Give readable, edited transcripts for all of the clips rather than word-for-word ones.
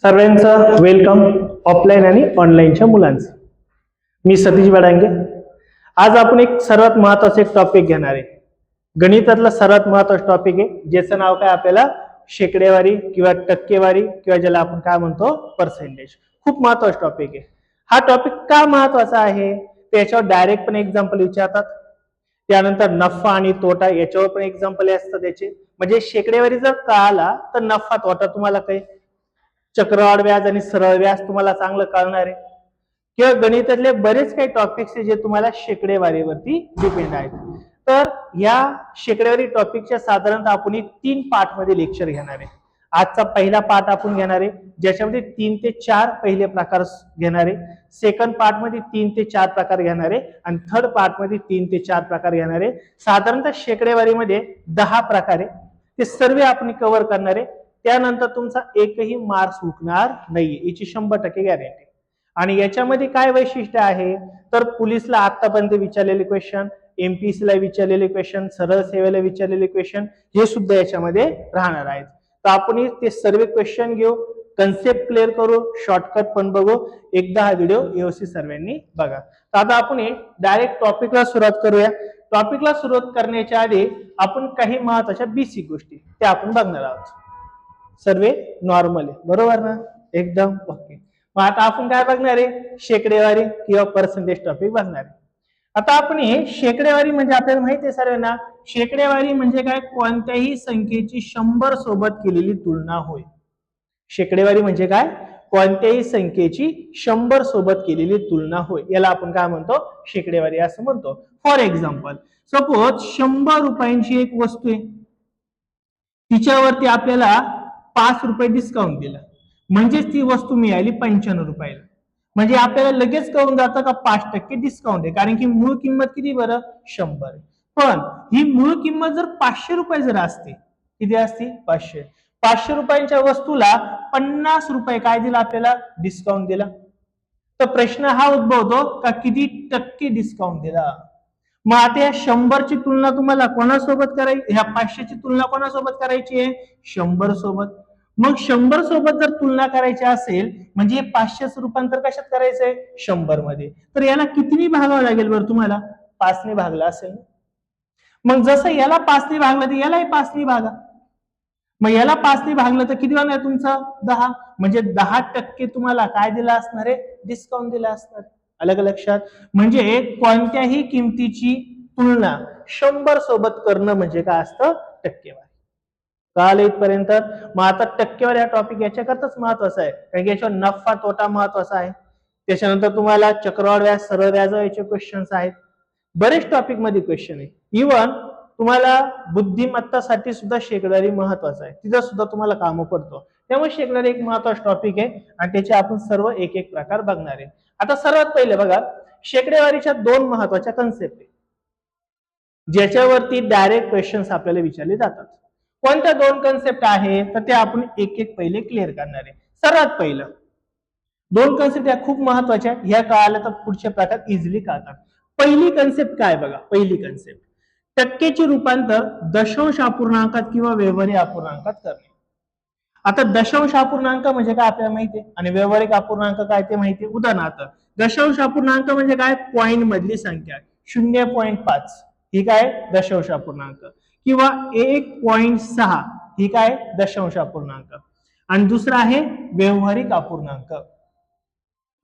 सर्वांचं welcome offline आणि ऑनलाईनच्या मुलांचं. मी सतीश बडांगे. आज आपण एक सर्वात महत्वाचा एक टॉपिक घेणार आहे. गणितातला सर्वात महत्वाचा टॉपिक आहे, ज्याचं नाव काय आपल्याला शेकडेवारी किंवा टक्केवारी किंवा ज्याला आपण काय म्हणतो पर्सेंटेज. खूप महत्वाचा टॉपिक आहे. हा टॉपिक का महत्वाचा आहे त्याच्यावर डायरेक्ट पण एक्झाम्पल विचारतात. त्यानंतर नफा आणि तोटा याच्यावर पण एक्झाम्पल असतात त्याचे. म्हणजे शेकडेवारी जर कळाला तर नफा तोटा तुम्हाला काही चक्रवाढ व्याज आणि सरळ व्याज तुम्हाला चांगलं कळणार आहे. किंवा गणितातले बरेच काही टॉपिक्स जे तुम्हाला शेकडेवारीवरती डिपेंड आहेत. तर या शेकडेवारी टॉपिकच्या साधारणतः आपण 3 पार्ट मध्ये लेक्चर घेणार आहे. आजचा पहिला पार्ट आपण घेणार आहे, ज्याच्यामध्ये 3 ते 4 पहिले प्रकार घेणार आहे. सेकंड पार्ट मध्ये 3 ते 4 प्रकार घेणार आहे आणि थर्ड पार्ट मध्ये 3 ते 4 प्रकार घेणार आहे. साधारणतः शेकडेवारीमध्ये 10 प्रकार आहे. ते सर्व आपण कव्हर करणार आहे. त्यानंतर तुमचा एकही मार्क्स हुकणार नाहीये, याची 100% गॅरंटी. आणि याच्यामध्ये काय वैशिष्ट्य आहे तर पोलिसला आतापर्यंत विचारलेले क्वेश्चन, एमपीएससी ला विचारलेले क्वेश्चन, सरळ सेवेला विचारलेले क्वेश्चन हे सुद्धा याच्यामध्ये राहणार आहेत. तर आपण ते सर्व क्वेश्चन घेऊ, कन्सेप्ट क्लिअर करू, शॉर्टकट पण बघू. एकदा हा व्हिडिओ व्यवस्थित सर्वांनी बघा. तर आता आपण डायरेक्ट टॉपिकला सुरुवात करूया. टॉपिकला सुरुवात करण्याच्या आधी आपण काही महत्वाच्या बेसिक गोष्टी त्या आपण बघणार आहोत. सर्वे नॉर्मल आहे, बरोबर ना, एकदम ओके. मग आता आपण काय बघणार आहे, शेकडेवारी किंवा पर्सेंटेज टॉपिक बघणार आहे. आता आपण हे शेकडेवारी म्हणजे आपल्याला माहिती आहे सर्वांना, शेकडेवारी म्हणजे काय, कोणत्याही संख्येची 100 सोबत केलेली तुलना होय. शेकडेवारी म्हणजे काय, कोणत्याही संख्येची 100 सोबत केलेली तुलना होय, याला आपण काय म्हणतो, शेकडेवारी असं म्हणतो. फॉर एक्झाम्पल, सपोज 100 रुपयांची एक वस्तू आहे, तिच्यावरती आपल्याला 5 रुपये डिस्काउंट दिला, म्हणजेच ती वस्तू मिळाली 95 रुपयाला. म्हणजे आपल्याला लगेच कळून जातं का 5% डिस्काउंट आहे, कारण की मूळ किंमत किती बरं 100 आहे. पण ही मूळ किंमत जर 500 रुपये जर असते, किती असते 500 रुपयांच्या वस्तूला 50 रुपये काय दिला आपल्याला डिस्काउंट दिला. तर प्रश्न हा उद्भवतो का किती टक्के डिस्काउंट दिला. मग आता या 100 ची तुलना तुम्हाला कोणासोबत करायची, ह्या 500 ची तुलना कोणासोबत करायची आहे, 100 सोबत. मग 100 सोबत जर तुलना करायची असेल म्हणजे 500 रूपांतर कशात करायचंय 100 मध्ये, तर याला कितीने भागावं लागेल बरं तुम्हाला, 5 ने भागला असेल. मग जसं याला 5 ने भागलं तर यालाही 5 ने भागा. मग याला 5 ने भागलं तर किती होणार तुमचं 10, म्हणजे 10% तुम्हाला काय दिला असणार आहे, डिस्काउंट दिला असणार. अलग लक्षात. म्हणजे कोणत्याही किमतीची तुलना 100 सोबत करणं म्हणजे काय असतं, टक्केवारी. कळालं इथपर्यंत. मग आता टक्केवारी हा टॉपिक याच्याकरताच महत्वाचा आहे, कारण की याच्यावर नफा तोटा महत्वाचा आहे. त्याच्यानंतर तुम्हाला चक्रवाढ व्याज सरळ व्याज याचे क्वेश्चन्स आहेत. बरेच टॉपिक मध्ये क्वेश्चन आहे. इव्हन तुम्हाला बुद्धिमत्तासाठी सुद्धा शेकडेवारी महत्वाचं आहे, तिथं सुद्धा तुम्हाला कामं पडतो. त्यामुळे शेकडेवारी एक महत्वाचा टॉपिक आहे आणि त्याचे आपण सर्व एक एक प्रकार बघणार आहे. आता सर्वात पहिले बघा, शेकडेवारीच्या 2 महत्वाच्या कन्सेप्ट आहे, ज्याच्यावरती डायरेक्ट क्वेश्चन्स आपल्याला विचारले जातात. कोणत्या 2 कन्सेप्ट आहे तर ते आपण एक एक पहिले क्लिअर करणार आहे. सर्वात पहिलं 2 कन्सेप्ट या खूप महत्वाच्या, ह्या कळाल्या तर पुढचे प्रकार इझिली कळतात. पहिली कन्सेप्ट काय बघा, पहिली कन्सेप्ट टक्केचे रूपांतर दशांश अपूर्णांकात किंवा व्यवहारिक अपूर्णांकात करणे. आता दशांश अपूर्णांक म्हणजे काय आपल्याला माहिती आहे आणि व्यवहारिक अपूर्णांक काय ते माहिती आहे. उदाहरणार्थ दशांश अपूर्णांक म्हणजे काय, पॉइंट मधली संख्या 0.5 ही काय दशांश अपूर्णांक, किंवा 1.6 ही काय दशांश अपूर्णांक. आणि दुसरा आहे व्यवहारिक अपूर्णांक.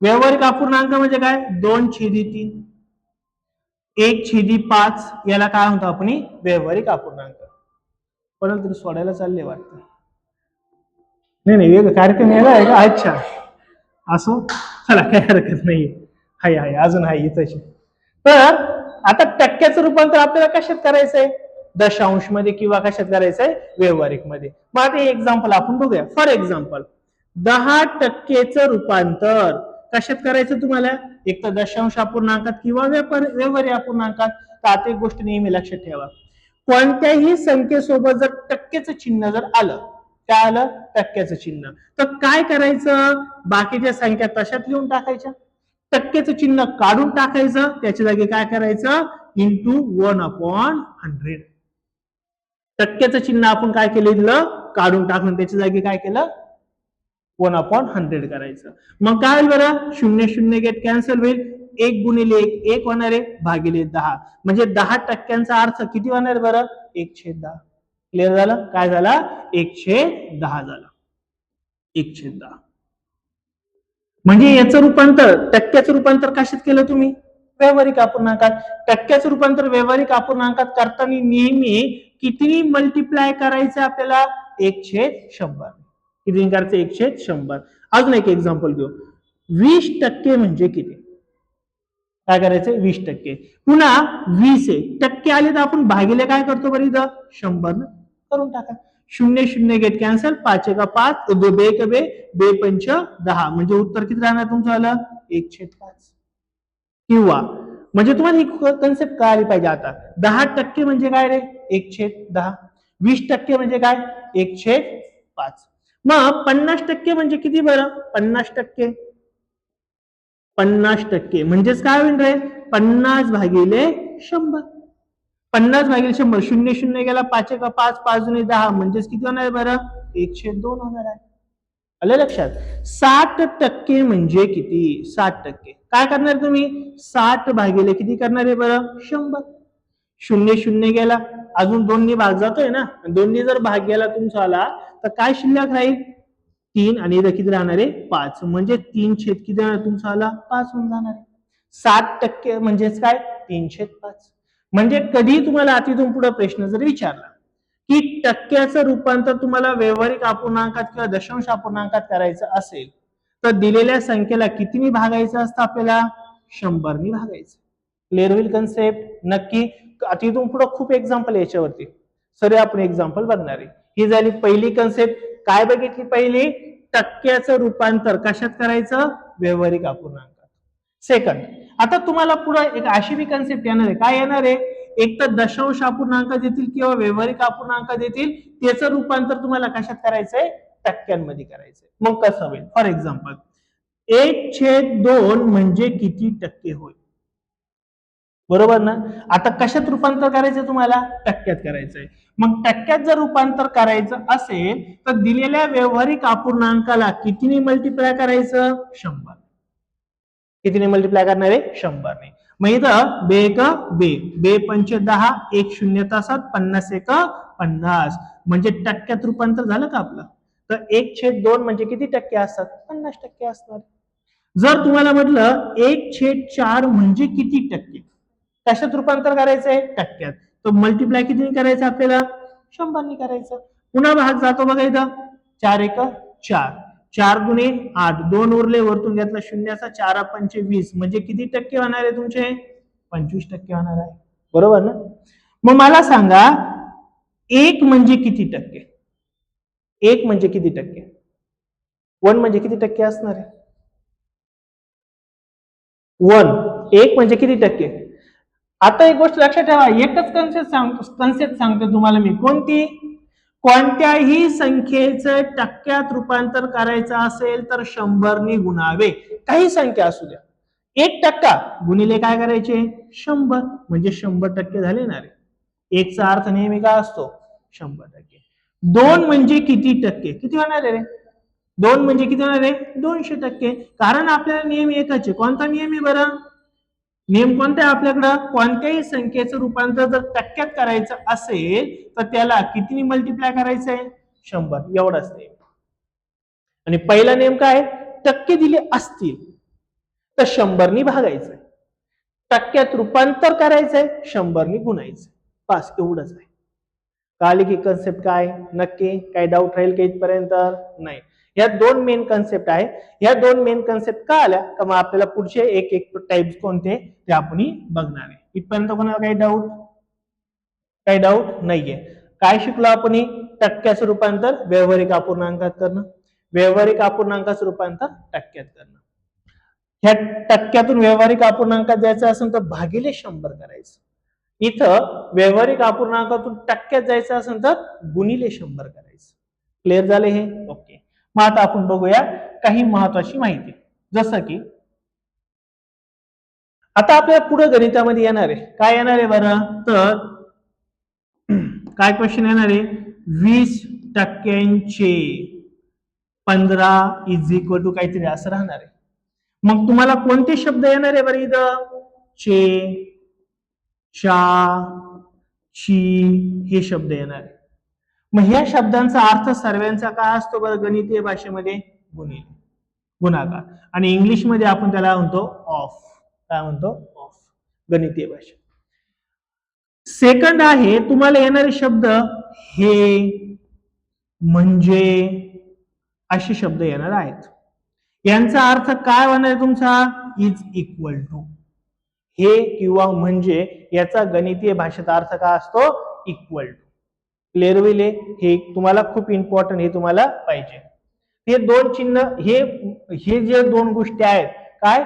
व्यवहारिक अपूर्णांक म्हणजे काय 2/3, 1/5 याला काय म्हणतो आपण व्यवहारिक अपूर्णांक. कोणाला तरी सोडायला चालले वाटतं, नाही कार्यक्रम यायला आहे का, अच्छा असो, चला काही हरकत नाही, हाय हाय अजून हाय इथंच. तर आता टक्क्याचं रूपांतर आपल्याला कशात करायचंय, दशांश मध्ये किंवा कशात करायचंय व्यवहारिक मध्ये. मग आता एक्झाम्पल आपण बघूया. फॉर एक्झाम्पल 10% रूपांतर कशात करायचं तुम्हाला, एक तर दशांश अपूर्णांकात किंवा व्यवहारिक अपूर्णांकात. तर आता एक गोष्ट नेहमी लक्षात ठेवा, कोणत्याही संख्येसोबत जर टक्केचं चिन्ह जर आलं, काय आलं टक्क्याचं चिन्ह, तर काय करायचं, बाकीच्या संख्या तशात लिहून टाकायच्या, टक्केचं चिन्ह काढून टाकायचं, त्याच्या जागी काय करायचं इंटू 1/100. टक्केचं चिन्ह आपण काय केलं, काढून टाकून त्याच्या जागी काय केलं 1/100 करायचं. मग काय होईल बरं, 0 गेट कॅन्सल होईल, 1 गुणिले 1 होणार आहे, भागिले 10 म्हणजे 10% अर्थ किती होणार बरं, 1/10. क्लिअर झालं, काय झाला, 1/10 झाला, 1/10. म्हणजे याचं रूपांतर, टक्क्याचं रूपांतर कशात केलं तुम्ही, व्यावहारिक अपूर्णांकात. टक्क्याचं रूपांतर व्यावहारिक अपूर्णांकात करताना नेहमी किती मल्टिप्लाय करायचं आपल्याला, 1/100. किती करायचं, 1/100. अजून एक एक्झाम्पल घेऊ, 20% म्हणजे किती, काय करायचं, 20%. पुन्हा 20 आहे, टक्के आले तर आपण भागिले काय करतो बरं, इथं 100 करून टाका. 0 गेट कॅन्सल, 5 एका 5, 2 एक बे, 2 पंच 10 म्हणजे उत्तर किती राहणार तुमचं आलं, 1/5. किंवा म्हणजे तुम्हाला ही कन्सेप्ट कळाली पाहिजे आता, 10% म्हणजे काय रे, 1/10. 20% म्हणजे काय, 1/5. मग 50% म्हणजे किती बरं, 50%, 50% म्हणजेच काय होईल रे, 50/100. 50/100, 0 गेला, 5 एका 5, 5 दुणे 10 म्हणजेच किती होणार आहे बरं, 1/2 होणार आहे. आलं लक्षात. 60% म्हणजे किती, 60%. काय करणार तुम्ही, 60 भागिले किती करणार आहे बरं, 100. 0 गेला, अजून 2 भाग जातोय ना, 2 जर भाग गेला तुमचा आला तर काय शिल्लक राहील, 3 आणि इथं किती राहणार आहे, 5. म्हणजे 3 छेद किती तुमचा आला, 5 होऊन जाणार आहे. 60% म्हणजेच काय, 3/5. म्हणजे कधी तुम्हाला तिथून पुढे प्रश्न जर विचारला की टक्क्याचं रूपांतर तुम्हाला व्यावहारिक अपूर्णांकात किंवा दशांश अपूर्णांकात करायचं असेल तर दिलेल्या संख्येला कितीनी भागायचं असतं आपल्याला, 100 भागायचं. क्लिअर होईल कन्सेप्ट, नक्की. तिथून पुढे खूप एक्झाम्पल याच्यावरती, सर आपण एक्झाम्पल बघणार आहे. ही झाली पहिली कन्सेप्ट. काय बघितली पहिली, टक्क्याचं रूपांतर कशात करायचं, व्यावहारिक अपूर्णांकात. सेकंड, आता तुम्हाला पुढे एक अशी बी कन्सेप्ट येणार आहे, काय येणार आहे, एक तर दशांश अपूर्णांक देतील किंवा व्यावहारिक अपूर्णांक देतील, त्याचं रूपांतर तुम्हाला कशात करायचंय, टक्क्यांमध्ये करायचंय. मग कसं होईल, फॉर एक्झाम्पल 1/2 म्हणजे किती टक्के होईल, बरोबर ना. आता कशात रूपांतर करायचं तुम्हाला, टक्क्यात करायचंय. मग टक्क्यात जर रूपांतर करायचं असेल तर दिलेल्या व्यावहारिक अपूर्णांकाला कितीने मल्टिप्लाय करायचं, 100. कितीने मल्टिप्लाय करणार आहे, 100ने. मग इथं बे एक बे, बे पंच 10, 1 0 तासात 50 एक 50 म्हणजे टक्क्यात रूपांतर झालं का आपलं. तर 1/2 म्हणजे किती टक्के असतात, 50% असणार. जर तुम्हाला म्हटलं 1/4 म्हणजे किती टक्के, कशात रूपांतर करायचंय, टक्क्यात, तर मल्टिप्लाय किती करायचं आपल्याला, 100 करायचं. पुन्हा भाग जातो बघा इथं, 4 एक 4, 4 गुणे 8, 2 उरले, वरतून घेतला शून्याचा, 4 पंच 20 म्हणजे किती टक्के होणार आहे तुमचे, 25% होणार आहे, बरोबर ना. मग मला सांगा 1 म्हणजे किती टक्के, 1 म्हणजे किती टक्के, 1 म्हणजे किती टक्के असणार आहे, 1 म्हणजे किती टक्के. आता एक गोष्ट लक्षात ठेवा, एकच कन्सेप्ट सांगतो तुम्हाला मी, कोणती, कोणत्याही संख्येचं टक्क्यात रूपांतर करायचं असेल तर 100 गुणावे, काही संख्या असू द्या. 1% गुणिले काय करायचे, 100 म्हणजे 100% झाले ना रे. 1 चा अर्थ नेहमी काय असतो, 100%. 2 म्हणजे किती टक्के, किती होणार आहे रे, 2 म्हणजे किती होणार आहे, 200%. कारण आपल्याला नियम एकच आहे, कोणता नियम आहे बरं, नियम कोणता आहे आपल्याकडं, कोणत्याही संख्येचं रूपांतर जर टक्क्यात करायचं असेल तर त्याला किती मल्टिप्लाय करायचंय, 100, एवढाच नाही. आणि पहिला नियम काय, टक्के दिले असतील तर 100 भागायचंय, टक्क्यात रूपांतर करायचंय, 100 गुणायचं, बस एवढंच आहे. कळाली की कन्सेप्ट काय, नक्की काही डाऊट राहील का इथपर्यंत, नाही. या 2 मेन कन्सेप्ट आहे, या 2 मेन कन्सेप्ट कळाल्या का मग आपल्याला पुढचे एक एक टाइप्स कोणते ते आपण बघणार आहे. इथपर्यंत कोणाला काही डाऊट, काही डाऊट नाहीये. काय शिकलो आपण, टक्क्याचं रूपांतर व्यावहारिक अपूर्णांकात करणं, व्यावहारिक अपूर्णांकाचं रूपांतर टक्क्यात करणं. ह्या टक्क्यातून व्यावहारिक अपूर्णांकात जायचं असेल तर भागिले 100 करायचं. इथं व्यावहारिक अपूर्णांकातून टक्क्यात जायचं असेल तर गुणिले 100 करायचं. क्लिअर झाले हे, ओके. मग आता आपण बघूया काही महत्वाची माहिती, जसं की आता आपल्या पुढे गणितामध्ये येणार आहे, काय येणार आहे बरं, तर काय क्वेश्चन येणार आहे, 20% 15 इज इक्वल टू काहीतरी असं राहणार आहे. मग तुम्हाला कोणते शब्द येणार आहे बरं इथं? चे, चा, ची हे शब्द येणार आहे. मग ह्या शब्दांचा अर्थ सर्वांचा काय असतो बरं गणितीय भाषेमध्ये? गुणिले, गुणाकार. आणि इंग्लिश मध्ये आपण त्याला म्हणतो ऑफ. काय म्हणतो? ऑफ, गणितीय भाषा. सेकंड आहे तुम्हाला येणारे शब्द हे, म्हणजे असे शब्द येणार आहेत. यांचा अर्थ काय होणार आहे तुमचा? Is equal to. हे किंवा म्हणजे याचा गणितीय भाषेत अर्थ काय असतो? Equal to. क्लिअर होईल? हे तुम्हाला खूप इम्पॉर्टंट, हे तुम्हाला पाहिजे. हे दोन चिन्ह, हे जे दोन गोष्टी आहेत, काय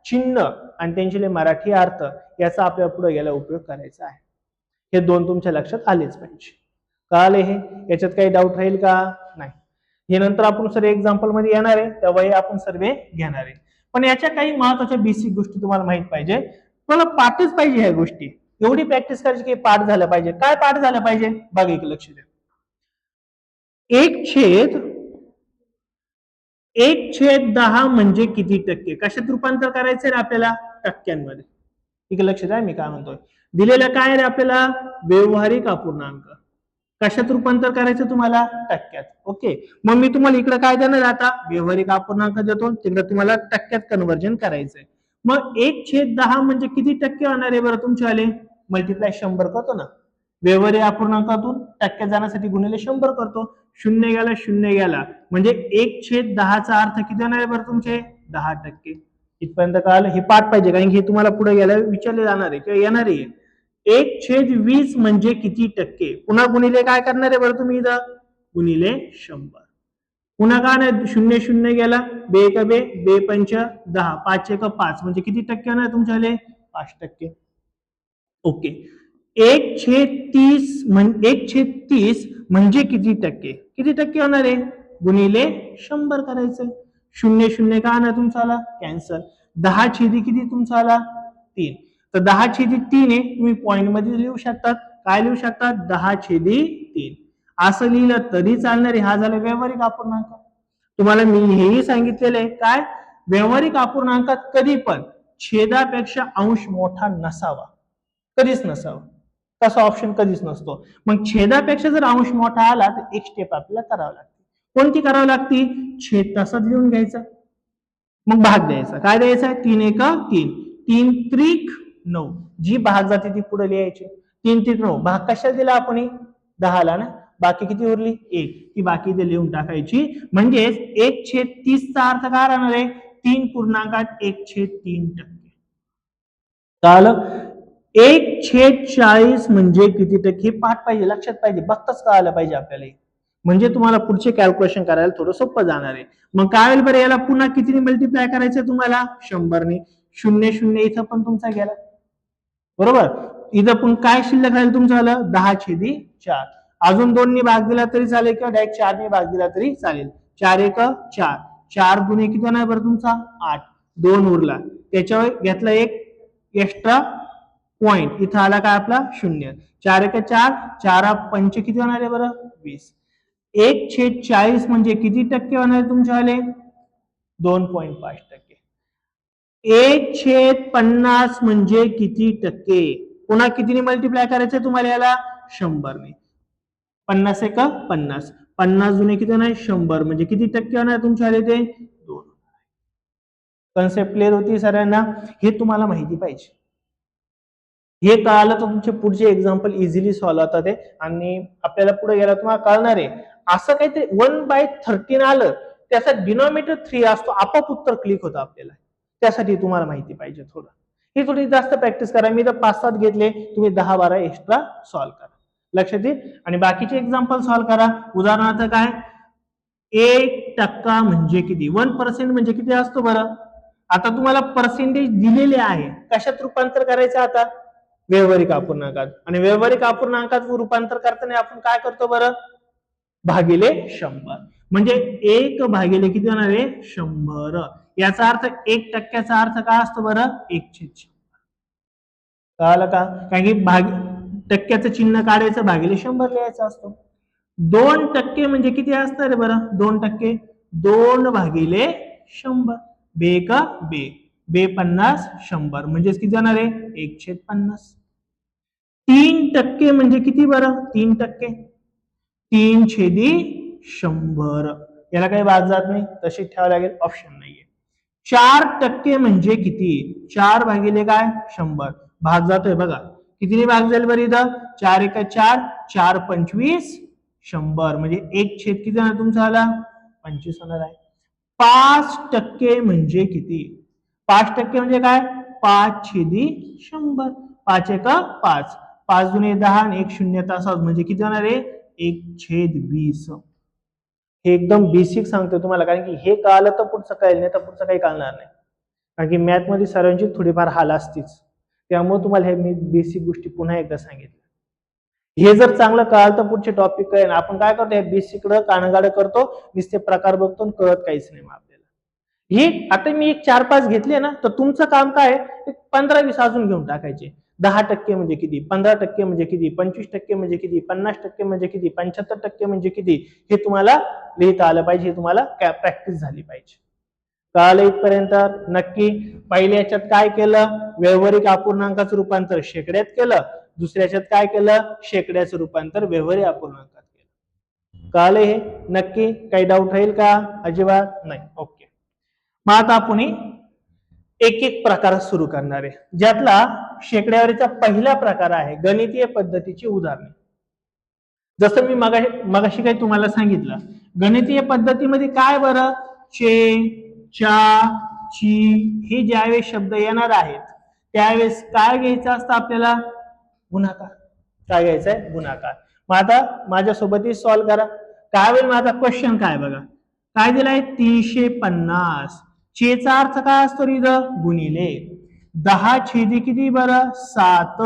चिन्ह आणि त्यांचे मराठी अर्थ, याचा आपल्याला पुढे गेला उपयोग करायचा आहे. हे दोन तुमच्या लक्षात आलेच पाहिजे. कळाले? हे याच्यात काही डाऊट राहील का? नाही. हे नंतर आपण सर्व एक्झाम्पल मध्ये येणार आहे, तेव्हा हे आपण सर्व घेणार आहे. पण याच्या काही महत्वाच्या बेसिक गोष्टी तुम्हाला माहित पाहिजे. तुम्हाला पाठच पाहिजे ह्या गोष्टी. एवढी प्रॅक्टिस करायची की पाठ झालं पाहिजे. काय पाठ झालं पाहिजे? बघा, एक लक्ष द्या. 1/10 म्हणजे किती टक्के? कशात रूपांतर करायचंय रे आपल्याला? टक्क्यांमध्ये. एक लक्ष द्या मी काय म्हणतोय. दिलेलं काय रे आपल्याला? व्यावहारिक अपूर्णांक. कशात रूपांतर करायचं तुम्हाला? टक्क्यात. ओके. मग मी तुम्हाला इकडे काय देणार आता? व्यावहारिक अपूर्णांक देतो, तिकडे तुम्हाला टक्क्यात कन्व्हर्जन करायचंय. मग 1/10 म्हणजे किती टक्के होणार आहे बरं तुमच्यावाले? मल्टिप्लाय 100 करतो ना. व्यावहारिक अपूर्णांकातून टक्क्यात जाण्यासाठी गुणिले 100 करतो. 0 गेला 0 गेला म्हणजे 1/10चा अर्थ किती होणार आहे बरं तुमचे? 10%. इथपर्यंत कळालं? हे पाठ पाहिजे, कारण हे तुम्हाला पुढे गेल्या विचारले जाणार आहे किंवा येणार आहे. 1/20 म्हणजे किती टक्के? पुन्हा गुणिले काय करणार आहे बरं तुम्ही इथं? गुणिले 100. पुन्हा काय नाही, 0 0 गेला, बे का बे, बे पंच 10, 5 एक 5 म्हणजे किती टक्के होणार तुमच्याले? 5%. ओके. 1/30 म्हणजे किती टक्के? किती टक्के होणार आहे? गुणिले 100 करायचं. 0 0 का ना तुमचा आला? कॅन्सल. 10 किती तुमचा आला? 3. तर 10/3 आहे, तुम्ही पॉइंट मध्ये लिहू शकतात. काय लिहू शकतात? 10/3. असं लिहिलं तरी चालणार आहे. हा झाला व्यावहारिक अपूर्णांक. तुम्हाला मी हेही सांगितलेलं आहे, काय व्यावहारिक अपूर्णांकात कधी पण छेदापेक्षा अंश मोठा नसावा, कधीच नसावा. तसा ऑप्शन कधीच नसतो. मग छेदापेक्षा जर अंश मोठा आला तर एक स्टेप आपल्याला करावं लागते. कोणती करावी लागते? छेद तसाच लिहून घ्यायचा, मग भाग द्यायचा. काय द्यायचा? 3 1 3, 3 त्रिक 9. जी भाग जाते ती पुढे लिहायची. 3 त्रिक 9 भाग कशाला दिला आपण? 10 ला ना. बाकी किती उरली? 1. ती बाकी इथे लिहून टाकायची. म्हणजेच 1/30 चा अर्थ काय राहणार आहे? 3.1/3%. कळालं? 1/40 म्हणजे किती टक्के? पाठ पाहिजे, लक्षात पाहिजे, बघताच कळायला पाहिजे आपल्याला. म्हणजे तुम्हाला पुढचे कॅल्क्युलेशन करायला थोडं सोपं जाणार आहे. मग काय होईल बरं? याला पुन्हा कितीने मल्टिप्लाय करायचं तुम्हाला? 100 ने. 0 0 इथं पण तुमचा गेला, बरोबर. इथं पण काय शिल्लक राहील तुमचं? आलं 10/4. अजून 2 ने भाग दिला तरी चालेल किंवा डायरेक्ट 4 ने भाग दिला तरी चालेल. 4 1 4, 4 गुणे किती होणार बरं तुमचा? 8. 2 उरला, त्याच्यावर घेतला एक एक्स्ट्रा पॉइंट, इथं आला काय आपला? 0. 4 1 4, 4 पंच किती होणार आहे बरं? 20. 1/40 म्हणजे किती टक्के होणार तुमच्या आले? 2.5%. 1/50 म्हणजे किती टक्के? पुन्हा कितीने मल्टिप्लाय करायचं तुम्हाला याला? 100 ने. 50 1 50, 50 जुने किती होणार? 100 म्हणजे किती टक्के होणार तुमच्या आले ते? 2. कन्सेप्ट क्लिअर होती सगळ्यांना? हे तुम्हाला माहिती पाहिजे. हे कळालं तर तुमचे पुढचे एक्झाम्पल इझिली सॉल्व्ह होतात आहे आणि आपल्याला पुढे गेला तुम्हाला कळणार आहे. असं काहीतरी 1/13 आलं, त्याचा डिनॉमिनेटर 3 असतो, आपोआप उत्तर क्लिक होतं आपल्याला. त्यासाठी तुम्हाला माहिती पाहिजे थोडं. ही थोडी जास्त प्रॅक्टिस करा. मी तर 5-7 घेतले, तुम्ही 10-12 एक्स्ट्रा सॉल्व्ह करा. लक्षात येईल. आणि बाकीचे एक्झाम्पल सॉल्व्ह करा. उदाहरणार्थ काय? 1% म्हणजे किती? 1% म्हणजे किती असतो बरं? आता तुम्हाला पर्सेंटेज दिलेले आहे, कशात रूपांतर करायचं आता? व्यावहारिक अपूर्णांकात. आणि व्यावहारिक अपूर्णांकात रूपांतर करताना आपण काय करतो बरं? भागिले 100. म्हणजे 1 भागिले किती होणार आहे? 100. याचा अर्थ 1%चा अर्थ काय असतो बरं? 1/100. कळालं का? कारण की टक्क्याचं चिन्ह काढायचं, भागिले 100 लिहायचं असतो. 2% म्हणजे किती असणार आहे बरं? 2% 2/100. बे का बे, बे 50, 100 म्हणजेच किती जाणार आहे 1/50. 3% म्हणजे किती बरं 3%? 3/100. याला काही भाग जात नाही, तशी ठेवावं लागेल, ऑप्शन नाहीये. 4% म्हणजे किती? 4 काय 100. भाग जातोय बघा, कितीने भाग जाईल बरं इथं? 4 एका 4, 4 25, 100 म्हणजे 1 किती जाणार तुमचा आला 25 होणार आहे. 5% म्हणजे किती? 5% म्हणजे काय 5/100. 5 एका 5, 5 दुने 10 आणि 1 शून्य तासात म्हणजे किती होणार आहे 1/20. हे एकदम बेसिक सांगतो तुम्हाला, कारण की हे कळालं तर पुढचं कळेल, नाही तर पुढचं काही कळणार नाही. कारण की मॅथ मध्ये सर्वांची थोडीफार हाल असतीच, त्यामुळे तुम्हाला हे मी बेसिक गोष्टी पुन्हा एकदा सांगितलं. हे जर चांगलं कळालं तर पुढचे टॉपिक कळेल. आपण काय करतो, हे बेसिक कानगाड करतो, नुसते प्रकार बघतो, कळत काहीच नाही मग आपल्याला. हे आता मी एक 4-5 घेतले ना, तर तुमचं काम काय आहे 15-20 अजून घेऊन टाकायचे. 10% म्हणजे किती, 15% म्हणजे किती, 25% म्हणजे किती, 50% म्हणजे किती, 75% म्हणजे किती, हे तुम्हाला लिहिता आलं पाहिजे, हे तुम्हाला प्रॅक्टिस झाली पाहिजे. कळालं इथपर्यंत? नक्की. पहिल्या याच्यात काय केलं, व्यावहारिक अपूर्णांकाचं रूपांतर शेकड्यात केलं, दुसऱ्या याच्यात काय केलं, शेकड्याचं रूपांतर व्यावहारिक अपूर्णांकात केलं. कळालं हे? नक्की. काही डाऊट राहील का? अजिबात नाही. ओके. मग आता आपण एक एक प्रकार सुरू करणार आहे, ज्यातला शेकड्यावरीचा पहिला प्रकार आहे गणितीय पद्धतीची उदाहरणे. जसं मी मगाशी काही तुम्हाला सांगितलं, गणितीय पद्धतीमध्ये काय बरं, चे, चा, ची हे ज्यावेळेस शब्द येणार आहेत त्यावेळेस काय घ्यायचं असतं आपल्याला, गुणाकार. काय घ्यायचं आहे, गुणाकार. मग आता माझ्यासोबतही सॉल्व्ह करा. काय होईल माझा क्वेश्चन, काय बघा, काय दिलाय 350. चेचा अर्थ काय असतो इथं, गुणिले 10 किती बरं 7.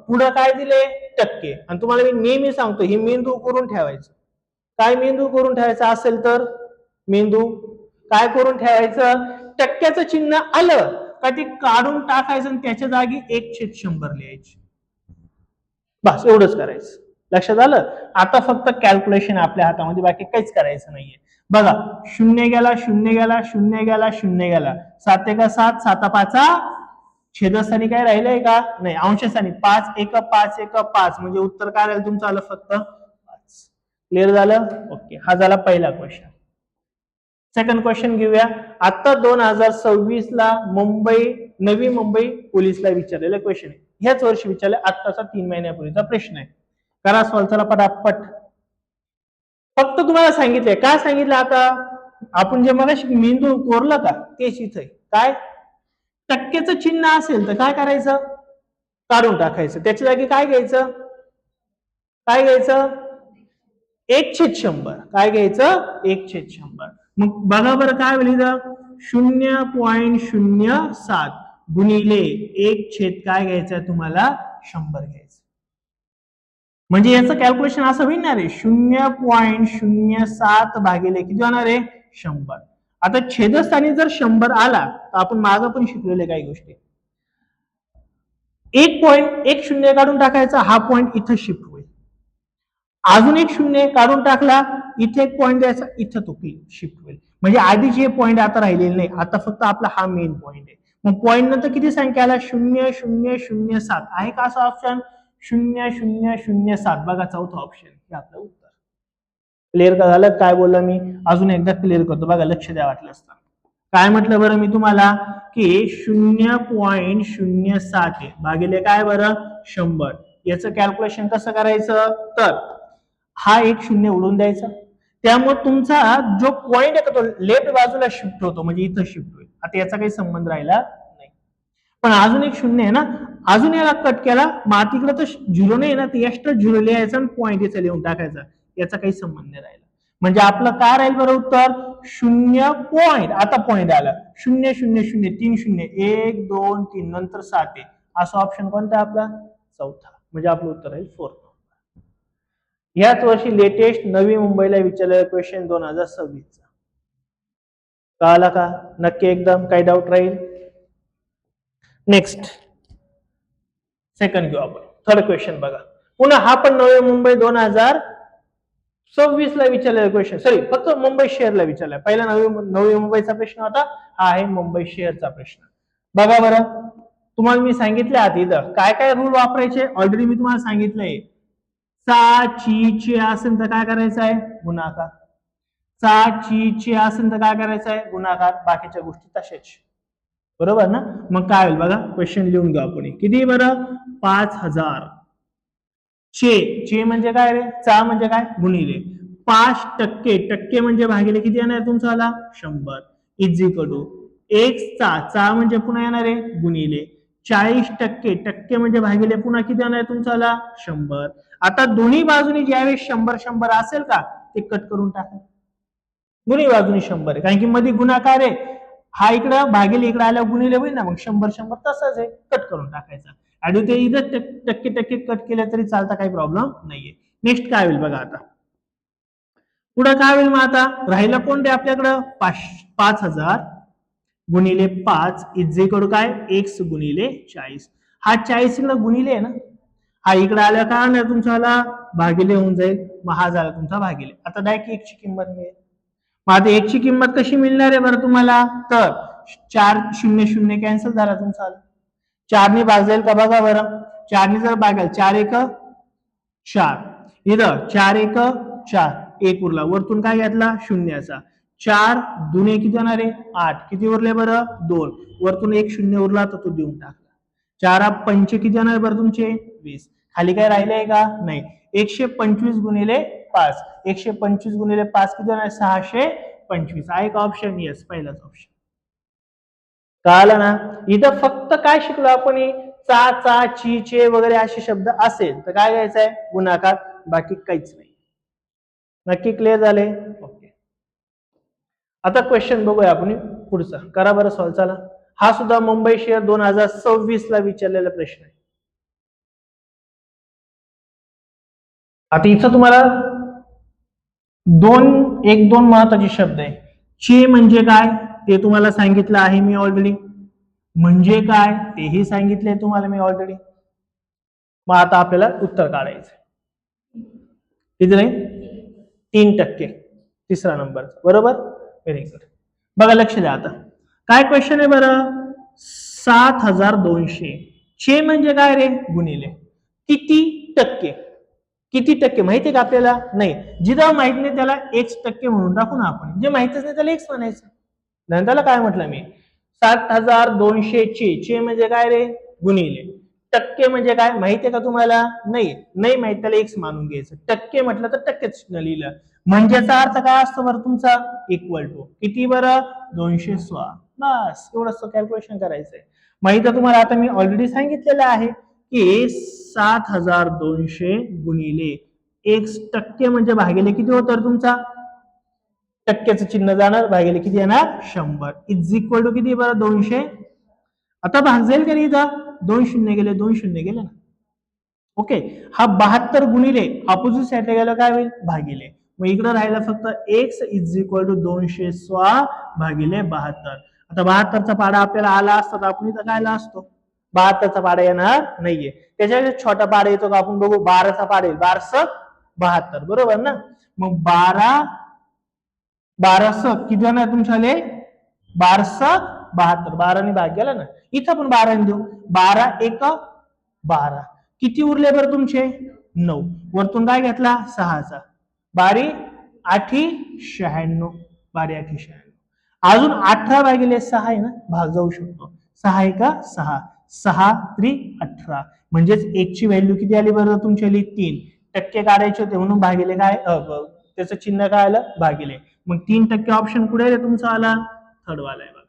पुढे काय दिले, टक्के. आणि तुम्हाला मी नेहमी सांगतो, हे मेंदू करून ठेवायचं. काय मेंदू करून ठेवायचं असेल तर, मेंदू काय करून ठेवायचं, टक्क्याचं चिन्ह आलं का ते काढून टाकायचं आणि त्याच्या जागी 1/100 लिहायचे. बस एवढंच करायचं. लक्षात आलं? आता फक्त कॅल्क्युलेशन आपल्या हातामध्ये, बाकी काहीच करायचं नाहीये. बघा, 0 गेला, 0 गेला, 0 गेला, 0 गेला, 7 एका 7, 7 5, छेदस्थानी काय राहिलंय का नाही, अंशस्थानी 5 1 5 1 5 म्हणजे उत्तर काय राहील तुमचं आलं फक्त 5. क्लिअर झालं? ओके. हा झाला पहिला क्वेश्चन. सेकंड क्वेश्चन घेऊया. आता 2026 ला नवी मुंबई पोलीसला विचारलेला क्वेश्चन आहे. ह्याच वर्षी विचारले, आत्ताचा 3 महिन्यापूर्वीचा प्रश्न आहे. करा सॉल्व्ह, चला पटापट. फक्त तुम्हाला सांगितलंय, काय सांगितलं आता आपण जे मगाशी मेंदू कोरलं का तेच इथं आहे. काय टक्केचं चिन्ह असेल तर काय करायचं, काढून टाकायचं, त्याच्या जागी काय घ्यायचं, काय घ्यायचं 1/100. काय घ्यायचं 1/100. मग बघा बरं काय होईल, 0.07 गुणिले 1 काय घ्यायचं तुम्हाला 100 घ्यायचं. म्हणजे याचं कॅल्क्युलेशन असं होईल ना रे, 0.07 भागिले किती होणार आहे 100. आता छेदस्थानी जर 100 आला तर आपण मागं पण शिकलेले काही गोष्टी, 1.10 काढून टाकायचा, हा पॉईंट इथं शिफ्ट होईल. अजून 1 काढून टाकला, इथे एक पॉईंट द्यायचा, इथं तो शिफ्ट होईल. म्हणजे आधीचे हे पॉईंट आता राहिलेले नाही, आता फक्त आपला हा मेन पॉईंट आहे. मग पॉईंट नंतर किती संख्या आला, 0.007 आहे का असा ऑप्शन, 0.007. बघा चौथा ऑप्शन, हे आपलं उत्तर. क्लिअर का झालं काय बोललो मी, अजून एकदा क्लिअर करतो बघा, लक्ष द्या वाटलं असतं. काय म्हटलं बरं मी तुम्हाला की 0.07 भागिले काय बरं 100. याचं कॅल्क्युलेशन कसं करायचं, तर हा 1 उडून द्यायचा, त्यामुळे तुमचा जो पॉइंट आहे तो लेफ्ट बाजूला शिफ्ट होतो, म्हणजे इथं शिफ्ट होईल. आता याचा काही संबंध राहिला नाही. पण अजून 1 आहे ना, अजून याला कट केला, मग तिकडे तर 0 नाही ना, ते एक्स्ट्रा 0 लिहायचा आणि पॉईंट इथे लिहून टाकायचा, याचा काही संबंध नाही राहिला. म्हणजे आपलं काय राहील बरं उत्तर, 0 पॉईंट, आता पॉईंट आला 0.003 0 1 2 3 नंतर 7 असा ऑप्शन कोणता आपला, चौथा. म्हणजे आपलं उत्तर राहील 4. याच वर्षी लेटेस्ट नवी मुंबईला विचारलेला क्वेश्चन 2026 कळाला का, नक्की एकदम, काही डाऊट राहील. नेक्स्ट सेकंड घेऊ आपण, थर्ड क्वेश्चन बघा. पुन्हा हा पण नवी मुंबई 2026 26 ला विचारलेला क्वेश्चन, सॉरी फक्त मुंबई शहरला विचारलाय. पहिला नवी मुंबईचा प्रश्न होता, हा आहे मुंबई शहरचा प्रश्न. बघा बरं, तुम्हाला मी सांगितलं आता इथं काय काय रूल वापरायचे ऑलरेडी मी तुम्हाला सांगितलंय. चा ची चे असेल तर काय करायचं आहे, गुणाकार. चा ची चे असेल तर काय करायचं आहे, गुणाकार. बाकीच्या गोष्टी तशाच, बरोबर ना. मग काय होईल बघा, क्वेश्चन लिहून घेऊ आपण. किती बरं, 5000. चे म्हणजे काय रे, चा म्हणजे काय, गुणिले 5%. टक्के म्हणजे भागिले किती येणार तुमचा आला, 100. इज इक्वल टू एक्स चा म्हणजे पुन्हा येणार आहे गुणिले 40%. टक्के म्हणजे भागिले पुन्हा किती येणार तुमचा आला, 100. आता दोन्ही बाजूनी ज्यावेळेस 100 असेल का, ते कट करून टाका. दोन्ही बाजूनी 100 आहे, कारण की मध्ये गुणाकार आहे. हा इकडं भागिले इकडे आल्यावर गुणिले होईल ना, मग 100 तसंच आहे, कट करून टाकायचा. आणि ते इथं टक्के टक्के कट केले तरी चालता, काही प्रॉब्लेम नाहीये. नेक्स्ट काय होईल बघा आता, पुढे काय होईल मग आता, राहिलं कोण रे आपल्याकडं, 5000 गुणिले 5 इज इक्वल काय, एक्स गुणिले 40. हा 40 इकडे गुणिले आहे ना, हा इकडे आल्या काय होणार तुमचा भागिले होऊन जाईल. मग हा झाला तुमचा भागिले. आता डायरेक्ट एकची किंमत मिळेल. मग आता एकची किंमत कशी मिळणार आहे बरं तुम्हाला, तर 4 0 0 कॅन्सल झाला तुमचा. 4 भागेल का बघा बरं, 4 जर भागेल, 4 1 4, इथं 4 1 4, एक उरला, वरतून काय घेतला, शून्याचा. 4 दुने किती होणार आहे, 8. किती उरले बरं, 2. वरतून एक शून्य उरला तर तो देऊन टाकला. 4 पंच किती होणार बरं तुमचे, 20. खाली काय राहिलंय का, नाही. 125 गुणिले 5, 125 गुणिले 5 किती होणार, 625. हा एक ऑप्शन, येस, पहिलाच ऑप्शन. कळालं ना. इथं फक्त काय शिकलो आपण, चा ची चे वगैरे असे शब्द असेल तर काय घ्यायचंय, गुणाकार. बाकी काहीच नाही. नक्की क्लिअर झाले, ओके. आता क्वेश्चन बघूया आपण पुढचा, करा बरं सॉल्व. चला, हा सुद्धा मुंबई शहर 2026 ला विचारलेला प्रश्न आहे. आता इथं तुम्हाला एक दोन महत्वाचे शब्द आहे. चे म्हणजे काय ते तुम्हाला सांगितलं आहे मी ऑलरेडी. म्हणजे काय तेही सांगितले तुम्हाला मी ऑलरेडी. मग आता आपल्याला उत्तर काढायचं. किती नाही, 3%. तिसरा नंबर, बरोबर, व्हेरी गुड. बघा लक्ष द्या आता, काय क्वेश्चन आहे बरं, 7200. चे म्हणजे काय रे, गुणिले किती टक्के. किती टक्के माहितीये का आपल्याला, नाही. जिथं माहित नाही त्याला एक्स टक्के म्हणून टाकू ना आपण, जे माहितच नाही त्याला एक्स म्हणायचं. त्याला काय म्हटलं मी, 7200 चे म्हणजे काय रे, गुणिले. टक्के म्हणजे काय माहितीये का तुम्हाला, नाही. नाही माहित त्याला एक्स मानून घ्यायचं. टक्के म्हटलं तर टक्केच लिहिलं. म्हणजेचा अर्थ काय असतो बरं तुमचा, इक्वल टू किती बरं, 216. बस एवढंच कॅल्क्युलेशन करायचंय. माहित तुम्हाला आता मी ऑलरेडी सांगितलेलं आहे की 7200 गुणिले एक्स टक्के म्हणजे भागिले किती होतं तुमचा, टक्क्याचं चिन्ह जाणार, भागिले किती येणार, 100. इज इक्वल टू किती बरं, 200. आता भागजेल का नाही, इथं 2 शून्य गेले, 2 शून्य गेले ना, ओके. हा 72 गुणिले ऑपोजिट साईडला गेला काय होईल, भागिले. मग इकडे राहिला फक्त एक्स इज इक्वल टू 216 भागिले 72. आता 72चा पाडा आपल्याला आला असता तर आपण इथं काय असतो, 72चा पाडा येणार नाहीये. त्याच्या छोटा पाडा येतो का आपण बघू, 12चा पाडा येईल, 12 72, बरोबर ना. मग 12 किती होणार तुमच्याले, 12 12 भाग गेला ना, इथं पण 12 देऊ, 12 1 12. किती उरले बरं तुमचे, 9. वरतून काय घेतला, 6चा. 12 8 96, 12 8 96. अजून 18 भागिले 6 आहे ना, भाग जाऊ शकतो. 6 1 6, 6 3 18. म्हणजेच एकची व्हॅल्यू किती आली बरं तुमच्या, 3. टक्के काढायचे होते म्हणून भागिले काय, त्याचं चिन्ह काय आलं, भागिले. मग 3% ऑप्शन कुठे आहे तुमचा आला, थर्ड वाला आहे बघा.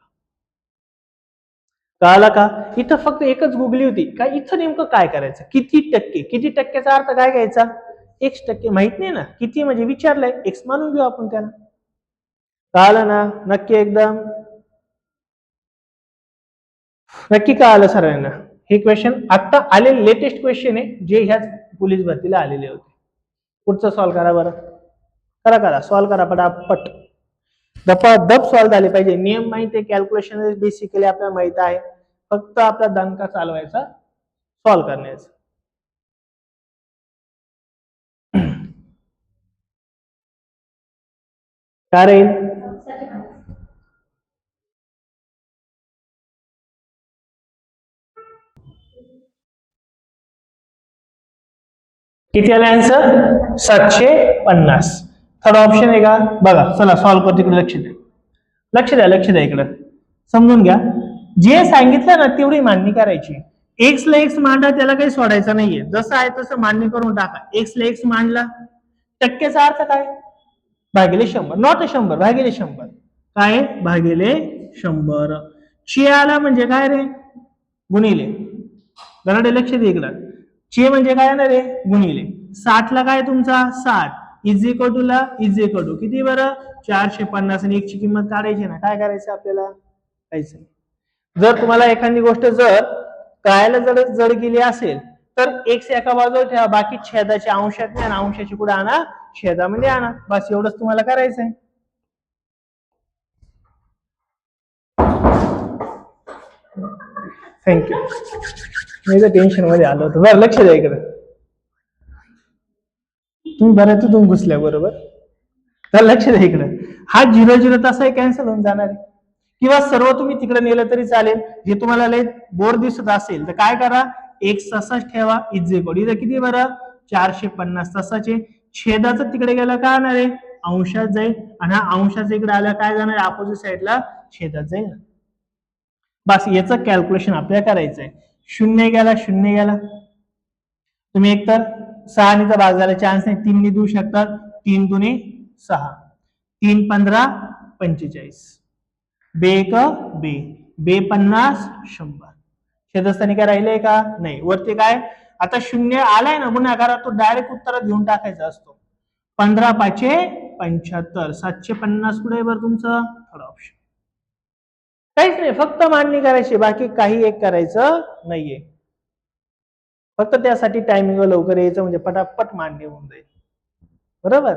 कळाला का. इथं फक्त एकच गुगली होती काय, इथं नेमकं काय करायचं, किती टक्के. किती टक्क्याचा अर्थ काय घ्यायचा, एक्स टक्के. माहित नाही ना किती म्हणजे विचारलंय, एक्स मानून घेऊ आपण त्याला. कळालं ना, नक्की एकदम नक्की कळालं सर्वांना. हे क्वेश्चन आता आले, लेटेस्ट क्वेश्चन आहे जे ह्याच पोलीस भरतीला आलेले होते. पुढचं सॉल्व करा बरं, करा सॉल्व करा पटापट. दप सॉल्व झाले पाहिजे. नियम माहिती आहे, कॅल्क्युलेशन बेसिकली आपल्याला माहित आहे, फक्त आपला दणका चालवायचा सॉल्व करण्याचा. काय राहील? किती आले आन्सर? 750. थर्ड ऑप्शन आहे का बघा. चला सॉल्व्ह करतो. इकडे लक्ष द्या, लक्ष द्या, लक्ष द्या. इकडे समजून घ्या. जे सांगितलं ना तेवढी मांडणी करायची. एक्स ला एक्स मांडा, त्याला काही सोडायचं नाहीये. जसं आहे तसं मांडणी करून टाका. एक्स ला एक्स मांडला, टक्केचा अर्थ काय? भागिले 100. नॉट 100, भागिले 100. काय? भागिले 100. चे आला म्हणजे काय रे? गुणिले. बरोबर, लक्ष दे इकडं. चे म्हणजे काय ना रे? गुणिले. 60 ला काय तुमचा? 60 इज इक्वल टू ला इज इक्वल टू किती बरं? 450. आणि 1 ची किंमत काढायची ना. काय करायचं आपल्याला? काहीच नाही. जर तुम्हाला एखादी गोष्ट जर कळायला जड गेली असेल तर एक्स एका बाजूला ठेवा, बाकी छेदाच्या अंशात नाही, अंशाची पुढे आणा, छेदामध्ये आणा. बस एवढंच तुम्हाला करायचं आहे. थँक्यू. मी तर टेन्शन मध्ये आलो होतो. बरं लक्ष द्या इकडे. तुम्ही बऱ्याच तुम्ही घुसल्या बरोबर. तर लक्ष द्या इकडे. हा 0 तसाही कॅन्सल होऊन जाणार आहे. किंवा सर्व तुम्ही तिकडे नेलं तरी चालेल. जे तुम्हाला लय बोर दिसत असेल तर काय करा, एक्स तसाच ठेवा, इज इक्वल इथं किती बरं? 450 तसाचे. छेदाचं तिकडे गेलं काय होणार आहे? अंशात जाईल. आणि हा अंशाचा इकडे आला काय जाणार? अपोजिट साईडला छेदात जाईल. बस याचं कॅल्क्युलेशन आपल्याला करायचं आहे. 0 गेला, 0 गेला. तुम्ही एकतर 6 चा भाग झाला चान्स नाही, 3 ने देऊ शकतात. 3 दुने 6, 3 15 45. बे एक बे, बे 50 100. छेदस्थानी काय राहिले का? नाही. वरती काय? आता 0 आलाय ना गुणाकारात, तो डायरेक्ट उत्तरात घेऊन टाकायचा असतो. 15 5 75. 750 कुठे बरं तुमचं? Third option. काहीच नाही, फक्त मांडणी करायची, बाकी काही एक करायचं नाहीये. फक्त त्यासाठी टायमिंग लवकर यायचं म्हणजे पटापट मांडणी होऊन जाईल. बरोबर.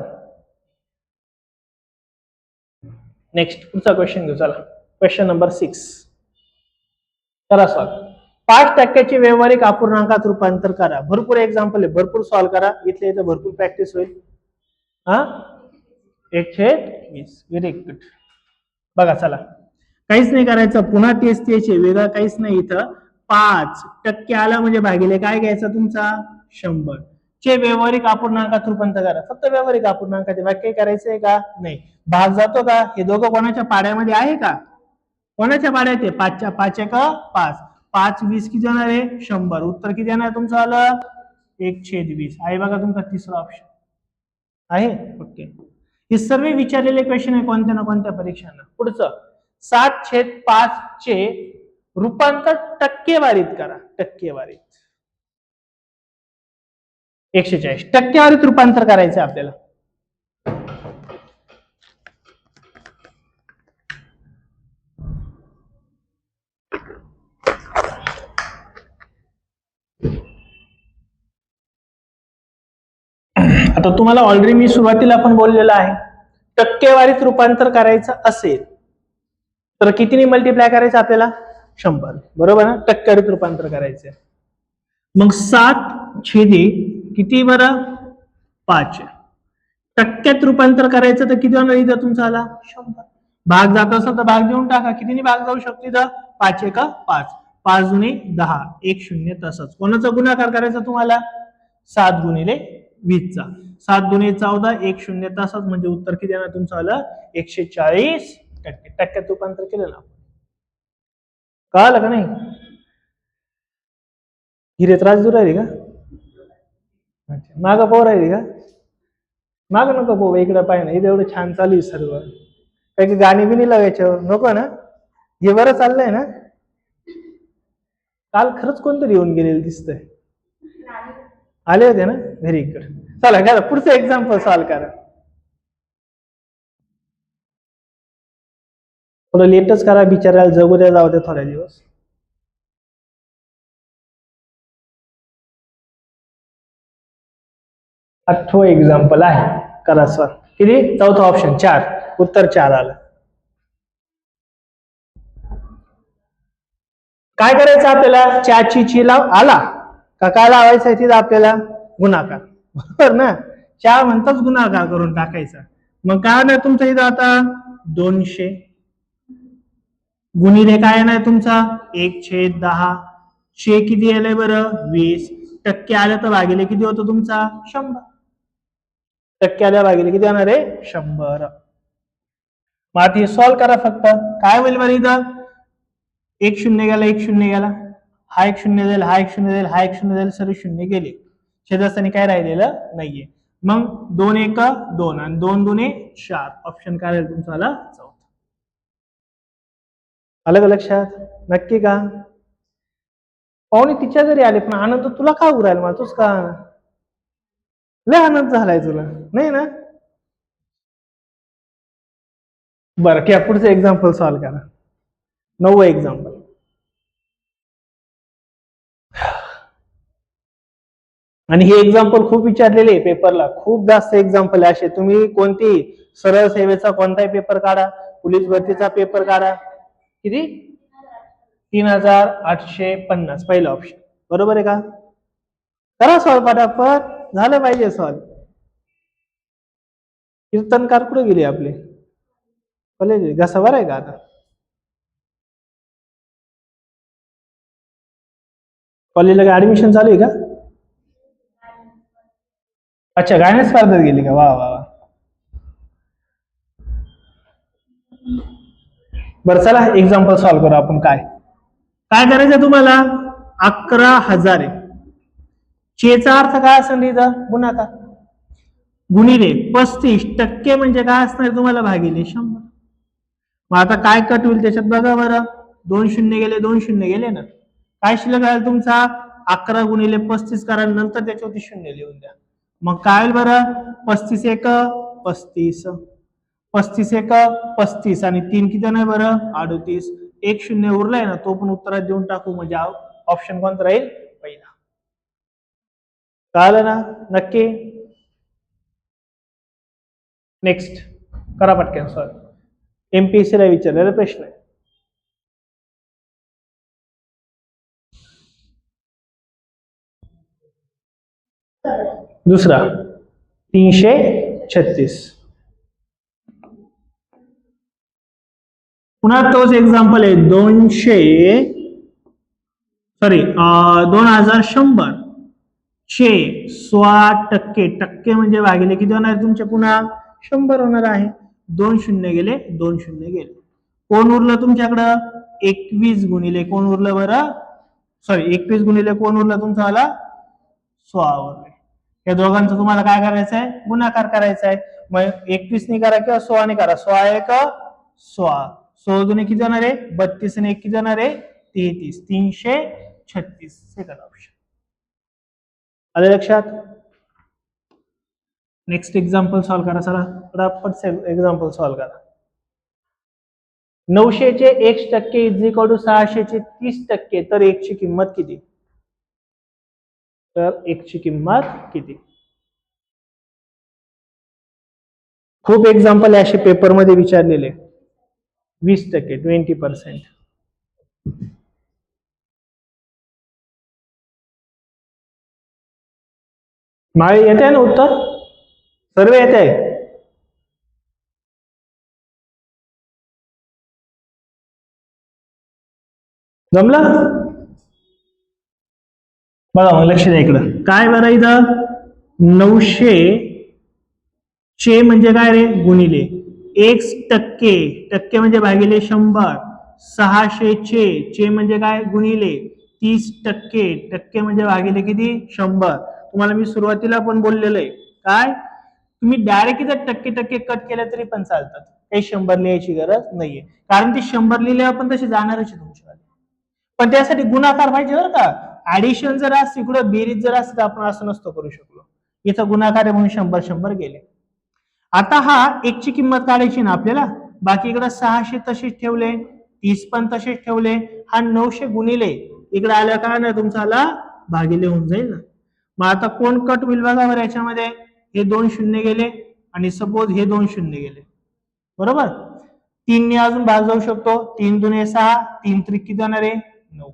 नेक्स्ट पुढचा क्वेश्चन घेऊ. चला क्वेश्चन नंबर 6. करा सॉल्व. 5% व्यावहारिक अपूर्णांकात रूपांतर करा. भरपूर एक्झाम्पल आहे, भरपूर सॉल्व करा. इथले इथं भरपूर प्रॅक्टिस होईल. 1/20. Very good. बघा चला, काहीच नाही करायचं. पुन्हा तेच वेगळं काहीच नाही. इथं 5% आला म्हणजे भागिले काय घ्यायचं तुमचा? 100. चे व्यावहारिक अपूर्णांकात रूपांतर करा. फक्त व्यावहारिक अपूर्णांकात. वाक्य करायचंय का? नाही. भाग जातो का? हे दोघं कोणाच्या पाड्यामध्ये आहे का? कोणाच्या पाड्यात आहे? 5च्या 5 1 5. 5 20 किती येणार आहे? 100. उत्तर किती येणार तुमचं आलं? 1/20 आहे. बघा तुमचा तिसरा ऑप्शन आहे. ओके. हे सर्व विचारलेले क्वेश्चन आहे कोणत्या ना कोणत्या परीक्षांना. पुढचं 7/5 चे रूपांतर टक्केवारीत करा. टक्केवारीत 140 टक्केवारीत रूपांतर करायचं आपल्याला. आता तुम्हाला ऑलरेडी मी सुरुवातीला पण बोललेलं आहे, टक्केवारीत रूपांतर करायचं असेल तर कितीने मल्टिप्लाय करायचं आपल्याला? 100. बरोबर ना? टक्केवारीत रूपांतर करायचं. मग 7 किती बरं? 5. टक्क्यात रूपांतर करायचं तर किती होणार इथं तुमचा आला? 100. भाग जात असेल तर भाग देऊन टाका. कितीने भाग जाऊ शकतो इथं? 5 1 5. 5 दुने 10, 1 0. तसंच कोणाचा गुणाकार करायचा तुम्हाला? 7 गुणिले 20 चा. 7 दुने 14, 1 0. तसंच म्हणजे उत्तर किती येणार तुमचं आलं? 140 टक्के. टक्क्यात रूपांतर केलं ना. कळालं का नाही? हिरे त्रास दूर आहे का? माग पोर आहे का? माग नको पोह, इकडे पाहिजे ना. इथे एवढं छान चालू आहे सर्व. काही गाणी बिनी लावायच्यावर नको ना. हे बरं चाललंय ना. काल खरंच कोणतरी येऊन गेलेलं दिसतंय. आले होते ना. Very good. चला करा पुढचं एक्झाम्पल सॉल्व करा. थोडं लेटच करा, बिचारायला जगू द्या, जाऊ द्या थोड्या दिवस. आठवं एक्झाम्पल आहे. करा सॉल्व. किती? चौथा ऑप्शन 4. उत्तर 4 आलं. काय करायचं आपल्याला? 4 ची लाव आला का काय लावायचं तिथं आपल्याला? गुणाकार. बरोबर ना? 4 म्हणताच गुणाकार करून टाकायचा. मग काय नाही तुमचं इथं आता 200 गुणिले काय येणार तुमचा 1/10 शे किती आलंय बरं 20 टक्के आलं तर भागिले किती होतं तुमचा 100 टक्के आल्या भागिले किती येणार आहे 100 मग आता हे सॉल्व्ह करा फक्त काय होईल बरं इथं 1 0 गेला 1 0 गेला हा 1 0 जाईल हा 1 0 जाईल हा 1 0 जाईल सर्व 0 गेले छेदस्थानी काय राहिलेलं नाहीये मग 2 1 2 आणि 2 2 4 ऑप्शन काय राहील तुमचा आला चौथा आलं का लक्षात नक्की का पाहुणे तिच्या घरी आले पण आनंद तुला का उरायला मला तूच का लय आनंद झालाय तुला नाही ना बरं क्या पुढचं एक्झाम्पल सॉल्व्ह करा 9वं एक्झाम्पल आणि हे एक्झाम्पल खूप विचारलेले पेपरला खूप जास्त एक्झाम्पल असे तुम्ही कोणती सरळ सेवेचा कोणताही पेपर काढा पोलीस भरतीचा पेपर काढा किती 3850 पहिलं ऑप्शन बरोबर आहे का करा सॉल्व पटापट झालं पाहिजे सॉल्व कीर्तनकार कुठे गेले आपले कॉलेज घसा बरं आहे का आता कॉलेजला ऍडमिशन चालू आहे का अच्छा गायन स्पर्धेत गेली का वा वा वा बरं चला एक्झाम्पल सॉल्व्ह करू आपण काय करायचं तुम्हाला 11,000 चेचा अर्थ काय असेल इथं गुणाकार गुणिले 35% म्हणजे काय असणार तुम्हाला भागिले 100 मग आता काय कट होईल त्याच्यात बघा बरं 2 0 गेले 2 0 गेले ना काय शिल्लक राहील तुमचा 11 गुणिले 35 करा नंतर त्याच्यावरती 0 लिहून द्या मग काय होईल बरं 35 1 35 35 1 35 आणि 3 किती नाही बरं 38 1 0 उरलाय ना तो पण उत्तरात देऊन टाकू म्हणजे ऑप्शन कोणता राहील पहिला कळलं ना नक्की नेक्स्ट करा पटकन सॉल्व एमपीएससी ला विचारलेला प्रश्न आहे दुसरा 336 पुन्हा तोच एक्झाम्पल आहे 2100 चे 16% टक्के म्हणजे भागिले किती होणार तुमचे पुन्हा 100 होणार आहे 2 0 गेले 2 0 गेले कोण उरलं तुमच्याकडं 21 गुणिले कोण उरलं बरं 21 गुणिले कोण उरलं तुमचा आला 16 उरले या दोघांचं तुम्हाला काय करायचं आहे गुणाकार करायचा आहे मग 21 ने करा किंवा 16 ने करा 16 1 16 16 दुने किती जाणार आहे 32 ने 1 किती जाणार आहे 33 336 सेकंड ऑप्शन आले लक्षात नेक्स्ट एक्झाम्पल सॉल्व करा चला पटापट एक्झाम्पल सॉल्व करा 900 चे x% इज इक्वल टू 600 चे 30% तर x ची किंमत किती तर x ची किंमत किती खूप एक्झाम्पल असे पेपर मध्ये विचारलेले 20% 20% माळे येते ना उत्तर सर्व येते जमलं बघा मग लक्ष द्या इकडं काय बरं इथं 900 चे म्हणजे काय रे गुणिले x% म्हणजे भागिले 100 600 चे म्हणजे काय गुणिले 30% म्हणजे भागिले किती 100 तुम्हाला मी सुरुवातीला पण बोललेलं आहे काय तुम्ही डायरेक्ट इथं टक्के कट केले तरी पण चालतात काही 100 लिहायची गरज नाहीये कारण ती 100 लिहिल्यावर पण तशी जाणारच तुमच्या पण त्यासाठी गुणाकार पाहिजे बरं का ऍडिशन जर असते इकडं बेरीज जर असते आपण असं नसतो करू शकलो इथं गुणाकार आहे म्हणून 100 गेले आता हा एक ची किंमत काढायची ना आपल्याला बाकी इकडे 600 तसेच ठेवले 30 पण तसेच ठेवले हा 900 गुणिले इकडे आल्या का ना तुमचा आला भागिले होऊन जाईल ना मग आता कोण कट होईल बघा बरं याच्यामध्ये हे 2 0 गेले आणि सपोज हे 2 0 गेले बरोबर 3 ने अजून भाग जाऊ शकतो 3 दुने 6 3 त्रिक किती जाणार आहे 9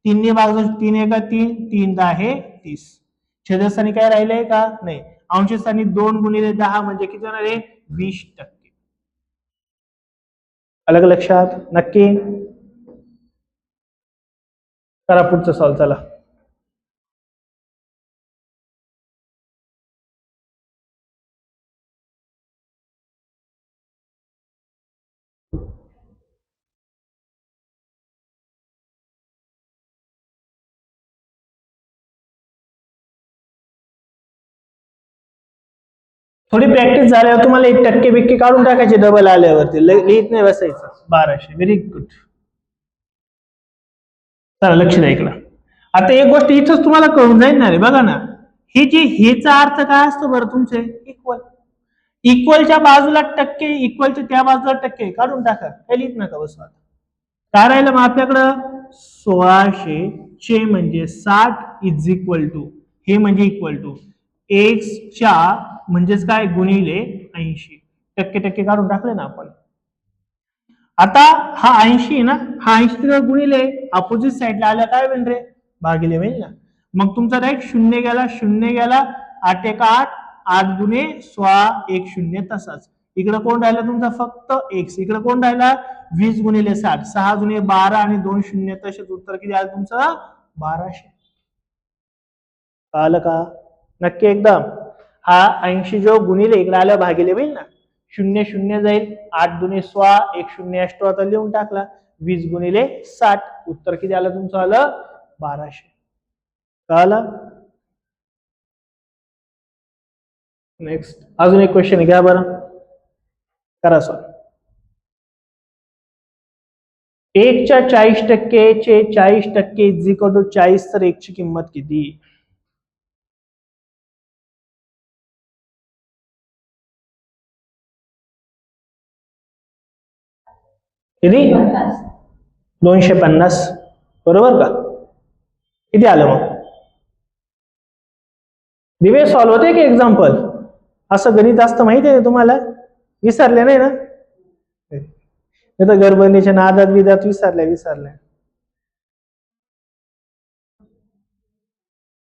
3 ने भाग जाऊ 3 1 3 3 10 30 छेदस्थानी काय राहिलंय का नाही अंश स्थानी 2 गुणिले 10 म्हणजे किती होणार आहे 20%. अलग लक्षात नक्की करा पुढचं सॉल्व चला. थोडी प्रॅक्टिस झाल्यावर तुम्हाला 1% बिक्के काढून टाकायचे डबल आल्यावरती लिहित नाही बसायचं. 1200 व्हेरी गुड. चला लक्ष द्या इकडं. आता एक गोष्ट इथंच तुम्हाला कळून जाईल ना रे बघा ना हे जे हेचा अर्थ काय असतो बरं तुमचे इक्वल. इक्वलच्या बाजूला टक्के इक्वलच्या त्या बाजूला टक्के काढून टाका काही लिहित नका बसवा. काय राहिलं मग आपल्याकडं 1600 चे म्हणजे 60 इज इक्वल टू हे म्हणजे इक्वल टू एक्सच्या म्हणजेच काय गुणिले 80 टक्के टक्के काढून टाकले ना आपण. आता हा 80 ना हा 80 गुणिले अपोजिट साइडला आल्या काय होईल रे भागिले होईल ना. मग तुमचा राईट 0 गेला 0 गेला 8 1 8 8 गुणे 16 1 0 तसाच. इकडे कोण राहिला तुमचा फक्त x. इकडे कोण राहिला 20 गुणिले 60 6 गुणे 12 आणि 2 0 तसेच उत्तर किती आलं तुमचं 1200. कळलं का नक्की एकदम. हा 80 जो गुणिले इकडे आल्या भागिले होईल ना 0 0 जाईल 8 दुने 16 1 0 एक्स्ट्रा आता लिहून टाकला 20 गुणिले 60 उत्तर किती आलं तुमचं आलं 1200. कळलं. नेक्स्ट अजून एक क्वेश्चन घ्या बरं करा सॉल्व. 1च्या 40% चे 40% इज इक्वल टू 40 तर 1 ची किंमत किती. किती 250 बरोबर का. किती आलं मग दिवे सॉल्व होते की एक्झाम्पल असं गणित असतं माहिती आहे तुम्हाला विसरले नाही ना. तर गडबडीच्या नादात विदात विसरल्या.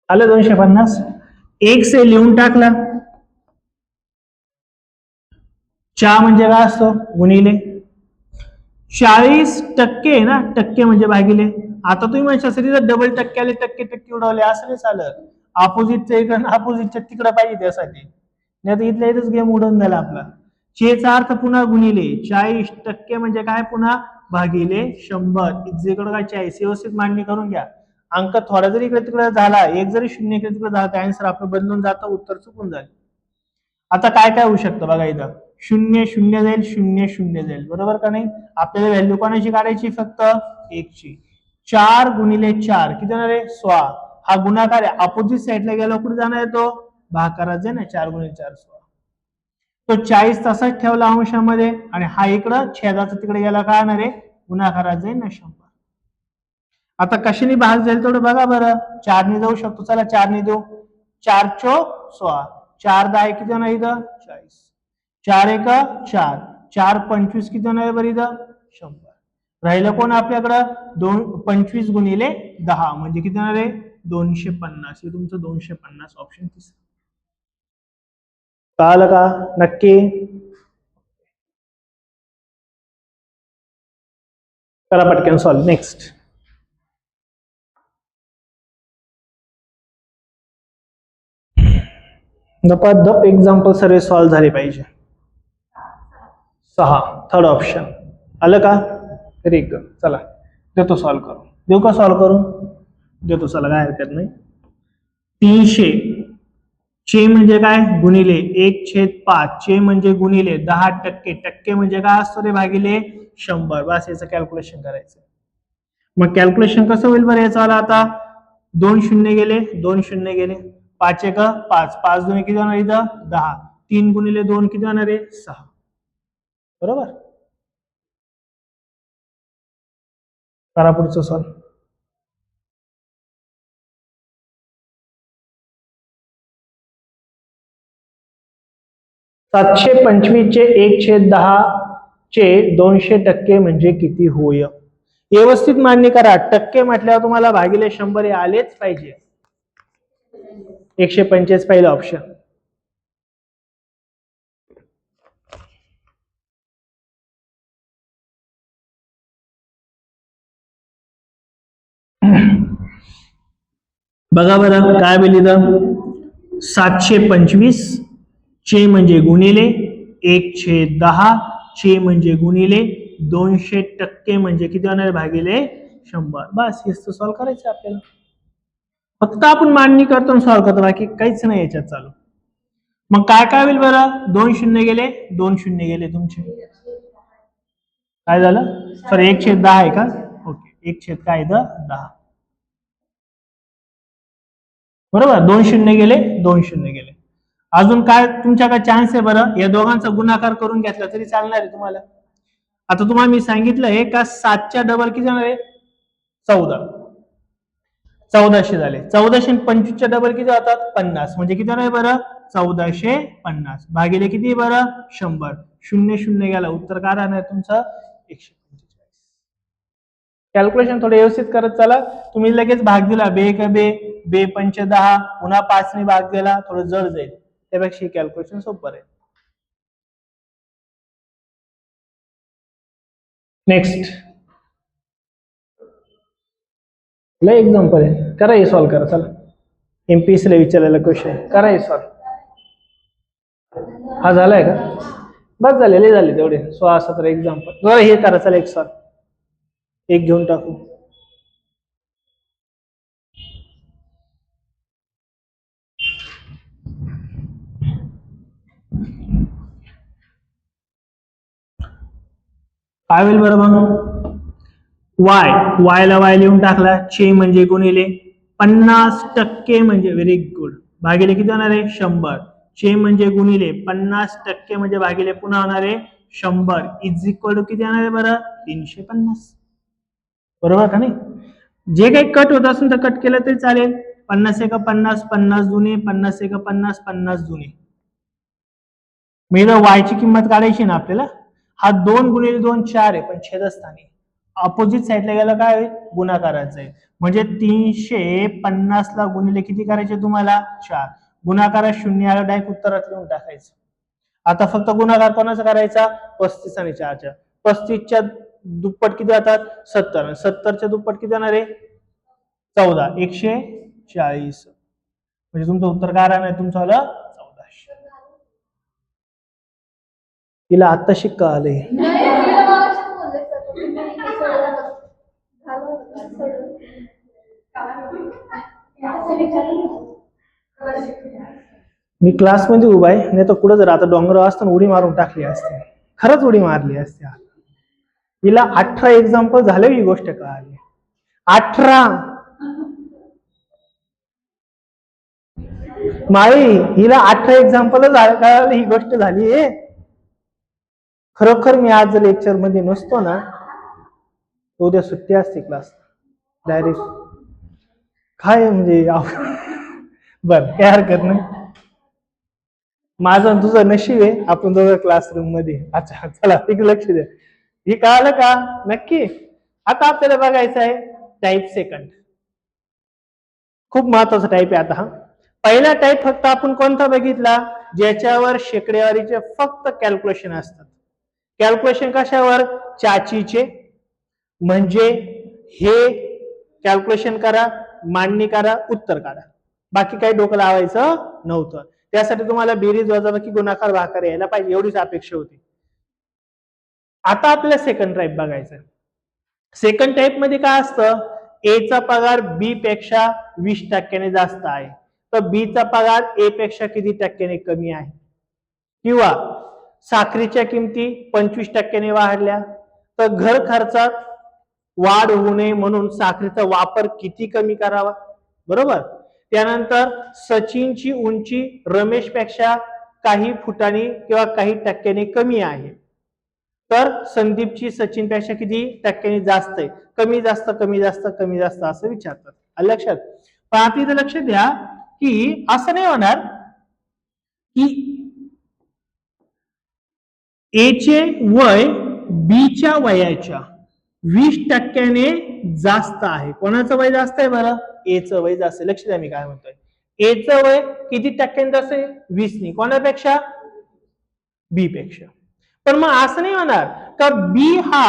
आलं 250 एक से लिहून टाकला. चा म्हणजे काय असतो गुणिले 40% ना टक्के म्हणजे भागिले. आता तुम्ही म्हणता तिथं डबल टक्के आले टक्के टक्के उडवले असं नाही चालत. अपोजिटच्या इकडे अपोजिटच्या तिकडे पाहिजे त्यासाठी नाही तर इथल्या इथेच गेम उडून झाला आपला. चेचा अर्थ पुन्हा गुणिले 40% म्हणजे काय पुन्हा भागिले 100 इकडे काय 40 व्यवस्थित मांडणी करून घ्या. अंक थोडा जरी इकडे तिकडे झाला एक जरी 0 इकडे तिकडे झाला तर आन्सर आपलं बदलून जातं उत्तर चुकून जाईल. आता काय काय होऊ शकतं बघा इथं 0 0 जाईल 0 0 जाईल बरोबर का नाही. आपल्याला व्हॅल्यू कोणाची काढायची फक्त 1 ची. 4 गुणिले 4 किती होणार आहे 16 हा गुणाकार आहे अपोजिट साइडला गेला कुठे जाणार आहे तो भागाकारात जाईल ना 4 गुणिले 4 16. तो 40 तसाच ठेवला अंशामध्ये आणि हा इकडं छेदाचा तिकडे गेला काय होणार आहे गुणाकारात जाईल ना 100. आता कशाने भाग जाईल तेवढं बघा बरं 4 ने जाऊ शकतो चला 4 ने देऊ 4 चोक 16 4 10 किती होणार इथं 40 4 1 4 4 25 किती होणार बरं इथं 100. राहिलं कोण आपल्याकडं 25 गुणिले 10 म्हणजे किती होणार आहे 250 हे तुमचं 250 ऑप्शन तिसरं. कळलं का नक्की करा पटकन सॉल्व. नेक्स्ट धपाधप एक्झाम्पल सर्व सॉल्व झाले पाहिजे. 6 थर्ड ऑप्शन आलं का व्हेरी गुड. चला देतो सॉल्व करून देऊ का सॉल्व करून देतो चला काय हरकत नाही. 300 चे म्हणजे काय गुणिले 1/5 चे म्हणजे गुणिले 10% टक्के म्हणजे काय असतो रे भागिले 100 बस याचं कॅल्क्युलेशन करायचं. मग कॅल्क्युलेशन कसं होईल बरं याचं आला आता 2 0 गेले 2 0 गेले 5 1 5 5 2 किती होणार इथं 10 3 गुणिले 2 किती होणार आहे 6 बरोबर. करा पुढचं सॉल्व. सातशे 25 चे 1/10 चे 200% म्हणजे किती होय. व्यवस्थित मांडणी करा टक्के म्हटल्यावर तुम्हाला भागिले 100 हे आलेच पाहिजे. 145 पहिलं ऑप्शन बघा बरं काय लिहिलं 725 चे म्हणजे गुणिले 1/10 चे म्हणजे गुणिले 200% म्हणजे किती होणार भागिले 100. बस हेच तर सॉल्व्ह करायचं आपल्याला. फक्त आपण मांडणी करतो सॉल्व्ह करतो बाकी काहीच नाही याच्यात चालू. मग काय काय होईल बरं 2 शून्य गेले 2 शून्य गेले तुमचे काय झालं सॉरी 1/10 आहे का ओके 1 काय 10 बरोबर 2 शून्य गेले 2 शून्य गेले. अजून काय तुमच्याकडे चान्स आहे बरं या दोघांचा गुणाकार करून घेतला तरी चालणार आहे तुम्हाला. आता तुम्हाला मी सांगितलं आहे का 7च्या डबल किती होणार आहे 14 1400 झाले 1425च्या डबल किती होतात 50 म्हणजे किती होणार बरं 1450 भागिले किती बरं 100 शून्य शून्य गेला उत्तर काय राहणार तुमचं 145. कॅल्क्युलेशन थोडं व्यवस्थित करत चला. तुम्ही लगेच भाग दिला बे का बे बे 5 10 पुन्हा 5 ने भाग दिला थोडं जड जाईल त्यापेक्षा कॅल्क्युलेशन सोपं आहे. नेक्स्ट एक्झाम्पल आहे करा हे सॉल्व्ह करा चला एमपीएससी ला विचारलेला क्वेश्चन करा हे सॉल्व्ह. हा झालाय का बस झालेले झाले तेवढे 16-17 एक्झाम्पल हे करा चला एक सॉल्व्ह एक घेऊन टाकू. काय होईल बरं मग वाय ला वाय लिहून टाकला चे म्हणजे गुणिले 50% म्हणजे व्हेरी गुड भागिले किती होणार आहे 100 चे म्हणजे गुणिले 50% म्हणजे भागिले पुन्हा होणार आहे 100 इज इक्वल टू किती येणार आहे बरं 350 बरोबर का नाही. जे काही कट होत असेल तर कट केलं तरी चालेल 50 एका 50 50 जुने 50 एका 50 50 जुने म्हणजे वायची किंमत काढायची ना आपल्याला हा 2 गुणिले 2 4 आहे पण छेदस्थानी ऑपोजिट साईडला गेला काय होईल गुणाकाराचा आहे म्हणजे 350 ला गुणिले किती करायचे तुम्हाला 4 गुणाकारात 0 आला डायरेक्ट उत्तरात लिहून टाकायचं. आता फक्त गुणाकार कोणाचा करायचा 35 आणि 4च्या 35च्या दुप्पट किती जातात 70 70च्या दुप्पट किती जाणार आहे 14 140 म्हणजे तुमचं उत्तर काय राहणार तुमचं आलं 1400. तिला आता शिक्का आले मी क्लासमध्ये उभा आहे नाही तर कुठं जर आता डोंगरावर असताना उडी मारून टाकली असते खरंच उडी मारली असते. हिला 18 एक्झाम्पल झाले ही गोष्ट कळाली 18 माळी हिला 18 एक्झाम्पल कळाली ही गोष्ट झाली आहे. खरोखर मी आज लेक्चर मध्ये नसतो ना उद्या सुट्टी असते क्लास डायरेक्ट काय म्हणजे बर काय हरकत नाही माझं तुझं नशीब आहे आपण दोघं क्लासरूम मध्ये अच्छा चला एक लक्ष द्या हे कळालं का नक्की. आता आपल्याला बघायचं आहे टाईप सेकंड खूप महत्वाचा टाईप आहे. आता हा पहिला टाईप फक्त आपण कोणता बघितला ज्याच्यावर शेकडेवारीचे फक्त कॅल्क्युलेशन असतात. कॅल्क्युलेशन कशावर चाचीचे म्हणजे हे कॅल्क्युलेशन करा मांडणी करा उत्तर काढा बाकी काही डोकं लावायचं नव्हतं. त्यासाठी तुम्हाला बेरीज वजाबाकी गुणाकार भागाकार यायला पाहिजे एवढीच अपेक्षा होती. आता आपल्याला सेकंड टाईप बघायचं सेकंड टाईप मध्ये काय असतं ए चा पगार बी पेक्षा 20% जास्त आहे तर बी चा पगार ए पेक्षा किती टक्क्याने कमी आहे किंवा साखरेच्या किमती 25% वाढल्या तर घर खर्चात वाढ होऊ नये म्हणून साखरेचा वापर किती कमी करावा बरोबर. त्यानंतर सचिनची उंची रमेश पेक्षा काही फुटांनी किंवा काही टक्क्यांनी कमी आहे तर संदीपची सचिन पेक्षा किती टक्क्यांनी जास्त आहे कमी जास्त कमी जास्त कमी जास्त असं विचारतात लक्षात. पण आता इथं लक्ष द्या की असं नाही होणार की ए चे वय बी च्या वयाच्या 20% जास्त आहे. कोणाचं वय जास्त आहे बरं ए चं वय जास्त आहे. लक्ष द्या मी काय म्हणतोय ए चं वय किती टक्क्यांनी जास्त आहे 20 कोणापेक्षा बी पेक्षा. पण मग असं नाही होणार का बी हा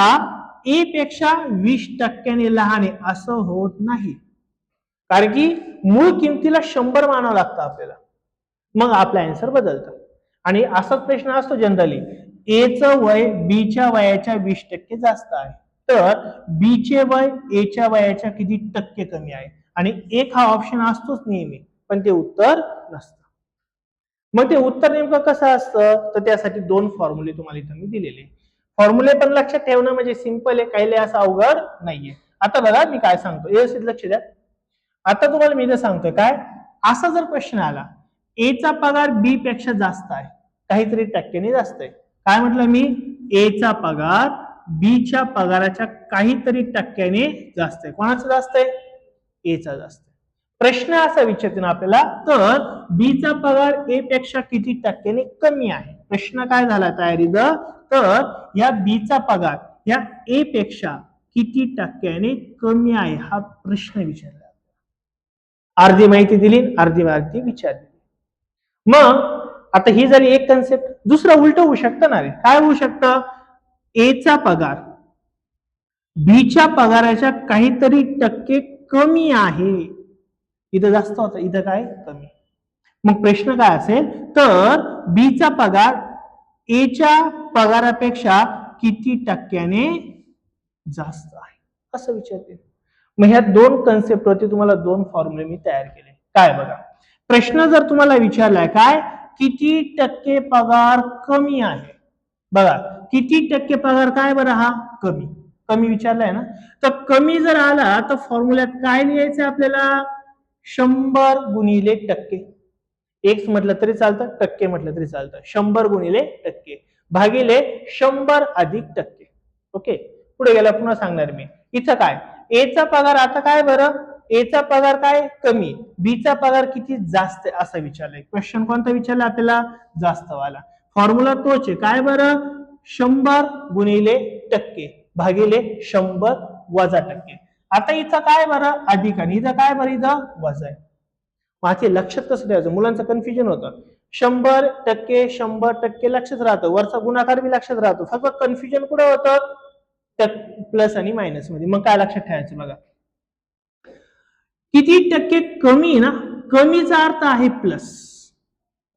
ए पेक्षा 20% लहान आहे असं होत नाही कारण की मूळ किमतीला 100 मानावं लागतं आपल्याला, मग आपला आन्सर बदलतं. आणि असाच प्रश्न असतो जनरली, एचं वय बीच्या वयाच्या 20% जास्त आहे, तर बीचे वय एच्या वयाच्या किती टक्के कमी आहे, आणि एक हा ऑप्शन असतोच नेहमी, पण ते उत्तर नसतं. मग ते उत्तर नेमकं कसं असतं, तर त्यासाठी दोन फॉर्म्युले तुम्हाला इथं मी दिलेले. फॉर्म्युले पण लक्षात ठेवणं म्हणजे सिंपल आहे, काही असं अवघड नाहीये. आता बघा मी काय सांगतो, व्यवस्थित लक्ष द्या. आता तुम्हाला मी इथं सांगतोय काय, असा जर क्वेश्चन आला, ए चा पगार बी पेक्षा जास्त आहे, काहीतरी टक्क्याने जास्त आहे. काय म्हटलं मी, ए चा पगार बी च्या पगाराच्या काहीतरी टक्क्याने जास्त आहे. कोणाचा जास्त आहे, ए चा जास्त आहे. प्रश्न असा विचारते ना आपल्याला, तर बी चा पगार ए पेक्षा किती टक्क्याने कमी आहे. प्रश्न काय झाला तयारीचा, तर या बी चा पगार या ए पेक्षा किती टक्क्याने कमी आहे, हा प्रश्न विचारला. अर्धी माहिती दिली, अर्धी माहिती विचारली. मग आता ही झाली एक कन्सेप्ट. दुसरं उलट होऊ शकतं ना रे. काय होऊ शकतं, ए चा पगार बी च्या पगाराच्या काहीतरी टक्के कमी आहे. इथं जास्त होतं, इथं काय कमी. मग प्रश्न काय असेल, तर बी चा पगार ए च्या पगारापेक्षा किती टक्क्याने जास्त आहे, असं विचारते. मग ह्या दोन कन्सेप्ट वरती तुम्हाला दोन फॉर्म्युले मी तयार केले. काय बघा, प्रश्न जर तुम्हाला विचारलाय काय, किती टक्के पगार कमी आहे, बघा किती टक्के पगार काय बरं, हा कमी. कमी विचारलाय ना, तर कमी जर आला तर फॉर्म्युल्यात काय लिहायचं आपल्याला, 100 गुणिले टक्के. एक्स म्हटलं तरी चालतं, टक्के म्हटलं तरी चालतं. 100 गुणिले टक्के भागिले 100 अधिक टक्के. ओके, पुढे गेला पुन्हा सांगणार मी. इथं काय, ए चा पगार आता काय बरं, ए चा पगार काय कमी, बी चा पगार किती जास्त असं विचारलंय. क्वेश्चन कोणता विचारला आपल्याला, जास्त वाला. फॉर्म्युला तोच आहे, काय बरं, 100 गुणिले टक्के भागिले 100 वजा टक्के. आता इथं काय बरं अधिक, आणि इथं काय बरं, इथं वजा आहे. माझे लक्षात कसं द्यायचं, मुलांचं कन्फ्युजन होतं. 100% लक्षात राहतं, वरचा गुणाकार बी लक्षात राहतो, फक्त कन्फ्युजन कुठे होतं, प्लस आणि मायनस मध्ये. मग काय लक्षात ठेवायचं बघा, किती टक्के कमी ना, कमीचा अर्थ आहे प्लस,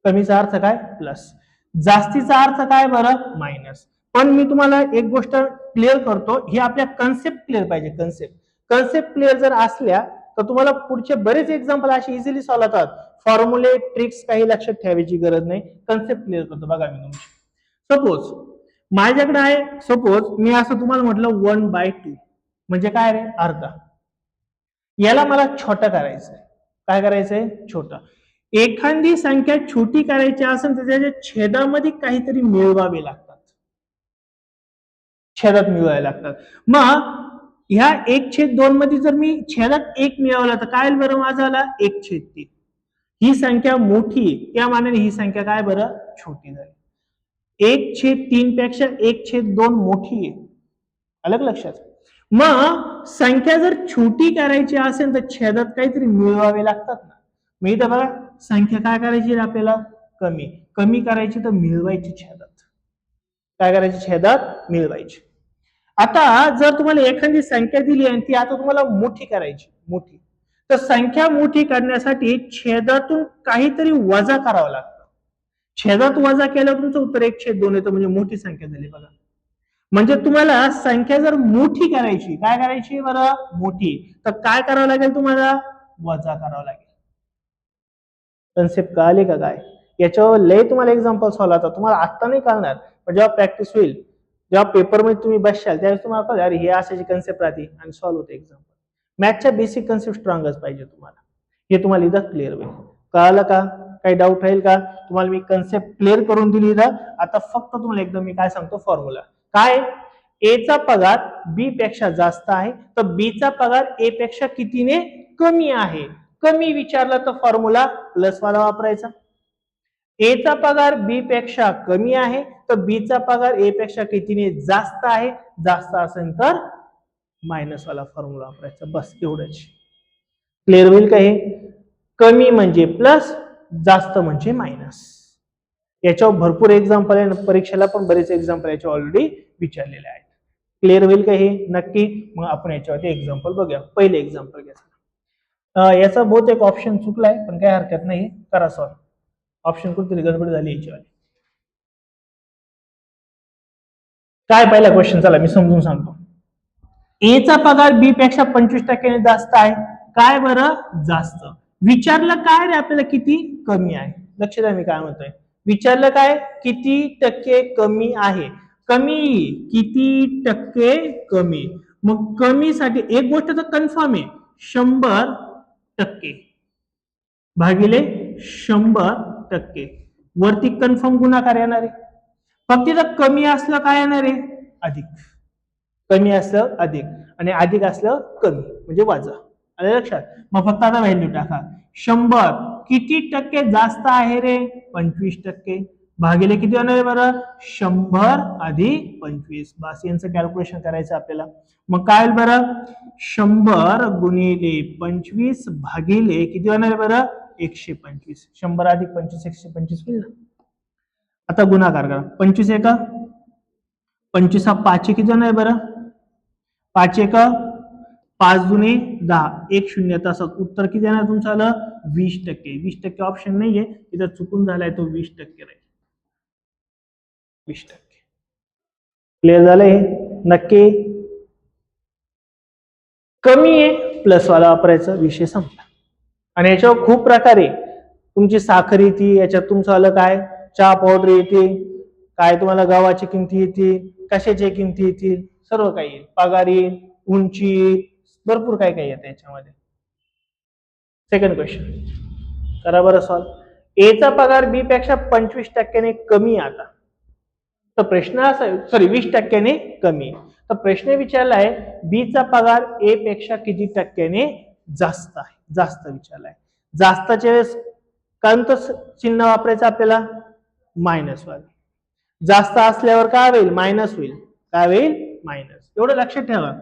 कमीचा अर्थ काय प्लस, जास्तीचा अर्थ काय बरं मायनस. पण मी तुम्हाला एक गोष्ट क्लिअर करतो, ही आपल्या कन्सेप्ट क्लिअर पाहिजे. कन्सेप्ट क्लिअर जर असल्या तर तुम्हाला पुढचे बरेच एक्झाम्पल असे इझिली सॉल्व्ह होतात. फॉर्म्युले ट्रिक्स काही लक्षात ठेवायची गरज नाही, कन्सेप्ट क्लिअर करतो. बघा मी सपोज माझ्याकडे आहे, सपोज मी असं तुम्हाला म्हटलं 1/2 म्हणजे काय रे, अर्धा. याला मला छोटा करायचंय. काय करायचंय, छोटा. एखादी संख्या छोटी करायची असेल तर त्याच्या छेदामध्ये काहीतरी मिळवावे लागतात, छेदात मिळवावे लागतात. मग ह्या 1/2 मध्ये जर मी छेदात 1 मिळवला तर काय बरं माझा आला 1/3. ही संख्या मोठी, त्या मानाने ही संख्या काय बरं छोटी झाली. 1/3 पेक्षा 1/2 मोठी आहे, अलग लक्षात. मग संख्या जर छोटी करायची असेल तर छेदात काहीतरी मिळवावे लागतात ना. मी इथं बघा संख्या काय करायची आपल्याला, कमी. कमी करायची तर मिळवायची छेदात. काय करायची, छेदात मिळवायची. आता जर तुम्हाला एखादी संख्या दिली आणि ती आता तुम्हाला मोठी करायची, मोठी, तर संख्या मोठी करण्यासाठी छेदातून काहीतरी वजा करावं लागतं. छेदात वजा केल्यावर तुमचं उत्तर 1/2 येतं, म्हणजे मोठी संख्या झाली. बघा, म्हणजे तुम्हाला संख्या जर मोठी करायची, काय करायची बरं, मोठी, तर काय करावं लागेल तुम्हाला, वजा करावं लागेल. कन्सेप्ट कळाली का काय, याच्यावर लय तुम्हाला एक्झाम्पल सॉल्व्ह होतात. तुम्हाला आता नाही कळणार, पण जेव्हा प्रॅक्टिस होईल, जेव्हा पेपरमध्ये तुम्ही बसशाल त्यावेळेस तुम्हाला कळेल, अरे हे अशाची कन्सेप्ट राहते आणि सॉल्व्ह होते एक्झाम्पल. मॅथच्या बेसिक कन्सेप्ट स्ट्रॉंगच पाहिजे तुम्हाला, हे तुम्हाला इथं क्लिअर होईल. कळालं का, काही डाऊट राहील का, तुम्हाला मी कन्सेप्ट क्लिअर करून दिली इथं. आता फक्त तुम्हाला एकदम मी काय सांगतो, फॉर्म्युला काय, ए चा पगार बी पेक्षा जास्त आहे, तर बी चा पगार ए पेक्षा कितीने कमी आहे. कमी विचारला तर फॉर्म्युला प्लस वाला वापरायचा. ए चा पगार बी पेक्षा कमी आहे, तर बी चा पगार ए पेक्षा कितीने जास्त आहे, जास्त असेल तर मायनस वाला फॉर्म्युला वापरायचा. बस एवढंच. क्लिअर होईल का हे, कमी म्हणजे प्लस, जास्त म्हणजे मायनस. याच्यावर भरपूर एक्झाम्पल आहे, परीक्षेला पण बरेच एक्झाम्पल याच्यावर ऑलरेडी विचारलेले आहेत. क्लिअर होईल का हे नक्की. मग आपण याच्यावरती एक्झाम्पल बघूया. पहिले एक्झाम्पल घ्या. याचा बहुतेक ऑप्शन चुकलाय, पण काही हरकत नाही, करा सॉल्व. ऑप्शन कुठेतरी गडबड झाली याच्यावर. काय पहिला क्वेश्चन, चला मी समजून सांगतो. ए चा पगार बी पेक्षा 25% जास्त आहे. काय बरं जास्त? विचारलं काय रे आपल्याला, किती कमी आहे. लक्ष द्या मी काय म्हणतोय. विचारलं काय, किती टक्के कमी आहे. कमी किती टक्के कमी. मग कमी साठी एक गोष्ट तर कन्फर्म आहे, 100% भागिले 100%. वरती कन्फर्म गुणाकार येणार आहे. फक्त इथं कमी असलं काय येणार आहे, अधिक. कमी असलं अधिक आणि अधिक असलं कमी म्हणजे वजा. आलं लक्षात. मग फक्त आता व्हॅल्यू टाका. 100 किती टक्के जास्त आहे रे, 25%, भागिले किती होणार आहे बरं, 100 अधिक 25. बस यांचं कॅल्क्युलेशन करायचं आपल्याला. मग काय बरं, 100 गुणिले 25 भागिले किती होणार आहे बरं, 125. 100 अधिक 25 125 होईल ना. आता गुणाकार करा. 25 एका 25 हा 5 किती होणार आहे बरं, 5 एक 5 दुने 10, 1 शून्य. तसंच उत्तर किती येणार तुमचं आलं, 20%. 20% ऑप्शन नाहीये इथं, चुकून झालाय तो, 20% राहील. 20%. क्लिअर झालंय नक्की. कमी आहे प्लस वाला वापरायचा, विषय संपला. आणि याच्यावर खूप प्रकारे तुमची साखर येते, याच्यात तुमचं आलं काय, चहा पावडर येते, काय तुम्हाला गव्हाची किमती येते, कशाची किमती येतील, सर्व काही येईल. पगार येईल, उंची, भरपूर काय काय येतं याच्यामध्ये. सेकंड क्वेश्चन करा बरं सॉल्व. ए चा पगार बी पेक्षा 25% कमी. आता तर प्रश्न असा, सॉरी 20% कमी. तर प्रश्न विचारला आहे बी चा पगार ए पेक्षा किती टक्क्याने जास्त आहे. जास्त विचारलाय. जास्तच्या वेळेस कोणतं चिन्ह वापरायचं आपल्याला, मायनस वाले. जास्त असल्यावर काय होईल, मायनस होईल. काय होईल, मायनस. एवढं लक्षात ठेवा.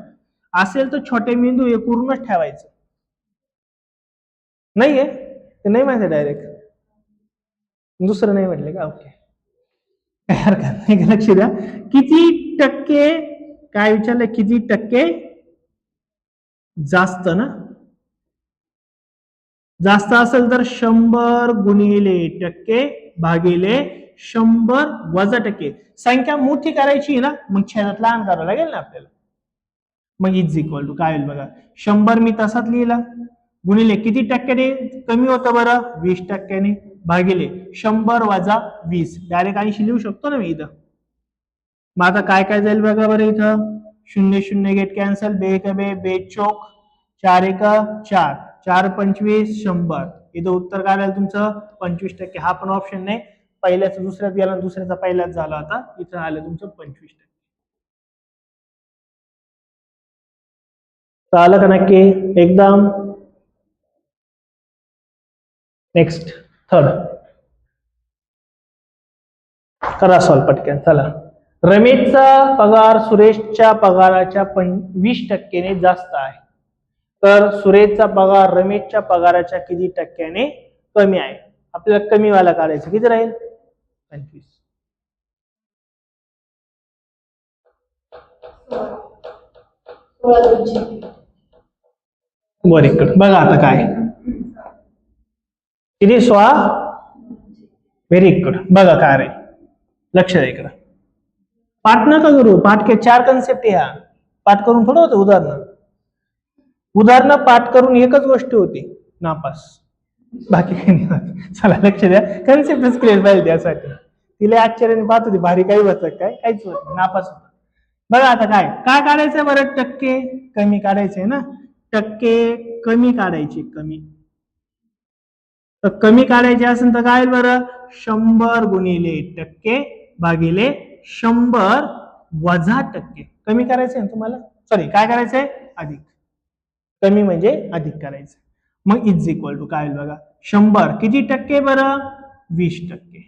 असेल तर छोटे बिंदू हे पूर्णच ठेवायचं. नाहीये ते नाही माहिती, डायरेक्ट दुसरं नाही म्हटलं का, ओके काय हरकत नाही. लक्ष द्या. किती टक्के, काय विचारलं, किती टक्के जास्त ना. जास्त असेल तर 100 गुणिले टक्के भागिले 100 वजा टक्के. संख्या मोठी करायची ना, मग छेदात लहान करावं लागेल ना आपल्याला. मग इज इक्वल टू काय होईल बघा, 100 मी तसाच लिहिला, गुणिले किती टक्क्याने कमी होतं बरं, 20%, भागिले 100 वजा 20. डायरेक्ट 80 लिहू शकतो ना मी इथं. मग आता काय काय जाईल बघा बरं, इथं 0 0 गेट कॅन्सल, बे एक बे, बे चोक, 4 एक 4, 4 25 100. इथं उत्तर काय आलं तुमचं, 25%. हा पण ऑप्शन नाही, पहिल्याच दुसऱ्यात गेला, दुसऱ्याचा पहिल्याच झाला. आता इथं आलं तुमचं 25%. आलं का नक्की एकदम. नेक्स्ट थर्ड करा सॉल्व पटकन. चला, रमेशचा पगार सुरेशच्या पगाराच्या 20%ने जास्त आहे. तर सुरेशचा पगार रमेशच्या पगाराच्या किती टक्क्याने कमी आहे. आपल्याला कमी वाला काढायचं. किती राहील, 25. वर इकडं बघा आता काय किती, 16. Very good. बघा काय रे, लक्ष द्या इकडं. पाठ नका करू, पाठ के 4 कन्सेप्ट ह्या. पाठ करून थोडं होतं उदाहरण. उदाहरण पाठ करून एकच गोष्ट होती, नापास. बाकी काही नाही. चला लक्ष द्या, कन्सेप्टच क्लिअर पाहिजे त्यासाठी. तिला आश्चर्याने पाहत होती, भारी काही होत काय, काहीच होत नापास होत. बघा आता काय काय काढायचं बरं, टक्के कमी काढायचंय ना. टक्के कमी काढायचे, कमी. तर कमी काढायचे असेल तर काय बरं, 100 गुणिले टक्के भागिले 100 वजा टक्के. कमी करायचंय ना तुम्हाला, सॉरी काय करायचंय, अधिक. कमी म्हणजे अधिक करायचं. मग इज इक्वल टू काय बघा, 100 किती टक्के बरं, 20%,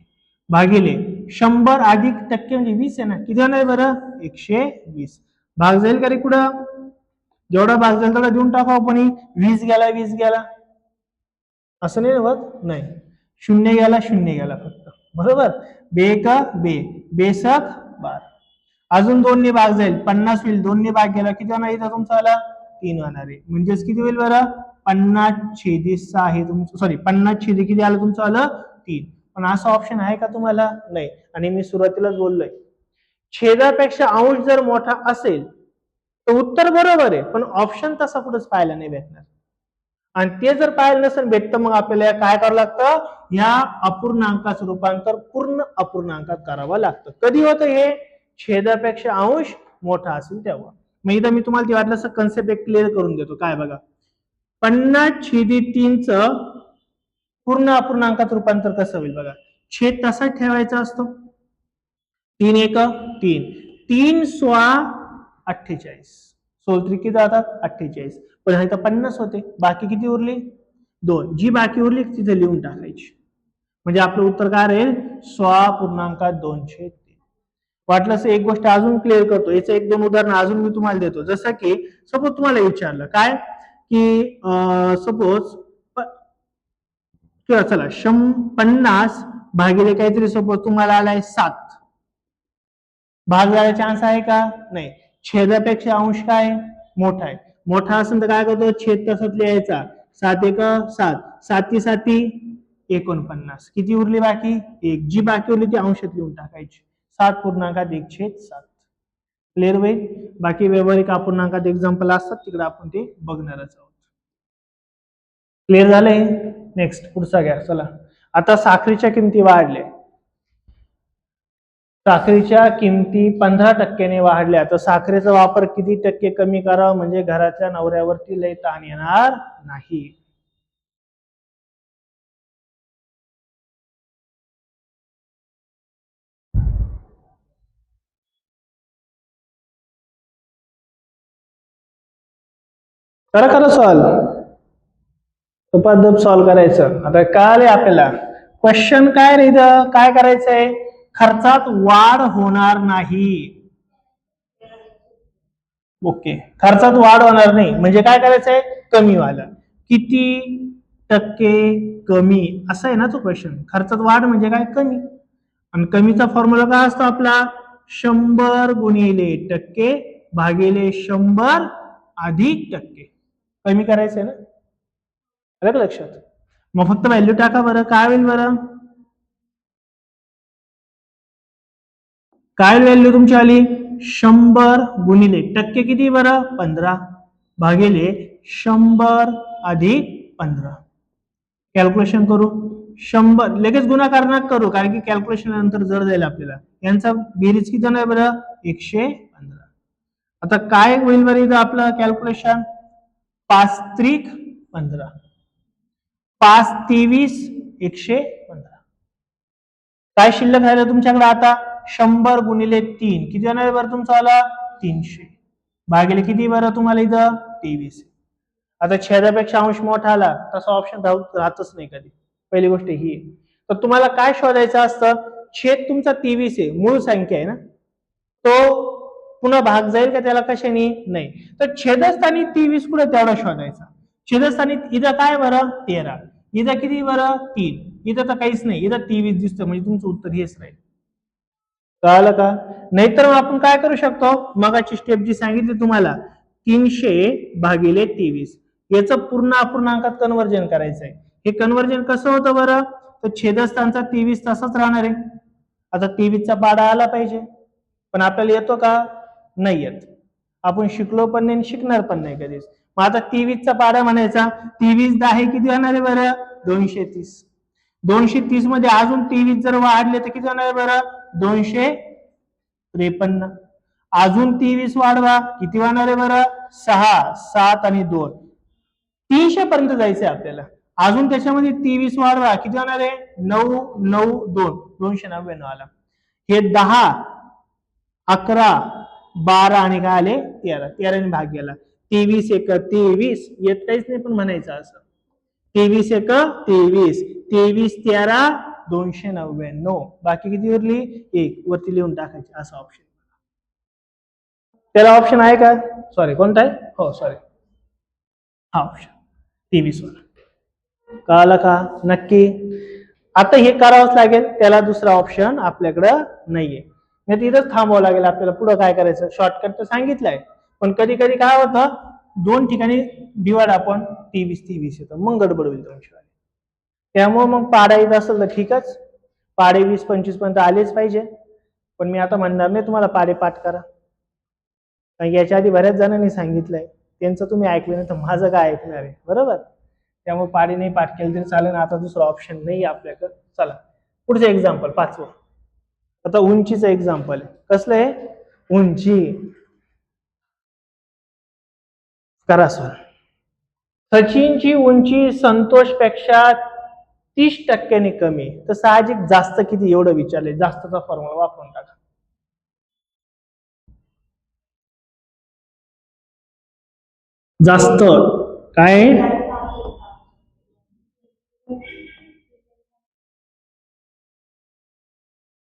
भागिले 100 अधिक टक्के म्हणजे 20 आहे ना, किती होणार बरं, 120. भाग जाईल का रे कुठं, जेवढा भाग जाईल तेवढा देऊन टाका आपण. 20 गेला 20 गेला असं नाही होत, नाही. 0 गेला 0 गेला फक्त, बरोबर. बे का बे, बेसक 12. अजून 2 ने भाग जाईल, 50 होईल. 2 ने भाग गेला किती होणार इथं तुमचा आला, 3 होणार आहे. म्हणजेच किती होईल बरं, 50/6 आहे तुमचं, सॉरी 50/6 किती आलं तुमचं, आलं 3. पण असं ऑप्शन आहे का तुम्हाला, नाही. आणि मी सुरुवातीलाच बोललोय, छेदापेक्षा अंश जर मोठा असेल तर उत्तर बरोबर आहे, पण ऑप्शन तसा कुठंच पाहायला नाही भेटणार. आणि ते जर पाहायला नसेल भेटतं, मग आपल्याला काय करावं लागतं, या अपूर्णांकाचं रूपांतर पूर्ण अपूर्णांकात करावं लागतं. कधी होतं हे, छेदापेक्षा अंश मोठा असेल तेव्हा. मग इथं मी तुम्हाला ते वाटलं असं कन्सेप्ट एक क्लिअर करून देतो. काय बघा, 50/3 पूर्ण अपूर्णांकात रूपांतर कसं होईल बघा. छेद तसाच ठेवायचा असतो, 3 1 3, 3 16 48, 16 किती जातात 48, पण इथं 50 होते, बाकी किती उरली 2, जी बाकी उरली तिथे लिहून टाकायची. म्हणजे आपलं उत्तर काय राहील, 16.203. वाटलं एक गोष्ट अजून क्लिअर करतो, याचं 1-2 उदाहरण अजून मी तुम्हाला देतो. जसं की सपोज तुम्हाला विचारलं काय की सपोज चला 50 भागिले काहीतरी सपोज तुम्हाला आलाय 7, भाग झाला चान्स आहे का, नाही. छेदापेक्षा अंश काय मोठा आहे, मोठा असेल तर काय करतो, छेद तसंच लिहायचा, 7 1 7, 7 7 49, किती उरली बाकी 1, जी बाकी उरली ती अंशात लिहून टाकायची, 7.1/7. क्लिअर होईल. बाकी व्यवहारिक अपूर्णांकात एक्झाम्पल असतात, तिकडे आपण ते बघणारच आहोत. क्लिअर झालंय. नेक्स्ट पुढचा घ्या. चला आता साखरेच्या किमती वाढल्या, साखरेच्या किमती 15% वाढल्या, तर साखरेचा वापर किती टक्के कमी करावा म्हणजे घराच्या नवऱ्यावरती लय ताण येणार नाही. करा सॉल्व, पद्धत सॉल्व करायचं. आता कळाले आपल्याला क्वेश्चन काय रे, इथं काय करायचंय, खर्चात वाढ होणार नाही. ओके, खर्चात वाढ होणार नाही म्हणजे काय करायचंय, कमी वाला, किती टक्के कमी असं आहे ना तो क्वेश्चन. खर्चात वाढ म्हणजे काय, कमी. आणि कमीचा फॉर्म्युला काय असतो आपला, 100 गुणिले टक्के भागिले 100 अधिक टक्के. कमी करायचंय ना, आलं लक्षात. मग फक्त व्हॅल्यू टाका बरं, काय होईल बरं, काय व्हॅल्यू तुमची आली, 100 गुणिले टक्के किती बरं 15 भागिले 100 अधिक 15. कॅल्क्युलेशन करू, 100 लगेच गुणाकार नका करू, कारण की कॅल्क्युलेशन नंतर जर जाईल आपल्याला. यांचा बेरीज किती आहे बरं 115. आता काय होईल बरं इथं आपलं कॅल्क्युलेशन, 5 त्रिक 15, 5 23 115. काय शिल्लक राहिलं तुमच्याकडे आता, 100 गुणिले 3 किती येणार बरं तुमचा आला 300 भागिले किती बरं तुम्हाला इथं 23. आता छेदापेक्षा अंश मोठा आला तसा ऑप्शन राहतच नाही कधी, पहिली गोष्ट ही आहे. तर तुम्हाला काय शोधायचं असतं, छेद तुमचा 23 आहे, मूळ संख्या आहे ना, तो पुन्हा भाग जाईल का त्याला कशाने, नाही. तर छेदस्थानी 23 कुठे तेवढा शोधायचा, छेदस्थानी इथं काय बरं 13, इथं किती बरं 3, इथं तर काहीच नाही, इथं 23 दिसतं, म्हणजे तुमचं उत्तर हेच राहील. कळालं का, नाहीतर आपण काय करू शकतो, मगाची स्टेप जी सांगितली तुम्हाला, 300 भागिले 23 याचं पूर्ण अपूर्णांकात कन्वर्जन करायचंय. हे कन्वर्जन कसं होतं बरं, तर छेदस्थानचा 23 तसाच राहणार आहे. आता 23चा पाडा आला पाहिजे, पण आपल्याला येतो का, नाही येत. आपण शिकलो पण नाही, शिकणार पण नाही कधीच. मग आता 23चा पाडा म्हणायचा, 23 10 किती होणार आहे बरं 230. 230 मध्ये अजून 23 जर वाढले तर किती होणार आहे बरं 253. अजून 23 वाढवा, किती वाढणार आहे बरं 6 7 आणि 2 300 पर्यंत जायचंय आपल्याला. अजून त्याच्यामध्ये 23 वाढवा, किती होणार आहे 9 9 2 299 आला. हे 10 11 12 आणि काय आले 13, 13 भाग गेला. 23 1 23 येत काहीच नाही पण म्हणायचं असं, 23 1 23 23 13 299, बाकी किती उरली 1, वरती लिहून टाकायचे असा ऑप्शन. त्याला ऑप्शन आहे का, सॉरी कोणता आहे, हो सॉरी हा ऑप्शन 23 वर. कळालं का, नक्की. आता हे करावंच लागेल, त्याला दुसरा ऑप्शन आपल्याकडं नाहीये, नाही तिथंच थांबावं लागेल आपल्याला. पुढे काय करायचं, शॉर्टकट तर सांगितलंय, पण कधी कधी काय होतं दोन ठिकाणी डिवाइड आपण 23 येतं, मग गडबड होईल तुमची. त्यामुळे मग पाडा येत असेल तर ठीकच, पाडे 20-25 पर्यंत आलेच पाहिजे. पण मी आता म्हणणार नाही तुम्हाला पाडे पाठ करा, कारण याच्या आधी बऱ्याच जणांनी सांगितलंय, त्यांचं तुम्ही ऐकलं नाही तर माझं काय ऐकणार आहे, बरोबर. त्यामुळे पाडे नाही पाठ केलं तरी चालेल. आता दुसरा ऑप्शन नाही आपल्याकडे. चला पुढचं एक्झाम्पल 5वं. आता उंचीचं एक्झाम्पल आहे. कसलं आहे? उंची. करा सर. सचिनची उंची संतोषपेक्षा 30% कमी, तर साहजिक जास्त किती एवढं विचारले, जास्तचा फॉर्म्युला वापरून टाका. जास्त काय?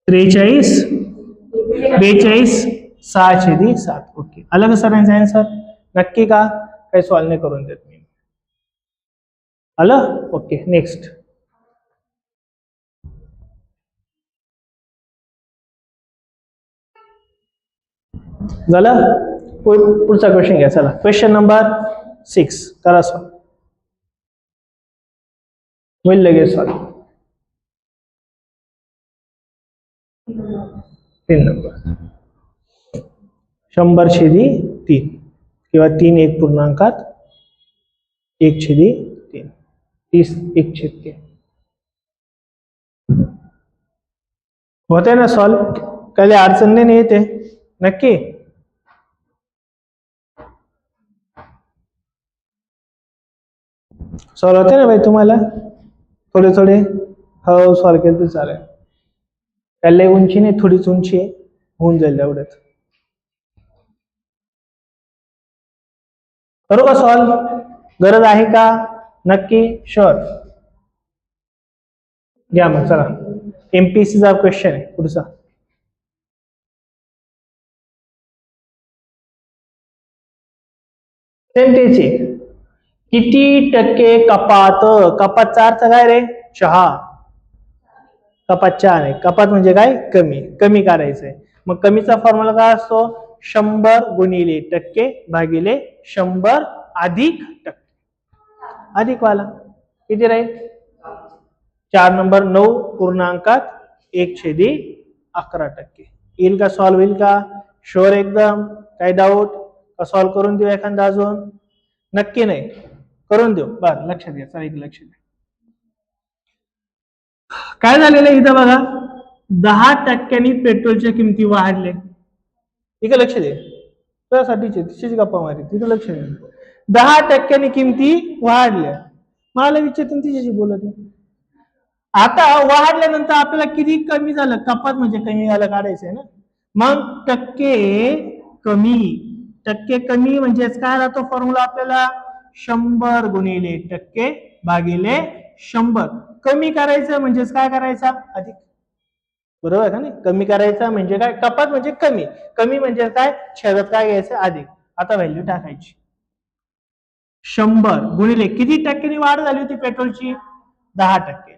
43, 42, 6/7. ओके, आलं का सरांचं आन्सर? नक्की का? काही सॉल्व नाही करून देत मी. आलं? Okay, next. झालं? पुढचा क्वेश्चन घ्या. चला क्वेश्चन नंबर 6 करा सॉल्व. होईल लगेच सॉल्व. 3 नंबर 100/3 किंवा 3 1.1 1/3 30 1/3 होते ना सॉल्व? काही अडचण नाही येते नक्की. सॉल्व होते ना भाई तुम्हाला? थोडे थोडे हो सॉल्व केलं तर चालेल. त्याला उंची नाही, थोडीच उंची आहे, होऊन जाईल एवढ्यात. करू का सॉल्व? गरज आहे का? नक्की शुअर. घ्या मग चला. एमपीएससीचा क्वेश्चन आहे पुढचा. सेंटेची किती टक्के कपात? कपातचा अर्थ काय रे? चहा. कपात चहा नाही, कपात म्हणजे काय? कमी. कमी करायचंय. मग कमीचा फॉर्म्युला काय असतो? 100 गुणिले टक्के भागिले 100 अधिक टक्के. अधिक वाला किती राहील? 4 नंबर 9.1/11. येईल का? सॉल्व होईल का? शुअर एकदम? काही डाऊट? का सॉल्व करून देऊ एखादा अजून? नक्की नाही करून देऊ. बरं लक्षात घ्या. चला एक लक्ष द्या. काय झालेलं इथं बघा, 10% पेट्रोलच्या किमती वाढले. ठीक आहे, लक्ष दे. त्यासाठीचे तिचीच गप्पा मारी, तिथं लक्ष दे. 10% किमती वाढल्या. मला विचारतील तिच्याशी बोलत. आता वाढल्यानंतर आपल्याला किती कमी झालं? कपात म्हणजे कमी झालं काढायचंय ना. मग टक्के कमी. टक्के कमी म्हणजेच काय राहतो फॉर्म्युला आपल्याला? 100 गुणिले टक्के भागिले 100. कमी करायचं म्हणजेच काय करायचा? अधिक. बरोबर का नाही? कमी करायचा म्हणजे काय? कपात म्हणजे कमी. कमी म्हणजे काय? छेदात काय घ्यायचं? अधिक. आता व्हॅल्यू टाकायची. 100 गुणिले किती टक्क्यांनी वाढ झाली होती पेट्रोलची? 10%.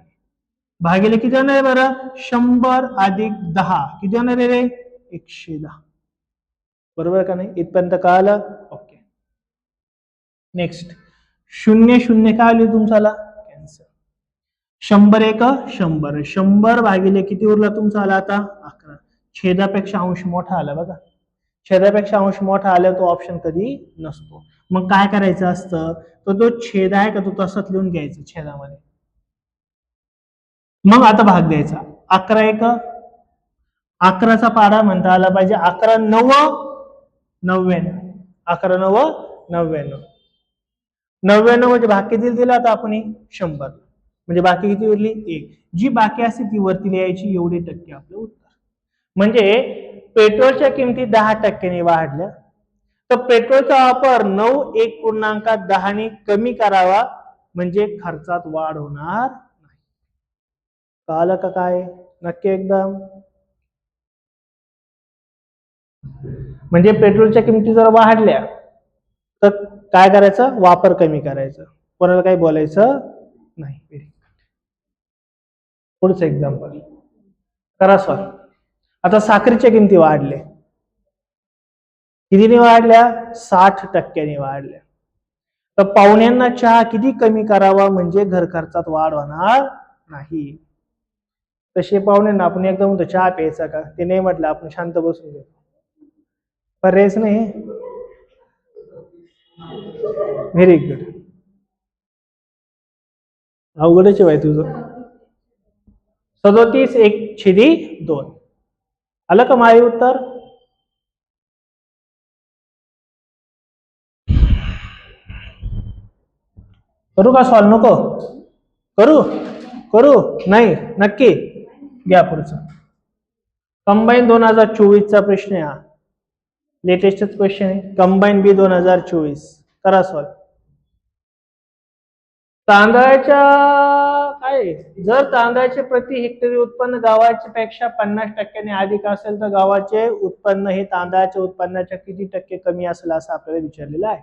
भागिले किती होणार आहे बरं? 100 अधिक 10 किती होणार आहे रे? 110. बरोबर का नाही? इथपर्यंत कळालं? ओके. नेक्स्ट. 0 काय आली तुमच्याला? कॅन्सर. 100 1 100. 100 भागिले किती उरला तुमचा आला आता? 11. छेदापेक्षा अंश मोठा आला बघा. छेदापेक्षा अंश मोठा आला तो ऑप्शन कधी नसतो. मग काय करायचं असतं? तो छेद आहे का तो तसंच लिहून घ्यायचा छेदामध्ये. मग आता भाग द्यायचा. 11 1 11चा पाढा म्हणता आला पाहिजे. 11 9 99. 11 9 99. 99 म्हणजे भाग किती दिला आता आपण? 100. म्हणजे बाकी किती उरली? 1. जी बाकी असते ती वरती लिहायची. एवढे टक्के आपलं उत्तर. म्हणजे पेट्रोलच्या किमती 10%ने वाढल्या, तर पेट्रोलचा वापर 1.10 कमी करावा, म्हणजे खर्चात वाढ होणार नाही. कळलं का काय? नक्की एकदम. म्हणजे पेट्रोलच्या किमती जर वाढल्या तर काय करायचं? वापर कमी करायचं. कोणाला काही बोलायचं नाही. पुढचं एक्झाम्पल करा सॉल्व. आता साखरेच्या किमती वाढल्या. कितीने वाढल्या? 60% वाढल्या. तर पाहुण्यांना चहा किती कमी करावा म्हणजे घर खर्चात वाढ होणार नाही. तसे पाहुण्यांना आपण एकदा म्हणतो चहा प्यायचा का, ते नाही म्हटलं आपण शांत बसून घेतो, पर्यायच नाही. Very good. अवघडच आहे तुझं. 37/1/2. आलं का माझे उत्तर? करू का सॉल्व? नको करू? करू नाही? नक्की घ्या पुढचं. कंबाईन 2024 प्रश्न आहे हा, लेटेस्टच क्वेश्चन आहे. कंबाईन बी 2024 करा सॉल्व. तांदळाच्या काय, जर तांदळाचे प्रति हेक्टरी उत्पन्न गावाच्या पेक्षा 50% अधिक असेल तर गावाचे उत्पन्न हे तांदळाच्या उत्पन्नाच्या किती टक्के कमी असेल असं आपल्याला विचारलेलं आहे.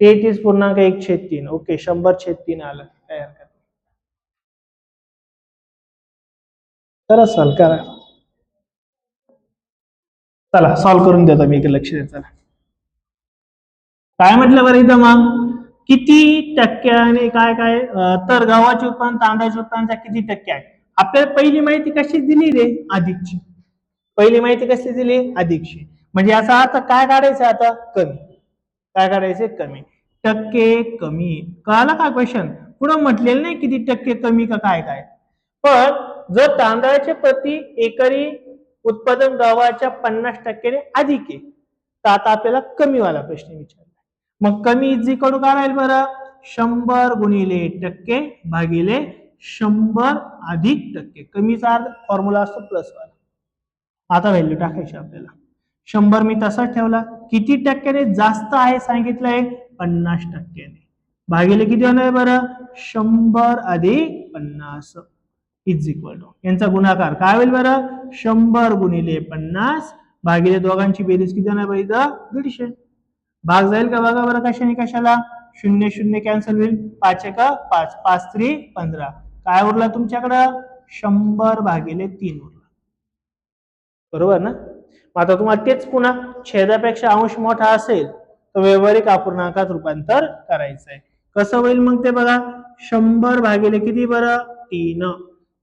33.1/3. ओके, 100/3 आलं, काय हरकत नाही. करा सॉल्व करा. चला सॉल्व करून देतो मी, लक्ष द्या. चला काय म्हटलं बरं इथं, मग किती टक्क्याने काय काय, तर गव्हाचे उत्पन्न तांदळाच्या उत्पन्नाच्या किती टक्के आहे. आपल्याला पहिली माहिती कशी दिली रे, अधिकची. पहिली माहिती कशी दिली, अधिकची. म्हणजे याचा अर्थ काय काढायचं आता, कमी. काय काढायचे, कमी. टक्के कमी. कळाला का क्वेश्चन? पुढे म्हटलेलं नाही किती टक्के कमी का काय काय. पण जर तांदळाचे प्रति एकरी उत्पादन गव्हाच्या 50%ने अधिक आहे, तर आता आपल्याला कमीवाला प्रश्न विचारला. मग कमी इज इक्वल टू काय राहील बरं, 100 गुणिले टक्के भागिले 100 अधिक टक्के. कमीचा फॉर्म्युला असतो प्लस वाला. आता व्हॅल्यू टाकायची आपल्याला. 100 मी तसाच ठेवला. किती टक्क्याने जास्त आहे सांगितलंय, 50%. भागिले किती होणार बरं, 100 अधिक 50 इज इक्वल टू, यांचा गुणाकार काय होईल बरं, 100 गुणिले 50 भागिले दोघांची बेरीज किती होणार बरं इथं, 150. भाग जाईल का बघा बरं, कशाने कशाला, 0 0 कॅन्सल होईल, 5 1 5, 5 3 15. काय उरला तुमच्याकडं, 100 भागिले 3 उरला. बरोबर ना. आता तुम्हाला तेच पुन्हा छेदापेक्षा अंश मोठा असेल तर व्यवहारिक अपूर्णांकात रूपांतर करायचं आहे. कसं होईल मग ते बघा, 100 भागिले किती बरं, 3.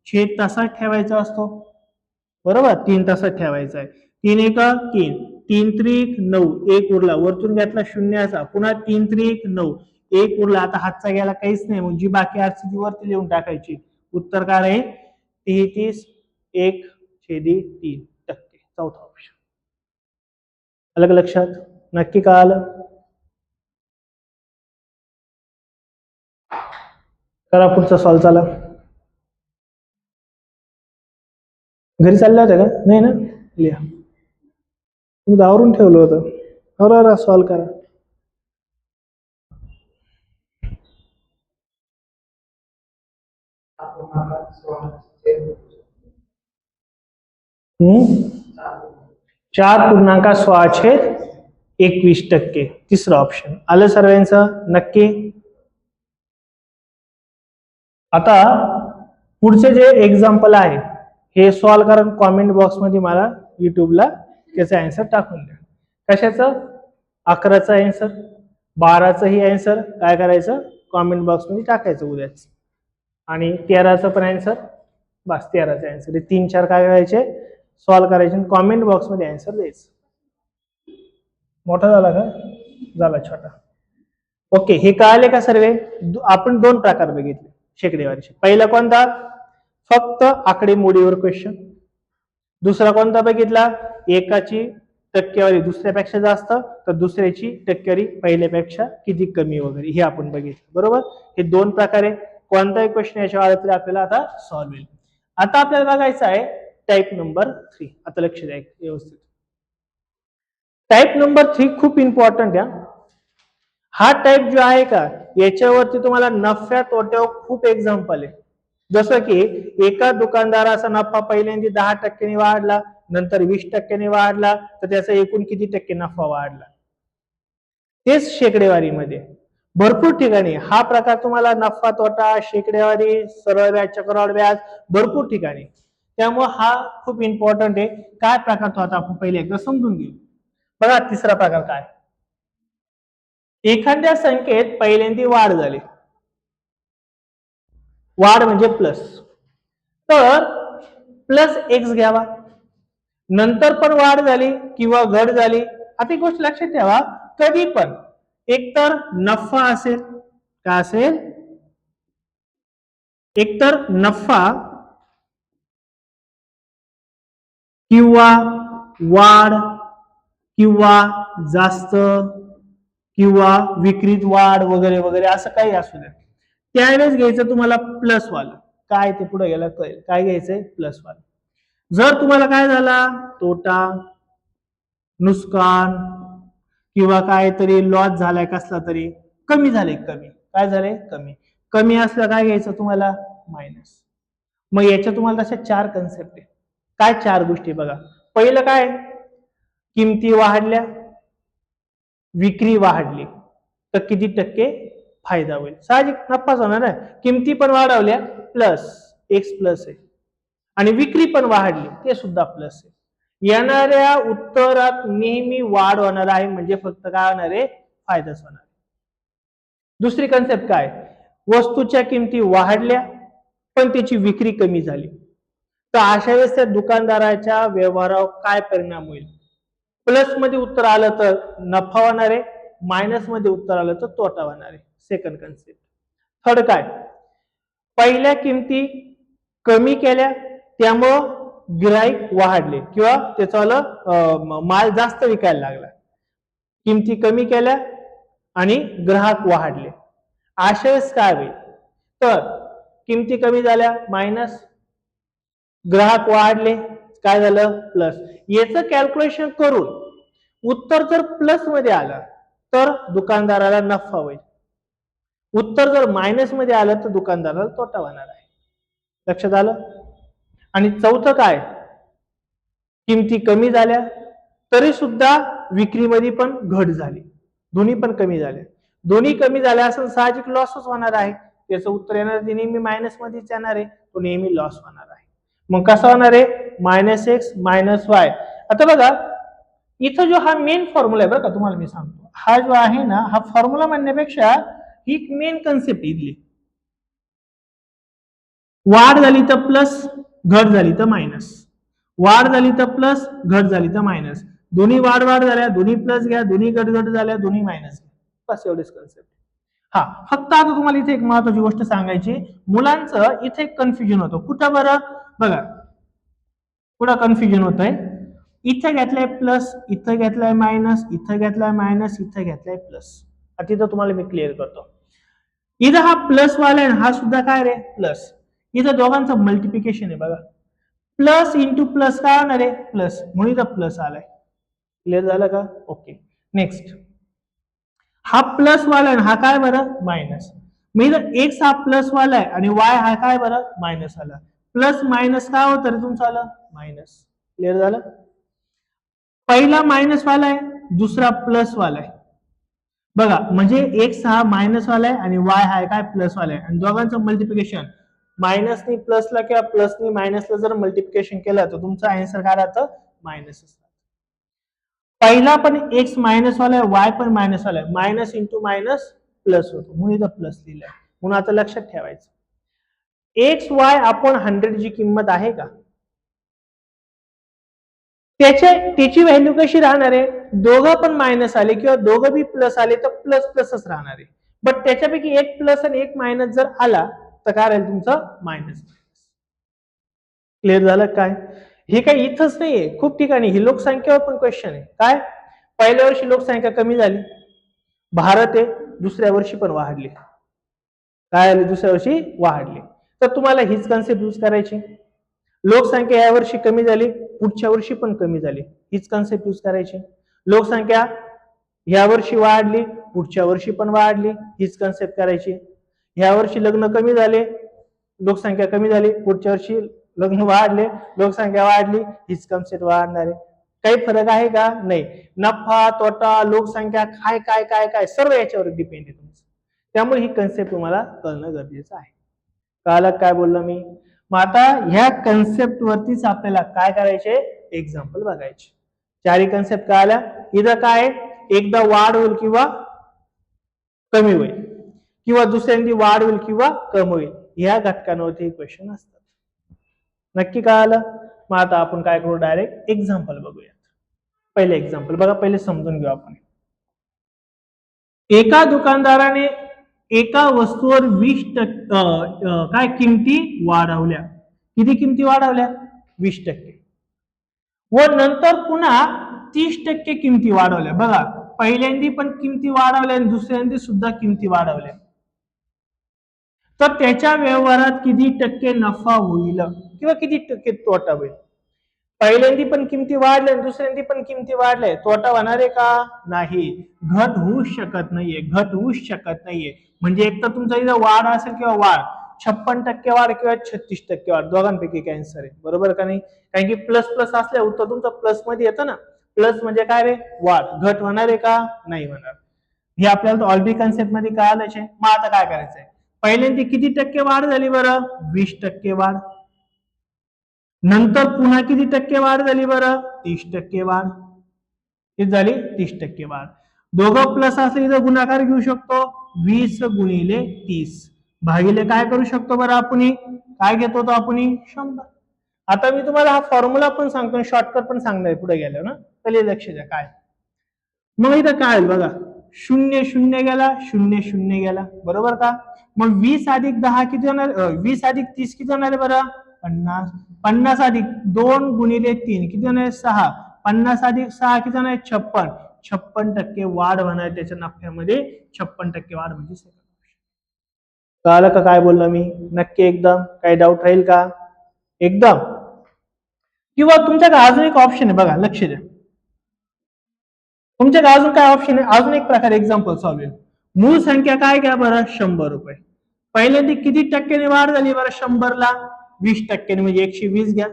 छेद तसाच ठेवायचा असतो, बरोबर, 3 तसाच ठेवायचा आहे. 3 1 3, 3 3 9, 1 उरला, वरतून घेतला शून्याचा, पुन्हा 3 3 9, 1 उरला. आता हातचा गेला काहीच नाही, मग जी बाकी असते ती वरती लिहून टाकायची. उत्तर काय आहे, 33/1/3. चौथा ऑप्शन. अलग लक्षात, नक्की का आलं? करा पुढचा सॉल्व. चला, घरी चालले होते का, नाही ना, लिहा. तुम्ही दावरून ठेवलं होतं, बरोबर, सॉल्व करा. हम्म, 4.16/21%. तिसरं ऑप्शन आलं सर्वांचं, नक्की. आता पुढचे जे एक्झाम्पल आहे हे सॉल्व करा, कॉमेंट बॉक्स मध्ये मला युट्यूबला त्याचा आन्सर टाकून द्या. कशाचं, 11चा आन्सर, 12चा ही आन्सर काय करायचं, कॉमेंट बॉक्स मध्ये टाकायचं उद्याच. आणि 13चा पण आन्सर, बस 13चा आन्सर. 3 4 काय करायचे, सॉल्व करायचे, कॉमेंट बॉक्स मध्ये आन्सर द्यायचं. मोठा झाला का, झाला छोटा. ओके, हे कळाले का सर्वे? आपण 2 प्रकार बघितले शेकडेवारीचे. पहिला कोणता, फक्त आकडेमोडीवर क्वेश्चन. दुसरा कोणता बघितला, एकाची टक्केवारी दुसऱ्यापेक्षा जास्त तर दुसऱ्याची टक्केवारी पहिल्यापेक्षा किती कमी वगैरे, हे आपण बघितलं. बरोबर, हे 2 प्रकारे कोणताही क्वेश्चन याच्या आला तरी आपल्याला आता सॉल्व होईल. आता आपल्याला बघायचं आहे टाइप नंबर 3. आता लक्ष द्या व्यवस्थित. टाइप नंबर 3 खूप इम्पॉर्टंट आहे. हा टाइप जो आहे का, याच्यावरती तुम्हाला नफ्या तोट्यावर खूप एक्झाम्पल आहे. जसं की एका दुकानदाराचा नफा पहिल्यांदा 10% वाढला, नंतर 20% वाढला, तर त्याचा एकूण किती टक्के नफा वाढला. तेच शेकडेवारीमध्ये भरपूर ठिकाणी हा प्रकार तुम्हाला नफा तोटा, शेकडेवारी, सरळ व्याज, चक्रवाढ व्याज भरपूर ठिकाणी. त्यामुळे हा खूप इम्पॉर्टंट आहे. काय प्रकार तो आता आपण पहिले एकदा समजून घेऊ. बघा तिसरा प्रकार काय, एखाद्या संख्येत पहिल्यांदा वाढ झाली, वाढ म्हणजे प्लस, तर प्लस एक्स घ्यावा. नंतर पण वाढ झाली किंवा घट झाली, आता एक गोष्ट लक्षात ठेवा, कधी पण एकतर नफा असेल, काय असेल, एकतर नफा किंवा वाढ किंवा जास्त किंवा विक्रीत वाढ वगैरे वगैरे असं काही असू दे, त्यावेळेस घ्यायचं तुम्हाला प्लस वाला. काय ते पुढे गेलं कळेल, काय घ्यायचंय, प्लस वाला. जर तुम्हाला काय झाला, तोटा, नुकसान किंवा काहीतरी लॉस झालाय कसला तरी, कमी झाले, कमी काय झाले, कमी, कमी असलं काय घ्यायचं तुम्हाला, मायनस. मग याच्या तुम्हाला तशा चार कन्सेप्ट आहे. काय चार गोष्टी बघा. पहिलं काय, किमती वाढल्या, विक्री वाढली, तर किती टक्के फायदा होईल, साहजिक नफाच होणार आहे. किमती पण वाढवल्या, प्लस एक्स प्लस आहे, आणि विक्री पण वाढली, ते सुद्धा प्लस आहे. येणाऱ्या उत्तरात नेहमी वाढ होणार आहे, म्हणजे फक्त काय होणार आहे, फायदाच होणार आहे. दुसरी कन्सेप्ट काय, वस्तूच्या किमती वाढल्या पण त्याची विक्री कमी झाली, तर अशा वेळेस त्या दुकानदाराच्या व्यवहारावर काय परिणाम होईल. प्लस मध्ये उत्तर आलं तर नफा होणार आहे, मायनस मध्ये उत्तर आलं तर तोटा होणार आहे. Second concept. थर्ड काय, पहिल्या किमती कमी केल्या त्यामुळं गिराईक वाढले किंवा त्याचा माल जास्त विकायला लागला, किमती कमी केल्या आणि ग्राहक वाढले. अशा वेळेस काय होईल, तर किमती कमी झाल्या मायनस, ग्राहक वाढले काय झालं, प्लस. याचं कॅल्क्युलेशन करून उत्तर जर प्लस मध्ये आलं तर दुकानदाराला नफा होईल, उत्तर जर मायनस मध्ये आलं तर दुकानदाराला तोटा होणार आहे. लक्षात आलं. आणि चौथं काय, किमती कमी झाल्या तरी सुद्धा विक्रीमध्ये पण घट झाली, दोन्ही पण कमी झाल्या, दोन्ही कमी झाल्या असं साहजिक लॉसच होणार आहे. त्याचं उत्तर येणार नेहमी मायनस मध्येच येणार आहे, तो नेहमी लॉस होणार आहे. मग कसं होणार आहे, मायनस एक्स मायनस वाय. आता बघा इथं जो हा मेन फॉर्म्युला आहे बरं का, तुम्हाला मी सांगतो, हा जो आहे ना, हा फॉर्म्युला म्हणण्यापेक्षा ही मेन कन्सेप्ट इथली. वाढ झाली तर प्लस, घट झाली तर मायनस, वाढ झाली तर प्लस, घट झाली तर मायनस, दोन्ही वाढ वाढ झाल्या, दोन्ही प्लस घ्या, दोन्ही घट घट झाल्या, दोन्ही मायनस घ्या, बस एवढेच कन्सेप्ट. हा, फक्त आता तुम्हाला इथे एक महत्वाची गोष्ट सांगायची, मुलांचं इथे कन्फ्युजन होतं. कुठं बरं बघा, कुठं कन्फ्युजन होत आहे, इथं घेतलंय प्लस, इथं घेतलंय मायनस, इथं घेतलाय मायनस, इथं घेतलाय प्लस. तिथं तुम्हाला मी क्लिअर करतो. इथं हा प्लस वाला आहे, हा सुद्धा काय रे, प्लस. इथं दोघांचं मल्टिप्लिकेशन आहे बघा, प्लस इंटू प्लस काय होणार आहे, प्लस, म्हणून इथं प्लस आलाय. क्लिअर झालं का, ओके. नेक्स्ट, हा प्लस वाला आहे, हा काय बरं, मायनस. मग इथं एक्स हा प्लस वाला आहे आणि वाय हा काय बरं, मायनस आला. प्लस मायनस काय होतं रे तुमचं आलं, मायनस. क्लिअर झालं. पहिला मायनस वाला आहे, दुसरा प्लस वाला आहे बघा, म्हणजे एक्स हा मायनस वाला आहे आणि वाय हा काय प्लस वाला आहे, आणि दोघांचं मल्टिप्लिकेशन मायनसनी प्लसला किंवा प्लसनी मायनसला जर मल्टिप्लिकेशन केलं तर तुमचा आन्सर काय राहतं, मायनस. पहिला पण एक्स मायनस वाला आहे, वाय पण मायनस वाला आहे, मायनस इंटू मायनस प्लस होतो, म्हणून इथं प्लस लिहिलंय. म्हणून आता लक्षात ठेवायचं, एक्स वाय अपॉन 100 जी किंमत आहे का, त्याची व्हॅल्यू कशी राहणार आहे, दोघं पण मायनस आले किंवा दोघं बी प्लस आले तर प्लस प्लसच राहणार आहे. बट त्याच्यापैकी एक प्लस आणि एक मायनस जर आला तर काय राहील तुमचं, मायनस. क्लिअर झालं काय. हे काही इथंच नाहीये, खूप ठिकाणी ही लोकसंख्येवर पण क्वेश्चन आहे. काय, पहिल्या वर्षी लोकसंख्या कमी झाली, भारत आहे, दुसऱ्या वर्षी पण वाढली, काय आली, दुसऱ्या वर्षी वाढली, तर तुम्हाला हीच कन्सेप्ट यूज करायची. लोकसंख्या या वर्षी कमी झाली, पुढच्या वर्षी पण कमी झाली, हीच कन्सेप्ट यूज करायची. लोकसंख्या या वर्षी वाढली, पुढच्या वर्षी पण वाढली, हीच कन्सेप्ट करायची. ह्या वर्षी लग्न कमी झाले, लोकसंख्या कमी झाली, पुढच्या वर्षी लग्न वाढले, लोकसंख्या वाढली, हीच कन्सेप्ट वाढणार आहे. काही फरक आहे का, नाही. नफा तोटा लोकसंख्या काय काय काय काय सर्व याच्यावर डिपेंड आहे तुमचं, त्यामुळे ही कन्सेप्ट तुम्हाला कळणं गरजेचं आहे. कळलं काय बोललो मी. मग आता ह्या कन्सेप्ट वरतीच आपल्याला काय करायचे, एक्झाम्पल बघायचे. चारही कन्सेप्ट कळाल्या. इथं काय, एकदा वाढ होईल किंवा कमी होईल किंवा दुसऱ्यांदी वाढ होईल किंवा कमी होईल, ह्या घटकांवरती क्वेश्चन असतात. नक्की कळालं? मग आता आपण काय करू, डायरेक्ट एक्झाम्पल बघूया. पहिले एक्झाम्पल बघा, पहिले समजून घेऊ आपण. एका दुकानदाराने एका वस्तूवर 20% काय किमती वाढवल्या. किती किमती वाढवल्या? 20%. व नंतर पुन्हा 30% किमती वाढवल्या. बघा, पहिल्यांदी पण किमती वाढवल्या आणि दुसऱ्यांदी सुद्धा किमती वाढवल्या. तर त्याच्या व्यवहारात किती टक्के नफा होईल किंवा किती टक्के तोटा होईल? पहिल्यांदी पण किमती वाढल्या, दुसऱ्यांदी पण किमती वाढल्या, तोटा होणार आहे का? नाही, घट होऊच शकत नाहीये, घट होऊच शकत नाहीये. म्हणजे एक तर तुमचा इथं वाढ असेल किंवा वाढ, 56% वाढ किंवा 36% वाढ, दोघांपैकी कॅन्सर आहे. बरोबर का नाही? कारण की प्लस प्लस असल्या उत्तर तुमचं प्लस मध्ये येतं ना. प्लस म्हणजे काय रे? वाढ. घट होणार आहे का? नाही होणार. हे आपल्याला ऑलरेडी कन्सेप्ट मध्ये कळालंच आहे. मग आता काय करायचंय? पहिल्यांदा किती टक्के वाढ झाली बरं? 20% वाढ. नंतर पुन्हा किती टक्के वाढ झाली बरं? 30% वाढ. किती झाली? 30% वाढ. दोघं प्लस असले तर गुणाकार घेऊ शकतो, 20 गुणिले 30 भागिले काय करू शकतो बरं आपण? काय घेतो तो आपण? 100. आता मी तुम्हाला हा फॉर्म्युला पण सांगतो, शॉर्टकट पण सांगणार पुढे गेलो ना. पहिले लक्ष द्या काय. मग इथं काय बघा, 0 0 गेला, 0 0 गेला, बरोबर का? मग 20 अधिक 10 किती होणार? 20 अधिक 30 किती होणार बरं? 50. 50 अधिक 2 गुणिले 3 किती होणार? 6. 50 अधिक 6 किती होणार? 56. 56% वाढ होणार त्याच्या नफ्यामध्ये. 56% वाढ म्हणजे सेकंड. कळालं का काय बोललो मी? नक्की एकदम? काही डाऊट राहील का? एकदम? किंवा तुमच्याकडे अजून एक ऑप्शन आहे बघा, लक्ष द्या. तुमच्याकडे अजून काय ऑप्शन आहे? अजून एक प्रकारे एक्झाम्पल सॉल्व्ह. मूळ संख्या काय घ्या बरं? 100 रुपये. पहिल्यांदा किती टक्क्याने वाढ झाली बरं 100 ला? 20% म्हणजे 120 घ्या.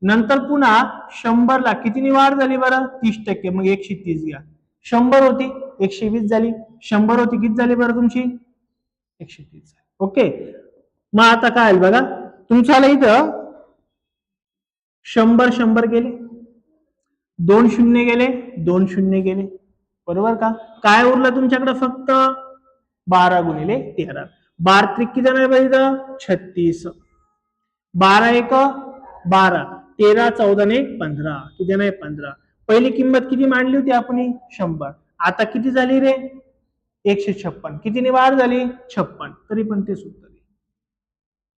नंतर पुन्हा 100 ला कितीने वाढ झाली बरं? 30%, मग 130 घ्या. 100 होती 120 झाली, 100 होती किती झाली बरं तुमची? 130. ओके. मग आता काय बघा, तुमच्याला इथं 100 100 गेले, 2 शून्य गेले, 2 शून्य गेले, बरोबर का? काय उरलं तुमच्याकडे? फक्त 12 गुणिले 13. 12 त्रिक किती जाणार पाहिजे? 36. 12 एक 12, 13 14 ने 15 किती नाही? 15. पहिली किंमत किती मांडली होती आपण? 100. आता किती झाली रे? 156. कितीने वाढ झाली? 56. तरी पण ते सूत्र.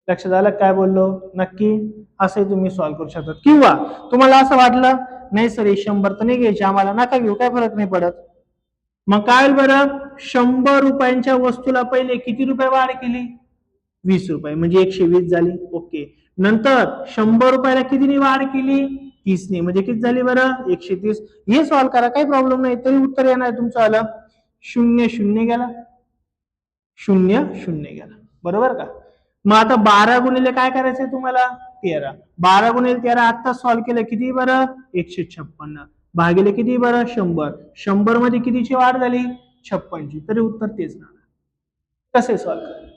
लक्षात आलं काय बोललो? नक्की असे तुम्ही सॉल्व्ह करू शकता. किंवा तुम्हाला असं वाटलं नाही सर 100 तर नाही घ्यायचे आम्हाला, नका घेऊ, काय फरक नाही पडत. मग काय बरं? 100 रुपयांच्या वस्तूला पहिले किती रुपये वाढ केली? 20 रुपये, म्हणजे 120 झाली. ओके. नंतर 100 रुपयाला कितीने वाढ केली? 30 ने, म्हणजे किती झाली बरं? 130. हे सॉल्व्ह करा, काही प्रॉब्लेम नाही, तरी उत्तर येणार तुमचं. आलं 0 0 गेला, 0 0 गेला, बरोबर का? मग आता 12 गुणिले काय करायचंय तुम्हाला? 13. 12 गुणिले 13 आता सॉल्व्ह केलं किती बरं? 156 भागिले किती बरं? 100. 100 मध्ये कितीची वाढ झाली? 56ची. तरी उत्तर तेच राहणार. कसे सॉल्व्ह करा?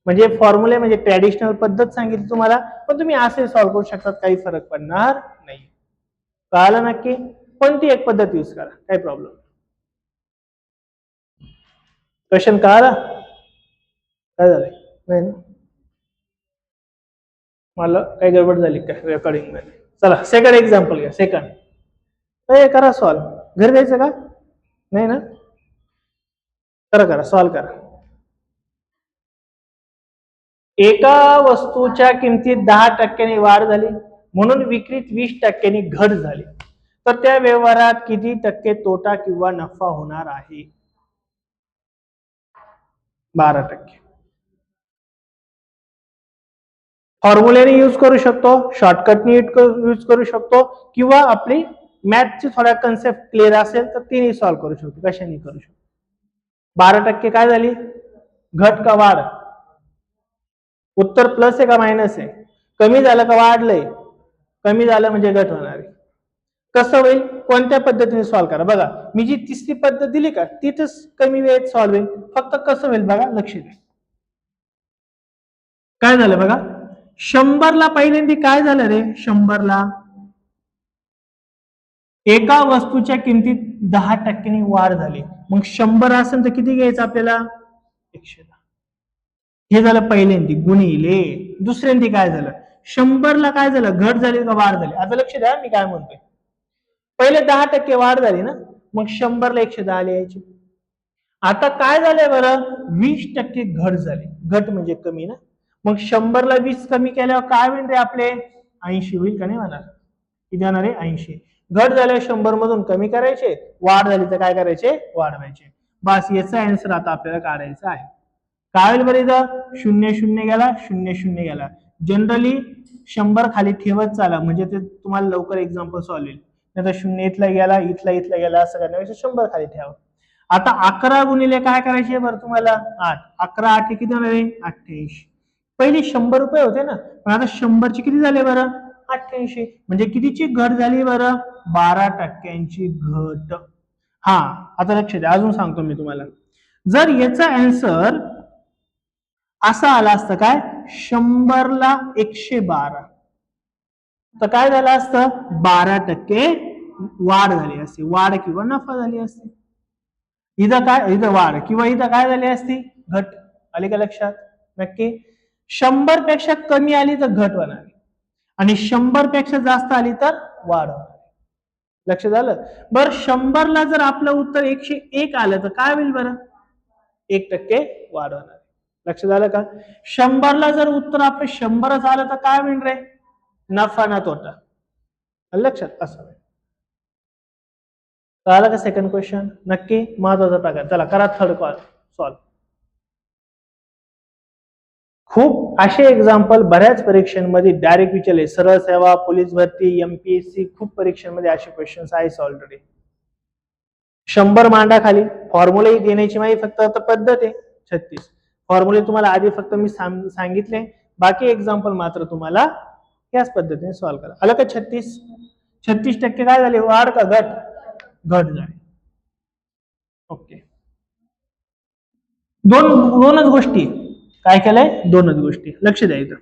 म्हणजे फॉर्म्युले म्हणजे ट्रॅडिशनल पद्धत सांगितली तुम्हाला, पण तुम्ही असे सॉल्व्ह करू शकतात, काही फरक पडणार नाही. कळालं नक्की? कोणती एक पद्धत यूज करा, काही प्रॉब्लेम. क्वेश्चन कळाला? काय झालंय? नाही ना? मला काही गडबड झाली का रेकॉर्डिंग मध्ये? चला सेकंड एक्झाम्पल घ्या. सेकंड करा सॉल्व्ह. घरी जायचं का? नाही ना? करा करा, सॉल्व्ह करा. एका वस्तूच्या किमतीत 10% वाढ झाली, म्हणून विक्रीत 20% घट झाली, तर त्या व्यवहारात किती टक्के तोटा किंवा नफा होणार आहे? 12%. फॉर्म्युल्याने यूज करू शकतो, शॉर्टकटने यूज करू शकतो, किंवा आपली मॅथची थोडा कन्सेप्ट क्लिअर असेल तर तिने सॉल्व्ह करू शकतो, कशाने करू शकतो. 12% काय झाली? घट का वाढ? उत्तर प्लस आहे का मायनस आहे? कमी झालं का वाढलंय? कमी झालं म्हणजे घट होणार आहे. कसं होईल? कोणत्या पद्धतीने सॉल्व्ह करा. बघा, मी जी तिसरी पद्धत दिली का तिथंच कमी वेळेत सॉल्व्ह होईल. फक्त कसं होईल बघा, लक्ष द्या. काय झालं बघा, 100 ला पहिल्यांदा काय झालं रे? 100 ला एका वस्तूच्या किमतीत 10% वाढ झाली, मग 100 असेल तर किती घ्यायचं आपल्याला? 110. हे झालं पहिल्यांदी गुणिले. दुसऱ्यांदी काय झालं? 100 ला काय झालं? घट झाली का वाढ झाली? आता लक्ष द्या मी काय म्हणतोय. पहिले 10% वाढ झाली ना, मग 100 ला 110 लिहायची. आता काय झालंय बरं? 20% घट झाली. घट म्हणजे कमी ना, मग 100 ला 20 कमी केल्यावर काय होईल रे आपले? 80 होईल का नाही होणार? किती होणार आहे? 80. घट झाल्यावर 100 मधून कमी करायचे, वाढ झाली तर काय करायचे? वाढवायचे. बस याचा आन्सर आता आपल्याला काढायचा आहे. काय होईल बरं इथं? 0 0 गेला, 0 0 गेला. जनरली 100 खाली ठेवत चाला, म्हणजे ते तुम्हाला लवकर एक्झाम्पल सॉल्व्ह होईल. नाही तर 0 इथला गेला, इथला गेला, असं करण्यापेक्षा 100 खाली ठेवा. आता 11 गुणिले काय करायचे बरं तुम्हाला? 8. 11 8 किती होणार आहे? 88. पहिले 100 रुपये होते ना, पण आता 100 चे किती झाले बरं? 88. म्हणजे कितीची घट झाली बरं? 12% घट. हा, आता लक्ष द्या, अजून सांगतो मी तुम्हाला. जर याचा आन्सर असा आला असतं काय? 100 ला 112, तर काय झालं असतं? 12% वाढ झाली असती, वाढ किंवा नफा झाली असती. इथं काय? इथं वाढ किंवा इथं काय झाली असती? घट. आली का लक्षात? नक्की. 100 पेक्षा कमी आली तर घट होणार आणि 100 पेक्षा जास्त आली तर वाढ होणार. लक्ष झालं? बरं, 100 ला जर आपलं उत्तर 101 आलं तर काय होईल बरं? 1% वाढ होणार. लक्ष झालं का? 100 ला जर उत्तर आपलं 100च आलं तर काय होईल रे? नफा ना तोटा. लक्षात असं. कळालं का सेकंड क्वेश्चन? नक्की महत्वाचा प्रकार. चला करा थर्ड कॉल सॉल्व. खूप असे एक्झाम्पल बऱ्याच परीक्षांमध्ये डायरेक्ट विचारले. सरळ सेवा, पोलीस भरती, एमपीएससी, खूप परीक्षांमध्ये असे क्वेश्चन्स आहेत ऑलरेडी. 100 मांडा खाली, फॉर्म्युला देण्याची माहिती फक्त आता पद्धत आहे 36. फॉर्म्युले तुम्हाला आधी फक्त मी सांगितले, बाकी एक्झाम्पल मात्र तुम्हाला याच पद्धतीने सॉल्व्ह करा. आलं का? 36% काय झाले? वाढ का घट? घट झाली. ओके. दोनच गोष्टी. काय केलंय? दोनच गोष्टी. लक्ष द्या इथं.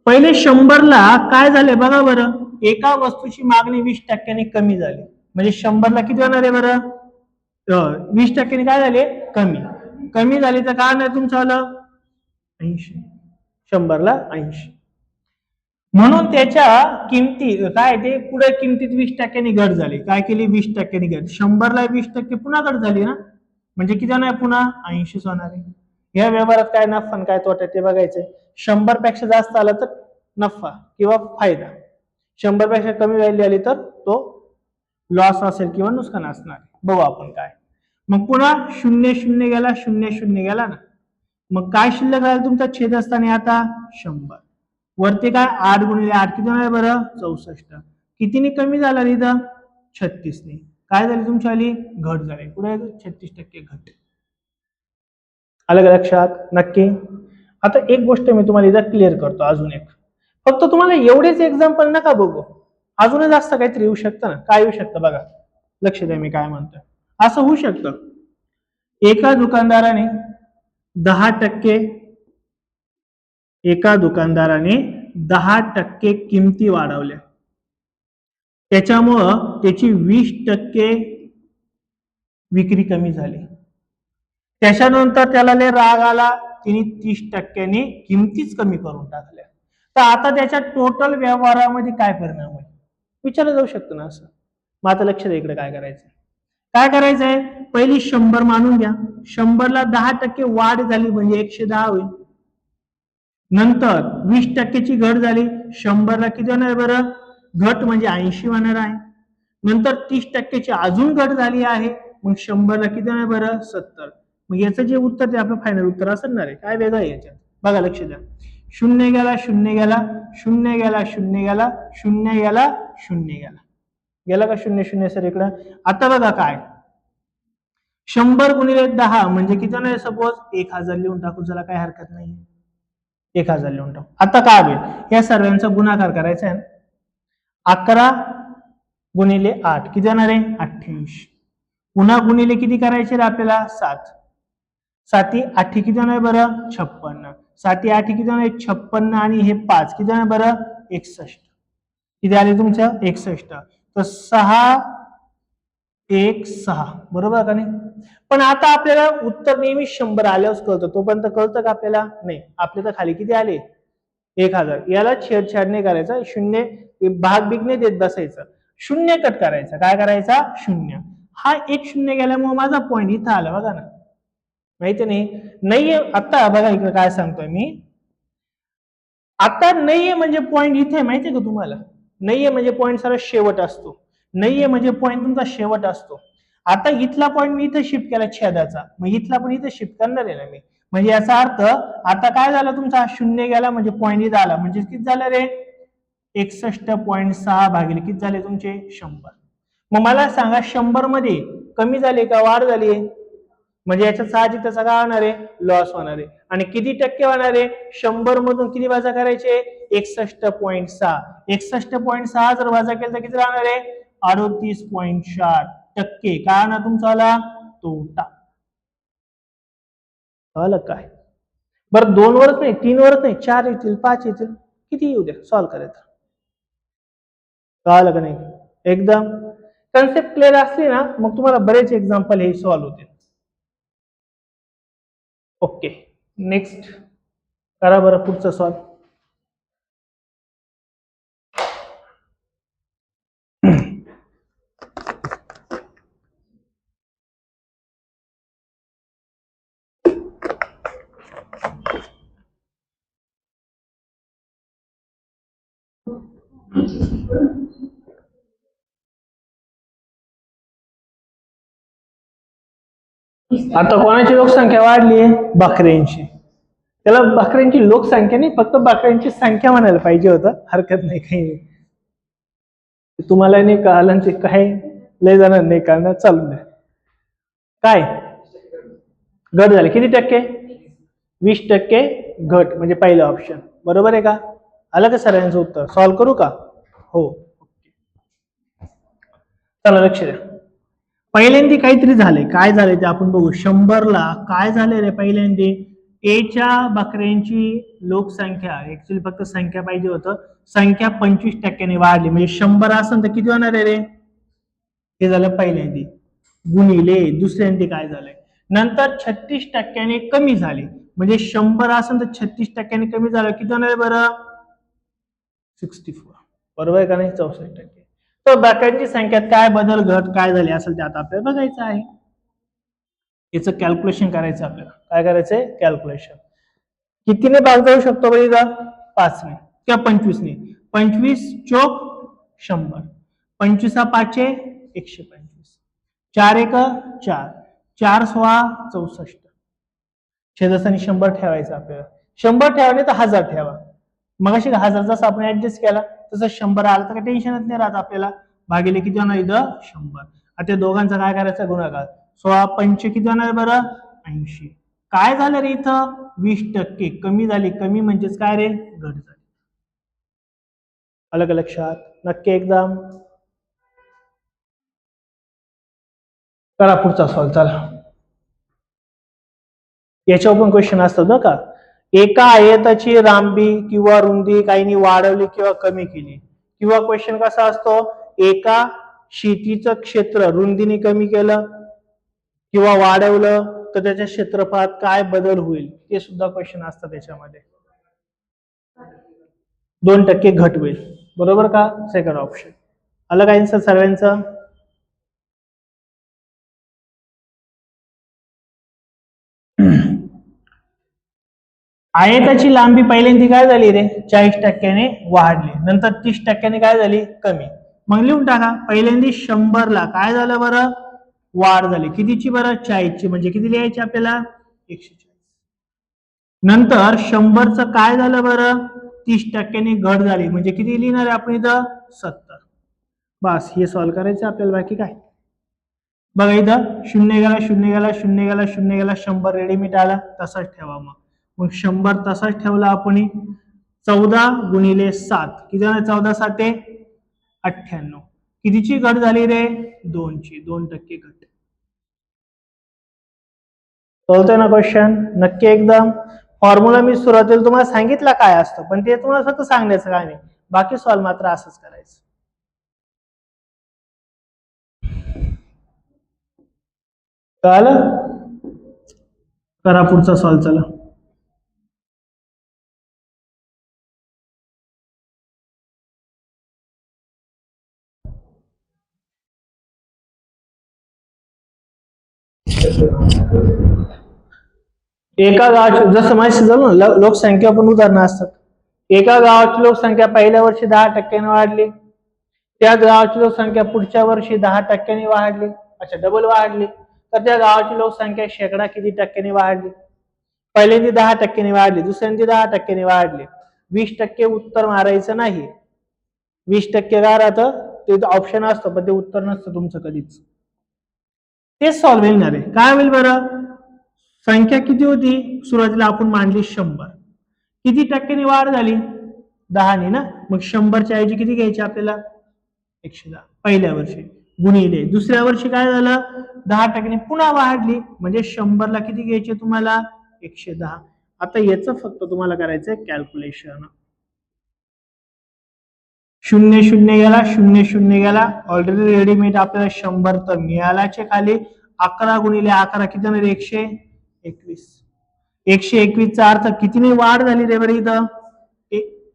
पहिले 100 ला काय झाले बघा बरं? एका वस्तूची मागणी 20% कमी झाली, म्हणजे 100 ला किती होणार आहे बरं? 20% काय झाले? कमी. कमी झाली तर काय नाही तुमचं आलं? 80. 100 ला 80. म्हणून त्याच्या किमती काय ते पुढे किमतीत 20% घट झाली. काय केली? 20% घट. 100 ला 20% पुन्हा घट झाली ना, म्हणजे किती होणार? पुन्हा 80 होणार आहे. या व्यवहारात काय नफा काय तोटा ते बघायचंय. 100 पेक्षा जास्त आलं तर नफा किंवा फायदा, 100 पेक्षा कमी व्हॅल्यू आली तर तो लॉस असेल किंवा नुकसान असणार. बघू आपण काय. मग पुन्हा 0 0 गेला, 0 0 गेला ना, मग काय शिल्लक राहील तुमचा छेदस्थानी आता? 100. वरती काय? 8 गुणिले 8 किती होणार बरं? 64. कितीने कमी झाला इथं? 36 ने. काय झाली तुमची आली? घट झाली. पुढे 36% घट. आलं का लक्षात? नक्की. आता एक गोष्ट मी तुम्हाला इथं क्लिअर करतो, अजून एक. फक्त तुम्हाला एवढेच एक्झाम्पल नका बघू, अजूनच जास्त काहीतरी येऊ शकतं ना. काय येऊ शकतं बघा, लक्ष द्या मी काय म्हणतोय. असं होऊ शकतं, एका दुकानदाराने 10% एका दुकानदाराने 10% किमती वाढवल्या, त्याच्यामुळं त्याची 20% विक्री कमी झाली. त्याच्यानंतर त्याला लय राग आला, तिने 30% किमतीच कमी करून टाकल्या. तर आता त्याच्या टोटल व्यवहारामध्ये काय परिणाम होईल विचारलं जाऊ शकतं ना असं. मग आता लक्ष द्या इकडे काय करायचं. काय करायचंय? पहिली 100 मानून घ्या. 100 ला 10% वाढ झाली म्हणजे 110 होईल. नंतर 20%ची घट झाली, 100 ला किती होणार बरं? घट म्हणजे 80 होणार आहे. नंतर 30%ची अजून घट झाली आहे, मग 100 ला किती होणार बरं? 70. मग याचं जे उत्तर ते आपलं फायनल उत्तर असणार आहे. काय वेगळं आहे याच्यात बघा, लक्ष द्या. 0 गेला, 0 गेला, 0 गेला, 0 गेला, 0 गेला, 0 गेला. गेला का 0 0 सर इकडं? आता बघा काय, 100 गुणिले 10 म्हणजे किती होणार? सपोज 1000 लिहून टाकू, चला काय हरकत नाही, 1000 लिहून टाकू. आता काय होईल? या सर्वांचा गुणाकार करायचा आहे. 11 गुणिले 8 किती होणार आहे? 88. पुन्हा गुणिले किती करायचे रे आपल्याला? 7. 7 8 किती होणार बरं? 56. 7 8 किती होणार? 56 आणि हे 5 किती होणार बरं? 61. किती आले तुमच्या 61. तर 616 बरोबर का नाही. पण आता आपल्याला उत्तर नेहमी 100 आल्यावर कळतं, तोपर्यंत कळतं का आपल्याला नाही. आपले तर खाली किती आले 1000. याला छेडछाड नाही करायचा, शून्य भाग बिग नाही देत बसायचं, शून्य कट करायचा. काय करायचा शून्य. हा एक शून्य गेल्यामुळे माझा पॉईंट इथं आला बघा ना, माहिती नाही नाहीये. आता बघा इकडे काय सांगतोय मी, आता नाहीये म्हणजे पॉईंट इथे माहितीये का तुम्हाला. नाहीये म्हणजे पॉईंट सारा शेवट असतो, नाहीये म्हणजे पॉईंट तुमचा शेवट असतो. आता इथला पॉईंट मी इथे शिफ्ट केला छेदाचा, मग इथला पण इथे शिफ्ट करणार आहे ना मी. म्हणजे याचा अर्थ आता काय झालं तुमचा शून्य गेला म्हणजे पॉईंट इथं आला, म्हणजे किती झालं रे 61.6 भागिले किती झाले तुमचे 100. मग मला सांगा 100 मध्ये कमी झाले का वाढ झाली. म्हणजे याच्या साहजिक त्याचा काय होणार आहे लॉस होणार आहे. आणि किती टक्के होणार आहे 100 मधून किती वजा करायचे 61.6. 61.6 जर वजा केलं तर किती राहणार आहे 38.4%. काय ना तुमचा तोटा. कळलं काय. बरं 2 वरच नाही 3 वरच नाही 4 येतील 5 येतील किती येऊ द्या सॉल्व्ह करायचं. कळलं का नाही एकदम. कन्सेप्ट क्लिअर असली ना मग तुम्हाला बरेच एक्झाम्पल हे सॉल्व्ह होतील. ओके नेक्स्ट करा बरं पुढचं सॉल्व. आता कोणाची लोकसंख्या वाढली बकऱ्यांची. त्याला बकऱ्यांची लोकसंख्या नाही फक्त बकऱ्यांची संख्या म्हणायला पाहिजे होतं, हरकत नाही काही. तुम्हाला नाही कळलं ते काय लय जणांना नाही कळणार चालून द्या. काय घट झाले किती टक्के 20% घट म्हणजे पहिलं ऑप्शन बरोबर आहे का. आलं का सरांचं उत्तर. सॉल्व्ह करू का. हो चला लक्ष द्या. पहिल्यांदा काहीतरी झाले काय झाले ते आपण बघू. 100ला काय झाले रे पहिल्यांदा एच्या बकऱ्यांची लोकसंख्या ऍक्च्युली फक्त संख्या पाहिजे होतं, संख्या 25% वाढली. म्हणजे 100 असेल तर किती होणार आहे रे हे झालं पहिल्यांदा. गुणिले दुसऱ्यांदा काय झालंय नंतर 36% कमी झाले. म्हणजे 100 असेल तर 36% कमी झालं किती होणार आहे बरं 64 बरोबर आहे का नाही 64%. तर बकऱ्यांची संख्यात काय बदल घट काय झाली असेल ते आता आपल्याला बघायचं आहे. याचं कॅल्क्युलेशन करायचं आपल्याला. काय करायचंय कॅल्क्युलेशन. कितीने भाग जाऊ शकतो बघ इथं 5 ने किंवा 25 ने. 25 चोक 100, 25 5 125, 4 1 4, 4 16 64. छेदस्थानी 100 ठेवायचं आपल्याला. 100 ठेवा नाही तर 1000 ठेवा. मग अशी 1000 जसं आपण ऍडजस्ट केला तसं 100 आलं तर काही टेन्शनच नाही राहत आपल्याला. भागिले किती होणार इथं 100. आता दोघांचा काय करायचं गुणाकार. 16 5 किती होणार बरं 80. काय झालं रे इथं 20% कमी झाली. कमी म्हणजेच काय रे घट झाली. अलग लक्षात नक्की एकदम. करा पुढचा सॉल्व चला. याच्यावर पण क्वेश्चन असतात ना का. एका आयताची लांबी किंवा रुंदी काहींनी वाढवली किंवा कमी केली. किंवा क्वेश्चन कसा असतो एका शीटीचं क्षेत्र रुंदीने कमी केलं किंवा वाढवलं तर त्याच्या क्षेत्रफळात काय बदल होईल ते सुद्धा क्वेश्चन असतात त्याच्यामध्ये. 2% घट होईल बरोबर का सेकंड ऑप्शन. अलग आन्सर सर्वांचं. आयताची लांबी पहिल्यांदा काय झाली रे 40% वाढली नंतर 30% काय झाली कमी. मग लिहून टाका पहिल्यांदा 100ला काय झालं बरं वाढ झाली कितीची बरं 40ची. म्हणजे किती लिहायची आपल्याला 140. नंतर 100चं काय झालं बरं 30% घट झाली म्हणजे किती लिहिणार आहे आपण इथं 70. बस हे सॉल्व्ह करायचं आपल्याला बाकी काय. बघा इथं 0 गेला 0 गेला 0 गेला 0 गेला 100 रेडीमेड आला तसाच ठेवा. मग 100 तसाच ठेवला आपण. 14 गुणिले 7 किती 14 7 98. कितीची घट झाली रे 2ची 2% घट. कळतोय ना क्वेश्चन नक्की एकदम. फॉर्म्युला मी सुरुवातीला तुम्हाला सांगितलं काय असतं पण ते तुम्हाला फक्त सांगण्याचं काय नाही. बाकी सॉल्व मात्र असंच करायचं. कळालं? करा पुढचा सॉल्व. चला. एका गावाची, जसं माहिती झालं ना, लोकसंख्या पण उदाहरणं असतात. एका गावाची लोकसंख्या पहिल्या वर्षी 10% वाढली, त्या गावाची लोकसंख्या पुढच्या वर्षी 10% वाढली, अच्छा डबल वाढली, तर त्या गावाची लोकसंख्या शेकडा किती टक्क्यांनी वाढली? पहिल्यांदा 10% वाढली, दुसऱ्यांदा 10% वाढली. 20% उत्तर मारायचं नाही. 20% काय राहतं? ते ऑप्शन असतं पण ते उत्तर नसतं तुमचं कधीच. तेच सॉल्व्ह येणार आहे. काय होईल बरं? संख्या किती होती सुरुवातीला? आपण मांडली 100. किती टक्क्यांनी वाढ झाली? 10 ना. मग 100च्या ऐवजी किती घ्यायचे आपल्याला? 110 पहिल्या वर्षी, गुणिले दुसऱ्या वर्षी काय झालं? 10% पुन्हा वाढली, म्हणजे 100ला किती घ्यायचे तुम्हाला? 110. आता याचं फक्त तुम्हाला करायचंय कॅल्क्युलेशन. 0 0 गेला, 0 0 गेला. ऑलरेडी रेडीमेड आपल्याला 100 तर मिळालाचे खाली. 11 गुणिले 11 किती होणार? 121. 121 चा अर्थ कितीने वाढ झाली रे बरं इथं?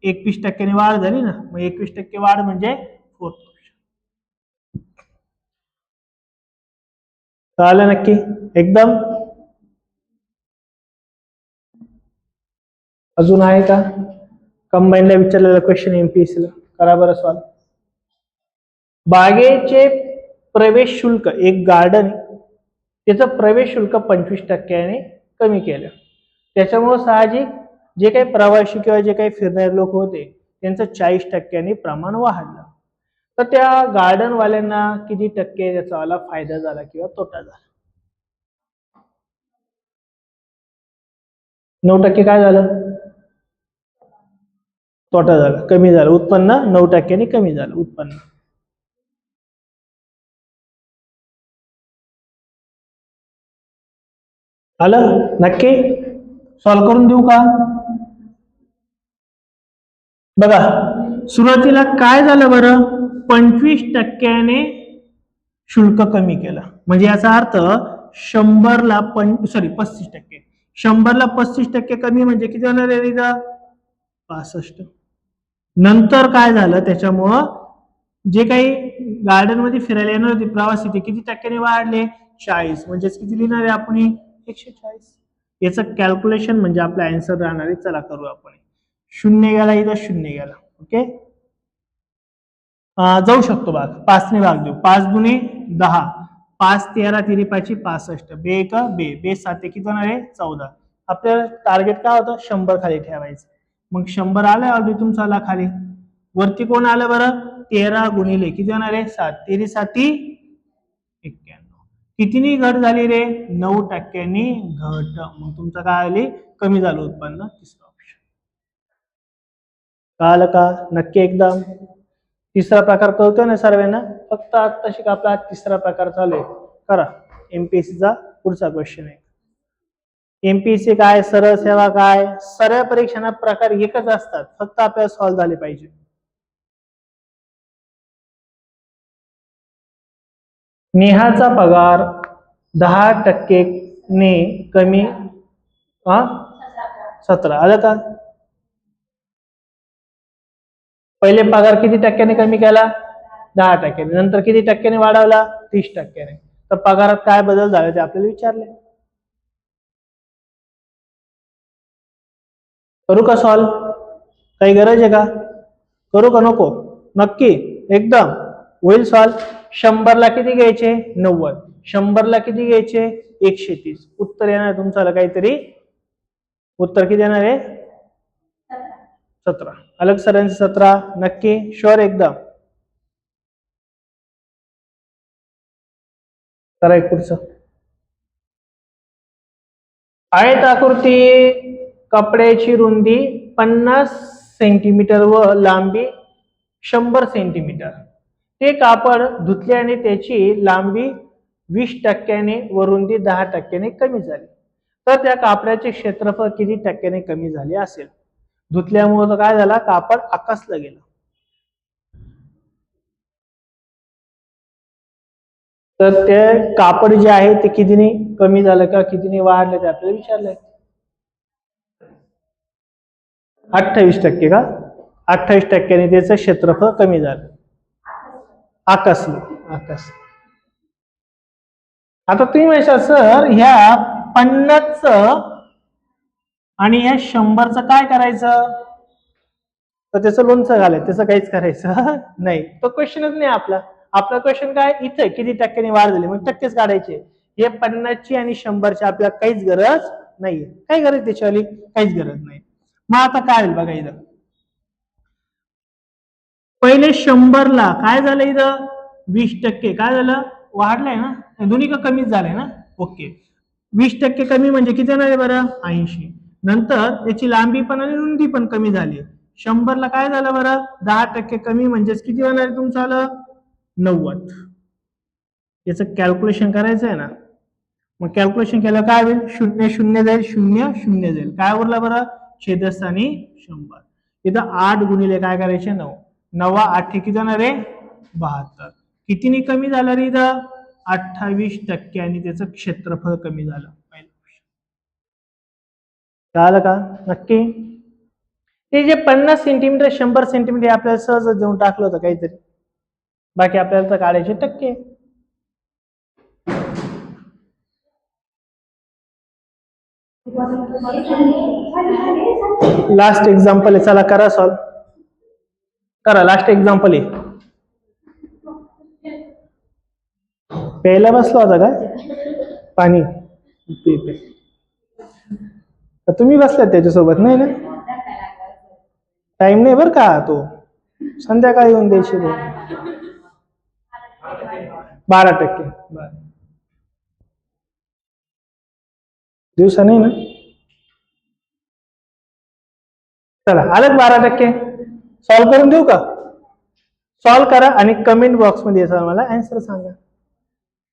21% वाढ झाली ना. मग 21% वाढ म्हणजे 4th ऑप्शन. कळालं नक्की? एकदम. अजून आहे का? कंबाईनला विचारलेला क्वेश्चन एमपीएससी ला. करा बरं सॉल्व. बागेचे प्रवेश शुल्क, एक गार्डन त्याचं प्रवेश शुल्क 25% कमी केलं. त्याच्यामुळे साहजिक जे काही प्रवासी किंवा जे काही फिरणारे लोक होते त्यांचं 40% प्रमाण वाढलं. तर त्या गार्डन वाल्यांना किती टक्के त्याचा फायदा झाला किंवा तोटा झाला? 9% काय झालं? तोटा झाला, कमी झालं उत्पन्न. 9% कमी झालं उत्पन्न. आलं नक्की? सॉल्व करून देऊ का? बघा सुरुवातीला काय झालं बरं? 25% शुल्क कमी केलं, म्हणजे याचा अर्थ 100ला 35%. 100ला 35% कमी म्हणजे किती होणार आहे? 65. नंतर काय झालं? त्याच्यामुळं जे काही गार्डन मध्ये फिरायला येणार होते प्रवासी ते किती टक्क्याने वाढले? 40. म्हणजेच किती लिहिणार आहे आपण? 140. याचं कॅल्क्युलेशन म्हणजे आपला आन्सर राहणार आहे. चला करू आपण. 0 गेला इथं, 0 गेला. ओके, जाऊ शकतो भाग. 5 ने भाग देऊ. 5 दुने 10, 5 13 तिरी 5 65, बे 1 बे, बे 7 किती होणार आहे? 14. आपल्याला टार्गेट काय होतं? 100 खाली ठेवायचं. मग 100 आलं ऑलरेडी तुमचा आला खाली. वरती कोण आलं बरं? 13 गुणिले किती होणार आहे? 7, 13 7 91. कितीनी घट झाली रे? 9% घट. मग तुमचं काय आली? कमी झालं उत्पन्न. तिसरा ऑप्शन. कळालं का? नक्की एकदम. तिसरा प्रकार कळतोय ना सर्वांना? फक्त आता शिक आपला तिसरा प्रकार चालू आहे. करा एमपीएससीचा पुढचा क्वेश्चन आहे. एमपीएससी काय, सरळ सेवा काय, सर्व परीक्षांना प्रकार एकच असतात, फक्त आपल्याला सॉल्व्ह झाले पाहिजे. नेहाचा पगार 10% ने कमी 17. आलं का? पहिले पगार किती टक्क्याने कमी केला? 10%. नंतर किती टक्क्याने वाढवला? 30%. तर पगारात काय बदल झाले ते आपल्याला विचारले. करू का सॉल्व? काही गरज आहे का? करू का नको? नक्की एकदम होईल सॉल्व. 100ला किती घ्यायचे? 90. 100ला किती घ्यायचे? 130. उत्तर येणार तुमचं काहीतरी. उत्तर किती येणार आहे? 17. अलग सरांचे 17. नक्की शुअर एकदम? करा एक पुढचं. आयत आकृती कपड्याची रुंदी 50 सेंटीमीटर व लांबी 100 सेंटीमीटर. ते कापड धुतल्याने त्याची लांबी 20% व रुंदी 10% कमी झाली. तर त्या कापडाचे क्षेत्रफळ किती टक्क्याने कमी झाले असेल? धुतल्यामुळे काय झाला? कापड आकसलं गेलं. तर ते कापड जे आहे ते कितीने कमी झालं का कितीने वाढलं ते आपल्याला विचारलंय. 28% का? 28% त्याचं क्षेत्रफळ कमी झालं. आकाश. आता तुम्ही म्हणता सर ह्या 50चं आणि ह्या 100चं काय करायचं? तर त्याचं लोणचं घालायचं, त्याचं काहीच करायचं नाही. तो क्वेश्चनच नाही आपला. आपला क्वेश्चन काय इथे किती टक्क्यांनी वाढ झाली मग टक्केच काढायचे. हे 50ची आणि 100ची आपल्याला काहीच गरज नाहीये. काय गरज त्याच्यावाली? काहीच गरज नाही. मग आता काय होईल बघा इथं. पहिले 100ला काय झालं इथं 20% काय झालं वाढलंय ना, दोन्ही का कमीच झालंय ना. ओके 20% कमी म्हणजे किती येणार आहे बरं 80. नंतर त्याची लांबी पण आणि रुंदी पण कमी झाली. 100ला काय झालं बरं 10% कमी म्हणजेच किती होणार आहे तुमचं आलं 90. याचं कॅल्क्युलेशन करायचं आहे ना. मग कॅल्क्युलेशन केलं काय होईल 0 0 जाईल 0 0 जाईल काय उरलं बरं छेदस्थानी 100. इथं 8 गुणिले काय करायचे 9 9 8 किती जाणार आहे 72. कितीने कमी झालं रे इथं 28% आणि त्याचं क्षेत्रफळ कमी झालं. कळालं का नक्की. ते जे 50 सेंटीमीटर 100 सेंटीमीटर आपल्याला सहज देऊन टाकलं होतं काहीतरी. बाकी आपल्याला तर काढायचे टक्के. लास्ट एक्झाम्पल आहे चला करा सॉल्व करा. लास्ट एक्झाम्पल आहे. प्यायला बसला होता का पाणी तुम्ही बसलात त्याच्यासोबत नाही ना. टाइम नाही बर का तो संध्याकाळी येऊन द्यायची. 12% दिवसा नाही ना. चला आलं 12%. सॉल्व करून देऊ का? सॉल्व करा आणि कमेंट बॉक्स मध्ये मला आन्सर सांगा.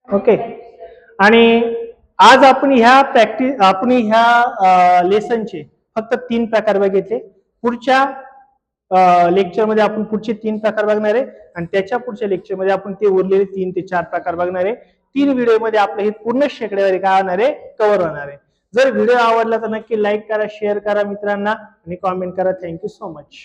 ओके. आणि आज आपण ह्या लेसनचे फक्त 3 प्रकार बघितले. पुढच्या लेक्चर मध्ये आपण पुढचे 3 प्रकार बघणार आहे आणि त्याच्या पुढच्या लेक्चर मध्ये आपण ते उरलेले 3 ते 4 प्रकार बघणार आहे. 3 व्हिडिओ मध्ये आपलं हे पूर्ण शेकड्यावर काय होणार आहे कव्हर होणार आहे. जर व्हिडिओ आवडला तर नक्की लाईक करा शेअर करा मित्रांना आणि कॉमेंट करा. Thank you so much.